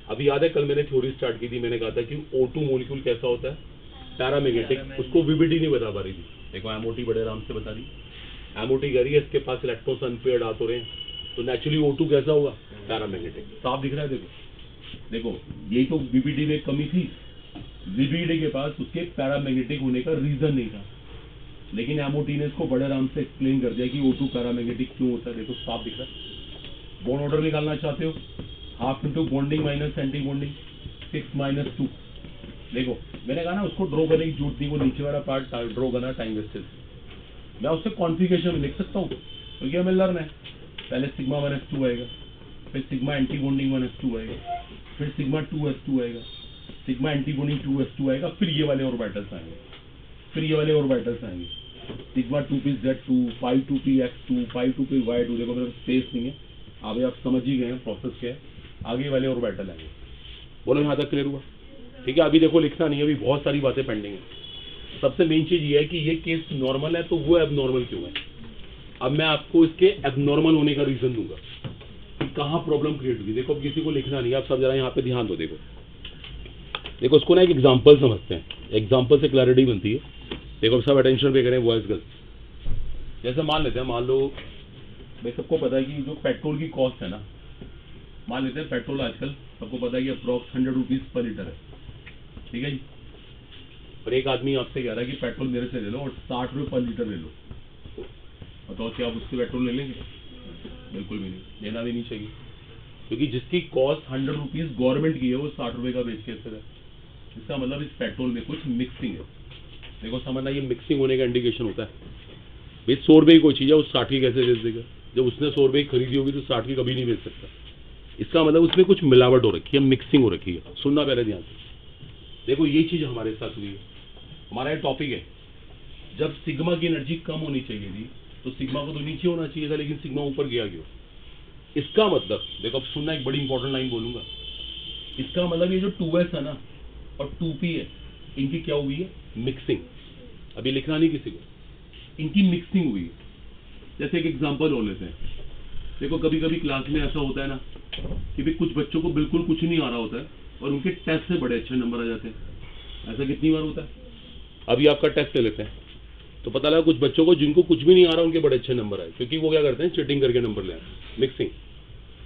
अभी याद है कल मैंने थ्योरी स्टार्ट की थी, मैंने कहा था कि O2 मॉलिक्यूल कैसा होता है? पैरामैग्नेटिक। उसको वीबीडी नहीं बता पा रही थी, देखो एमओटी बड़े आराम से बता दी। एमओटी कह रही है इसके पास इलेक्ट्रॉन्स अनपेयर्ड आ तो रहे हैं, तो नेचुरली O2 कैसा होगा? पैरामैग्नेटिक। साफ दिख रहा है? देखो देखो यही तो वीबीडी में कमी थी, वीबीडी के पास उसके पैरामैग्नेटिक होने का रीजन नहीं था, लेकिन एमओटी ने इसको बड़े आराम से एक्सप्लेन कर दिया कि O2 पैरामैग्नेटिक क्यों होता है। देखो साफ दिख रहा है। बॉन्ड ऑर्डर निकालना चाहते हो, half into bonding minus anti bonding, 6 - 2। देखो मैंने कहा ना उसको ड्रॉ करने की जरूरत नहीं, वो नीचे वाला पार्ट ड्रॉ करना टाइम वेस्टेज। मैं उससे कॉन्फ़िगरेशन लिख सकता हूँ क्योंकि हमें लर्न है। पहले सिग्मा 1s2 आएगा, फिर सिग्मा एंटी बॉन्डिंग 1s2 आएगा, फिर सिग्मा 2s2 आएगा, सिग्मा एंटी बॉन्डिंग 2s2 आएगा, फिर ये वाले ऑर्बिटल्स आएंगे, फिर ये वाले ऑर्बिटल्स आएंगे, सिग्मा 2pz2 5 2px2 5 2py2। देखो मेरे स्पेस नहीं है, अभी आप समझ ही गए हैं प्रोसेस क्या है, आगे वाले ऑर्बिटल आएंगे। बोलो यहाँ तक क्लियर हुआ? ठीक है, अभी देखो लिखना नहीं है, अभी बहुत सारी बातें पेंडिंग है। सबसे मेन चीज ये है कि ये केस नॉर्मल है तो वो एबनॉर्मल क्यों है। अब मैं आपको इसके एबनॉर्मल होने का रीजन दूंगा कि कहाँ प्रॉब्लम क्रिएट हुई। देखो अब किसी को लिखना नहीं है, आप सब जरा यहाँ पे ध्यान दो। देखो देखो उसको ना एक एग्जाम्पल समझते हैं, एग्जाम्पल से क्लैरिटी बनती है। देखो सब अटेंशन पे करें बॉयज गर्ल्स। जैसे मान लेते हैं, मान लो भाई सबको पता है कि जो पेट्रोल की कॉस्ट है ना, मान लेते हैं पेट्रोल आजकल सबको पता है कि अप्रॉक्स 100 रुपीज पर लीटर है, ठीक है जी। और एक आदमी आपसे कह रहा है कि पेट्रोल मेरे से ले लो और 60 रुपये पर लीटर ले लो, बताओ क्या आप उससे पेट्रोल ले लेंगे? बिल्कुल भी नहीं, लेना भी नहीं चाहिए, क्योंकि जिसकी कॉस्ट 100 रुपीज गवर्नमेंट की है वो 60 रुपये का बेच के है। इसका मतलब इस पेट्रोल में कुछ मिक्सिंग है। देखो समझना, ये मिक्सिंग होने का इंडिकेशन होता है। भाई 100 रुपये की कोई चीज़ है, वो 60 की कैसे बेच देगा? जब उसने 100 रुपये की खरीदी होगी तो 60 की कभी नहीं बेच सकता। इसका मतलब उसमें कुछ मिलावट हो रखी है, मिक्सिंग हो रखी है। सुनना पहले ध्यान से। देखो ये चीज़ हमारे साथ हुई है, हमारा ये टॉपिक है। जब सिग्मा की एनर्जी कम होनी चाहिए थी तो सिग्मा को तो नीचे होना चाहिए था, लेकिन सिग्मा ऊपर गया क्यों? इसका मतलब देखो, अब सुनना, एक बड़ी इंपॉर्टेंट लाइन बोलूंगा। इसका मतलब ये जो 2s है ना और 2p है, इनकी क्या हुई है? मिक्सिंग। अभी लिखना नहीं किसी को, इनकी मिक्सिंग हुई है। जैसे एक एग्जांपल और लेते हैं। देखो कभी कभी क्लास में ऐसा होता है ना कि भाई कुछ बच्चों को बिल्कुल कुछ नहीं आ रहा होता है और उनके टेस्ट से बड़े अच्छे नंबर आ जाते हैं। ऐसा कितनी बार होता है? अभी आपका टेस्ट ले लेते हैं, तो पता लगा कुछ बच्चों को जिनको कुछ भी नहीं आ रहा उनके बड़े अच्छे नंबर आए, क्योंकि वो क्या करते हैं, चीटिंग करके नंबर ले आए, मिक्सिंग।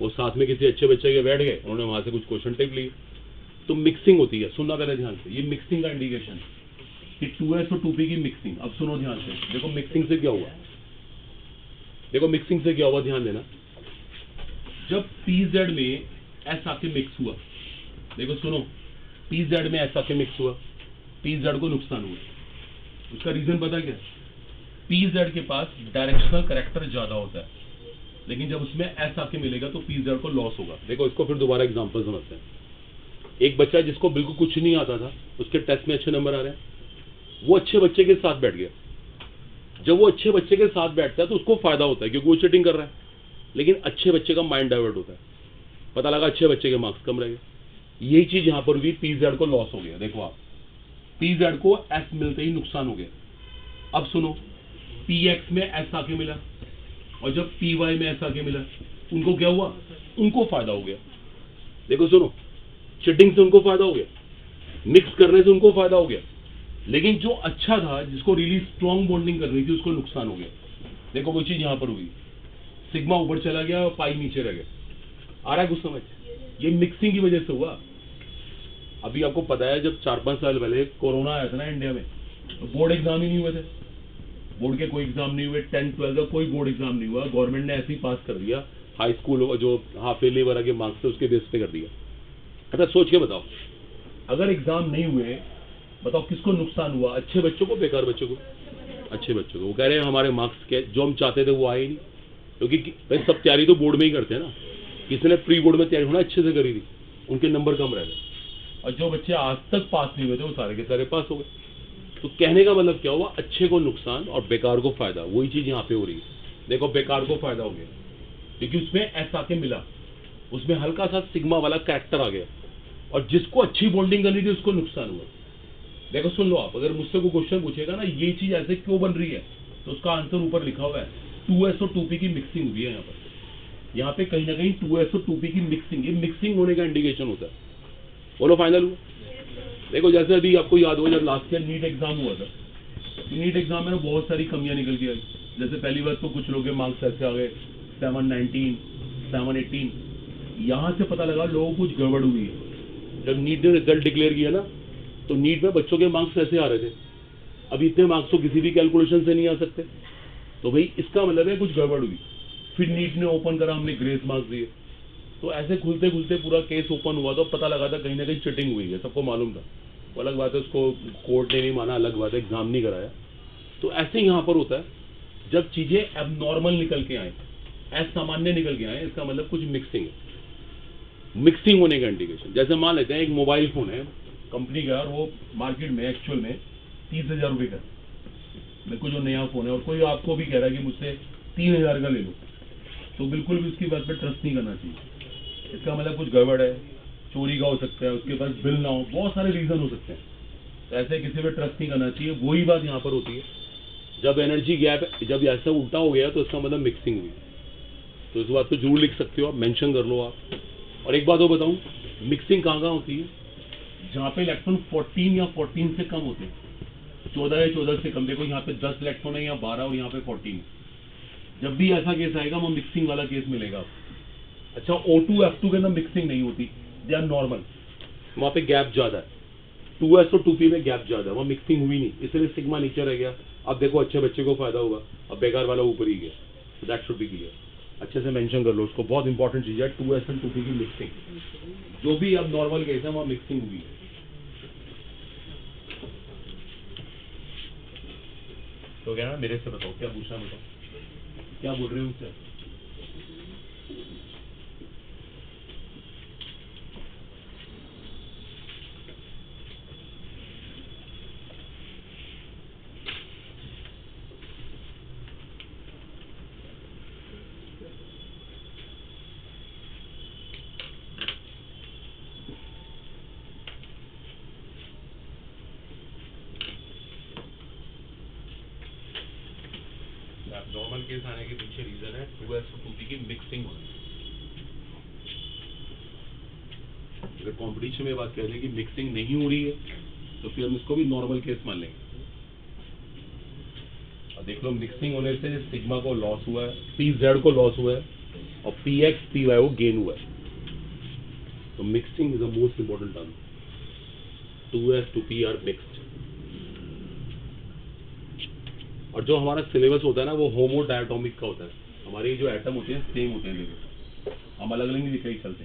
वो साथ में किसी अच्छे बच्चे के बैठ गए, उन्होंने वहां से कुछ क्वेश्चन टेप लिए, तो मिक्सिंग होती है। सुनना पहले ध्यान से, ये मिक्सिंग का इंडिकेशन कि 2s और 2p की मिक्सिंग। अब सुनो ध्यान से, देखो मिक्सिंग से क्या हुआ, देखो मिक्सिंग से क्या हुआ, ध्यान देना। जब pz में s आके मिक्स हुआ, देखो सुनो, pz में s आके मिक्स हुआ, pz को नुकसान हुआ। उसका रीजन पता क्या है? pz के पास डायरेक्शनल करेक्टर ज्यादा होता है, लेकिन जब उसमें s आके मिलेगा तो pz को लॉस होगा। देखो इसको फिर दोबारा एग्जांपल समझते हैं। एक बच्चा जिसको बिल्कुल कुछ नहीं आता था, उसके टेस्ट में अच्छे नंबर आ रहे हैं, वो अच्छे बच्चे के साथ बैठ गया। जब वो अच्छे बच्चे के साथ बैठता है तो उसको फायदा होता है, क्योंकि वो चीटिंग कर रहा है, लेकिन अच्छे बच्चे का माइंड डाइवर्ट होता है। पता लगा अच्छे बच्चे के मार्क्स कम रह गए। यही चीज यहां पर भी pz को लॉस हो गया। देखो आप, pz को s मिलते ही नुकसान हो गया। अब सुनो, px में s आके मिला, और जब py में s आके मिला, उनको क्या हुआ? उनको फायदा हो गया। देखो सुनो, चीटिंग से उनको फायदा हो गया, मिक्स करने से उनको फायदा हो गया, लेकिन जो अच्छा था, जिसको रियली स्ट्रॉन्ग बॉन्डिंग करनी थी, उसको नुकसान हो गया। देखो वो चीज यहां पर हुई, सिग्मा ऊपर चला गया और पाई नीचे रह गया। आ रहा है कुछ समझ? ये मिक्सिंग की वजह से हुआ। अभी आपको पता है, जब 4-5 साल पहले कोरोना आया था ना इंडिया में, तो बोर्ड एग्जाम ही नहीं हुए थे। बोर्ड के कोई एग्जाम नहीं हुए, 10th-12th का कोई बोर्ड एग्जाम नहीं हुआ। गवर्नमेंट ने ऐसे ही पास कर दिया, हाई स्कूल जो हाफ ईयरली वगैरह के मार्क्स थे उसके बेस पे कर दिया। अच्छा सोच के बताओ, अगर एग्जाम नहीं हुए, बताओ किसको नुकसान हुआ? अच्छे बच्चों को, बेकार बच्चों को? अच्छे बच्चों को। वो कह रहे हैं हमारे मार्क्स के जो हम चाहते थे वो आए ही नहीं, क्योंकि भाई सब तैयारी तो बोर्ड में ही करते हैं ना। किसी ने प्री बोर्ड में तैयारी होना अच्छे से करी थी, उनके नंबर कम रह गए, और जो बच्चे आज तक पास नहीं हुए थे वो सारे के सारे पास हो गए। तो कहने का मतलब क्या हुआ? अच्छे को नुकसान और बेकार को फायदा। वही चीज यहाँ पे हो रही है। देखो बेकार को फायदा हो गया क्योंकि उसमें एस आके मिला, उसमें हल्का सा सिग्मा वाला कैरेक्टर आ गया, और जिसको अच्छी बॉन्डिंग करनी थी उसको नुकसान हुआ। देखो सुन लो आप, अगर मुझसे कोई क्वेश्चन पूछेगा ना ये चीज ऐसे क्यों बन रही है, तो उसका आंसर ऊपर लिखा हुआ है, 2s और 2p की मिक्सिंग हुई है। यहाँ पे कहीं ना कहीं 2s और 2p की मिक्सिंग, ये मिक्सिंग होने का इंडिकेशन होता है। बोलो फाइनल हुआ? देखो जैसे अभी आपको याद हो, जब लास्ट ईयर नीट एग्जाम हुआ था, नीट एग्जाम में बहुत सारी कमियां निकल के आई। जैसे पहली बात तो कुछ लोगों के मार्क्स ऐसे आ गए 719, 718। यहाँ से पता लगा लोगों को कुछ गड़बड़ हुई है। जब नीट ने रिजल्ट डिक्लेयर किया ना, तो नीट में बच्चों के मार्क्स ऐसे आ रहे थे। अब इतने मार्क्स तो किसी भी कैलकुलेशन से नहीं आ सकते, तो भाई इसका मतलब है कुछ गड़बड़ हुई। फिर नीट ने ओपन करा, हमने ग्रेस मार्क्स दिए, तो ऐसे खुलते खुलते पूरा केस ओपन हुआ, तो पता लगा था कहीं ना कहीं चीटिंग हुई है, सबको मालूम था। वो अलग बात है, उसको कोर्ट ने नहीं माना, अलग बात है, एग्जाम नहीं कराया। तो ऐसे यहाँ पर होता है, जब चीजें एबनॉर्मल निकल के आए, असामान्य निकल के आए, इसका मतलब कुछ मिक्सिंग है। मिक्सिंग होने का इंडिकेशन, जैसे मान लेते हैं एक मोबाइल फोन है कंपनी का, और वो मार्केट में एक्चुअल में 30,000 रुपये का, मेरे को जो नया फोन है, और कोई आपको भी कह रहा है कि मुझसे 3,000 का ले लो, तो बिल्कुल भी उसकी बात पे ट्रस्ट नहीं करना चाहिए। इसका मतलब कुछ गड़बड़ है, चोरी का हो सकता है, उसके पास बिल ना हो, बहुत सारे रीजन हो सकते हैं। तो ऐसे किसी पे ट्रस्ट नहीं करना चाहिए। वही बात यहाँ पर होती है, जब एनर्जी गैप, जब ऐसा उल्टा हो गया तो इसका मतलब मिक्सिंग हुई। तो इस बात को जरूर लिख सकते हो आप, मेंशन कर लो आप। और एक बात और बताऊं, मिक्सिंग कहाँ कहाँ होती है? जहाँ पे इलेक्ट्रॉन 14 या 14 से कम होते हैं, 14 या 14 से कम। देखो यहाँ पे 10 इलेक्ट्रॉन है या 12, और यहाँ पे 14। जब भी ऐसा केस आएगा वो मिक्सिंग वाला केस मिलेगा। अच्छा O2 F2 के अंदर मिक्सिंग नहीं होती, दे आर नॉर्मल, वहां पे गैप ज्यादा है। 2s और 2p में गैप ज्यादा है, वहां मिक्सिंग हुई नहीं, इसलिए सिग्मा नीचे रह गया। अब देखो अच्छे बच्चे को फायदा होगा, अब बेकार वाला ऊपर ही गया। दैट शुड बी क्लियर, अच्छे से मेंशन कर लो उसको, बहुत इंपॉर्टेंट चीज है 2s और 2p की मिक्सिंग। जो भी अब नॉर्मल केस है वहां मिक्सिंग हुई है। तो क्या मेरे से बताओ, क्या पूछना, बताओ क्या बोल रहे हो मुझसे? नॉर्मल केस आने के पीछे रीजन है 2s और 2p की मिक्सिंग होना। अगर कॉम्पिटिशन में बात कर लें कि मिक्सिंग नहीं हो रही है, तो फिर हम इसको भी नॉर्मल केस मान लेंगे। और देख लो मिक्सिंग होने से सिग्मा को लॉस हुआ है, पी जेड को लॉस हुआ है और पी एक्स पी वाई को गेन हुआ है। तो mixing is the most important term. 2s 2p are mixed. और जो हमारा सिलेबस होता है ना वो होमो डायटोमिक का होता है। हमारे जो एटम होते हैं सेम होते हैं, लेकिन हम अलग अलग नहीं दिखाई चलते।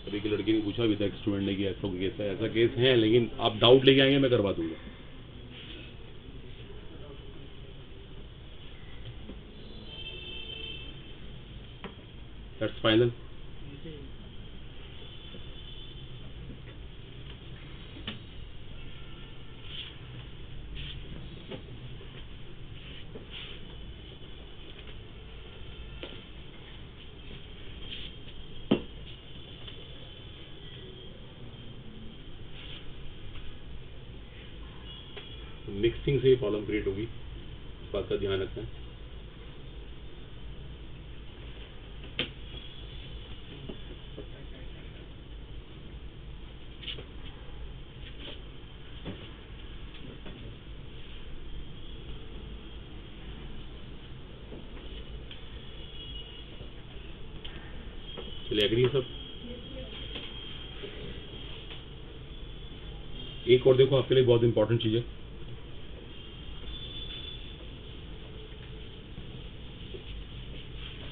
अभी की लड़की ने पूछा अभी तक स्टूडेंट ने कि ऐसा केस है, लेकिन आप डाउट लेके आएंगे मैं करवा दूंगा। That's final. मिक्सिंग से ही प्रॉब्लम क्रिएट होगी, इस बात का ध्यान रखना है। चलिए एग्री है सब। एक और देखो आपके लिए बहुत इंपॉर्टेंट चीज है।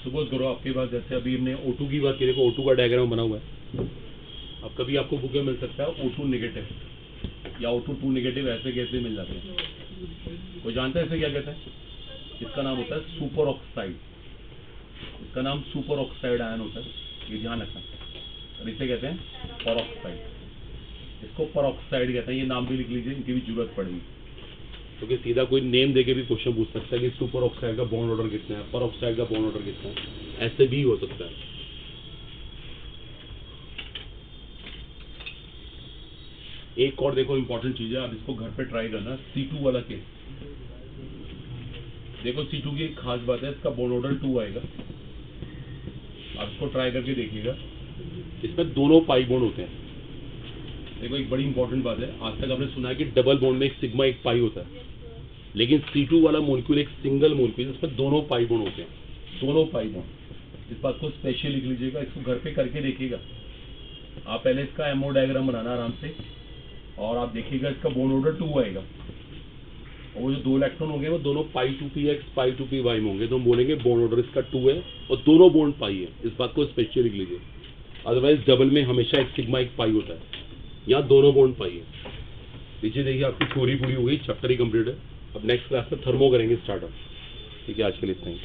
सपोज करो आपके पास, जैसे अभी हमने O2 की बात की, देखो O2 का डायग्राम बना हुआ है। अब कभी आपको बुक में मिल सकता है O2 नेगेटिव या O2 2 नेगेटिव, ऐसे कैसे मिल जाते हैं। कोई जानता है इसे क्या कहते हैं? इसका नाम होता है सुपर ऑक्साइड। इसका नाम सुपर ऑक्साइड आयन होता है, ये ध्यान रखना। और इसे कहते हैं परऑक्साइड। इसको परऑक्साइड कहते हैं, ये नाम भी लिख लीजिए, इनकी भी जरूरत पड़ेगी। क्योंकि सीधा कोई नेम देके भी क्वेश्चन पूछ सकता है कि सुपर ऑक्साइड का बॉन्ड ऑर्डर कितना है, पर ऑक्साइड का बॉन्ड ऑर्डर कितना है, ऐसे भी हो सकता है। एक और देखो इंपॉर्टेंट चीज है, आप इसको घर पे ट्राई करना। C2 वाला केस देखो। C2 की एक खास बात है, इसका बॉन्ड ऑर्डर 2 आएगा। आप इसको ट्राई करके देखिएगा, इसमें दोनों पाई बॉन्ड होते हैं। देखो एक बड़ी इंपॉर्टेंट बात है, आज तक आपने सुना है कि डबल बॉन्ड में एक सिग्मा एक पाई होता है, लेकिन C2 वाला मोलिक्यूल एक सिंगल मोलिक्यूल, इसमें दोनों पाई बॉन्ड होते हैं, दोनों पाई बॉन्ड। इस बात को स्पेशल लिख लीजिएगा, इसको घर पे करके देखिएगा। आप पहले इसका एमओ डायग्राम बनाना आराम से, और आप देखिएगा इसका बॉन्ड ऑर्डर 2 आएगा, और वो जो 2 इलेक्ट्रॉन होंगे वो दोनों π2px π2py में होंगे, तो हम बोलेंगे बॉन्ड ऑर्डर इसका 2 है और दोनों बॉन्ड पाई है। इस बात को स्पेशल लिख लीजिए, अदरवाइज डबल में हमेशा एक सिग्मा एक पाई होता है, यहाँ दोनों बॉन्ड पाई है। नीचे देखिए आपकी थ्योरी पूरी हो गई, चैप्टर ही कंप्लीट है। अब नेक्स्ट क्लास में थर्मो करेंगे स्टार्ट। ठीक है, आज के लिए इतना ही।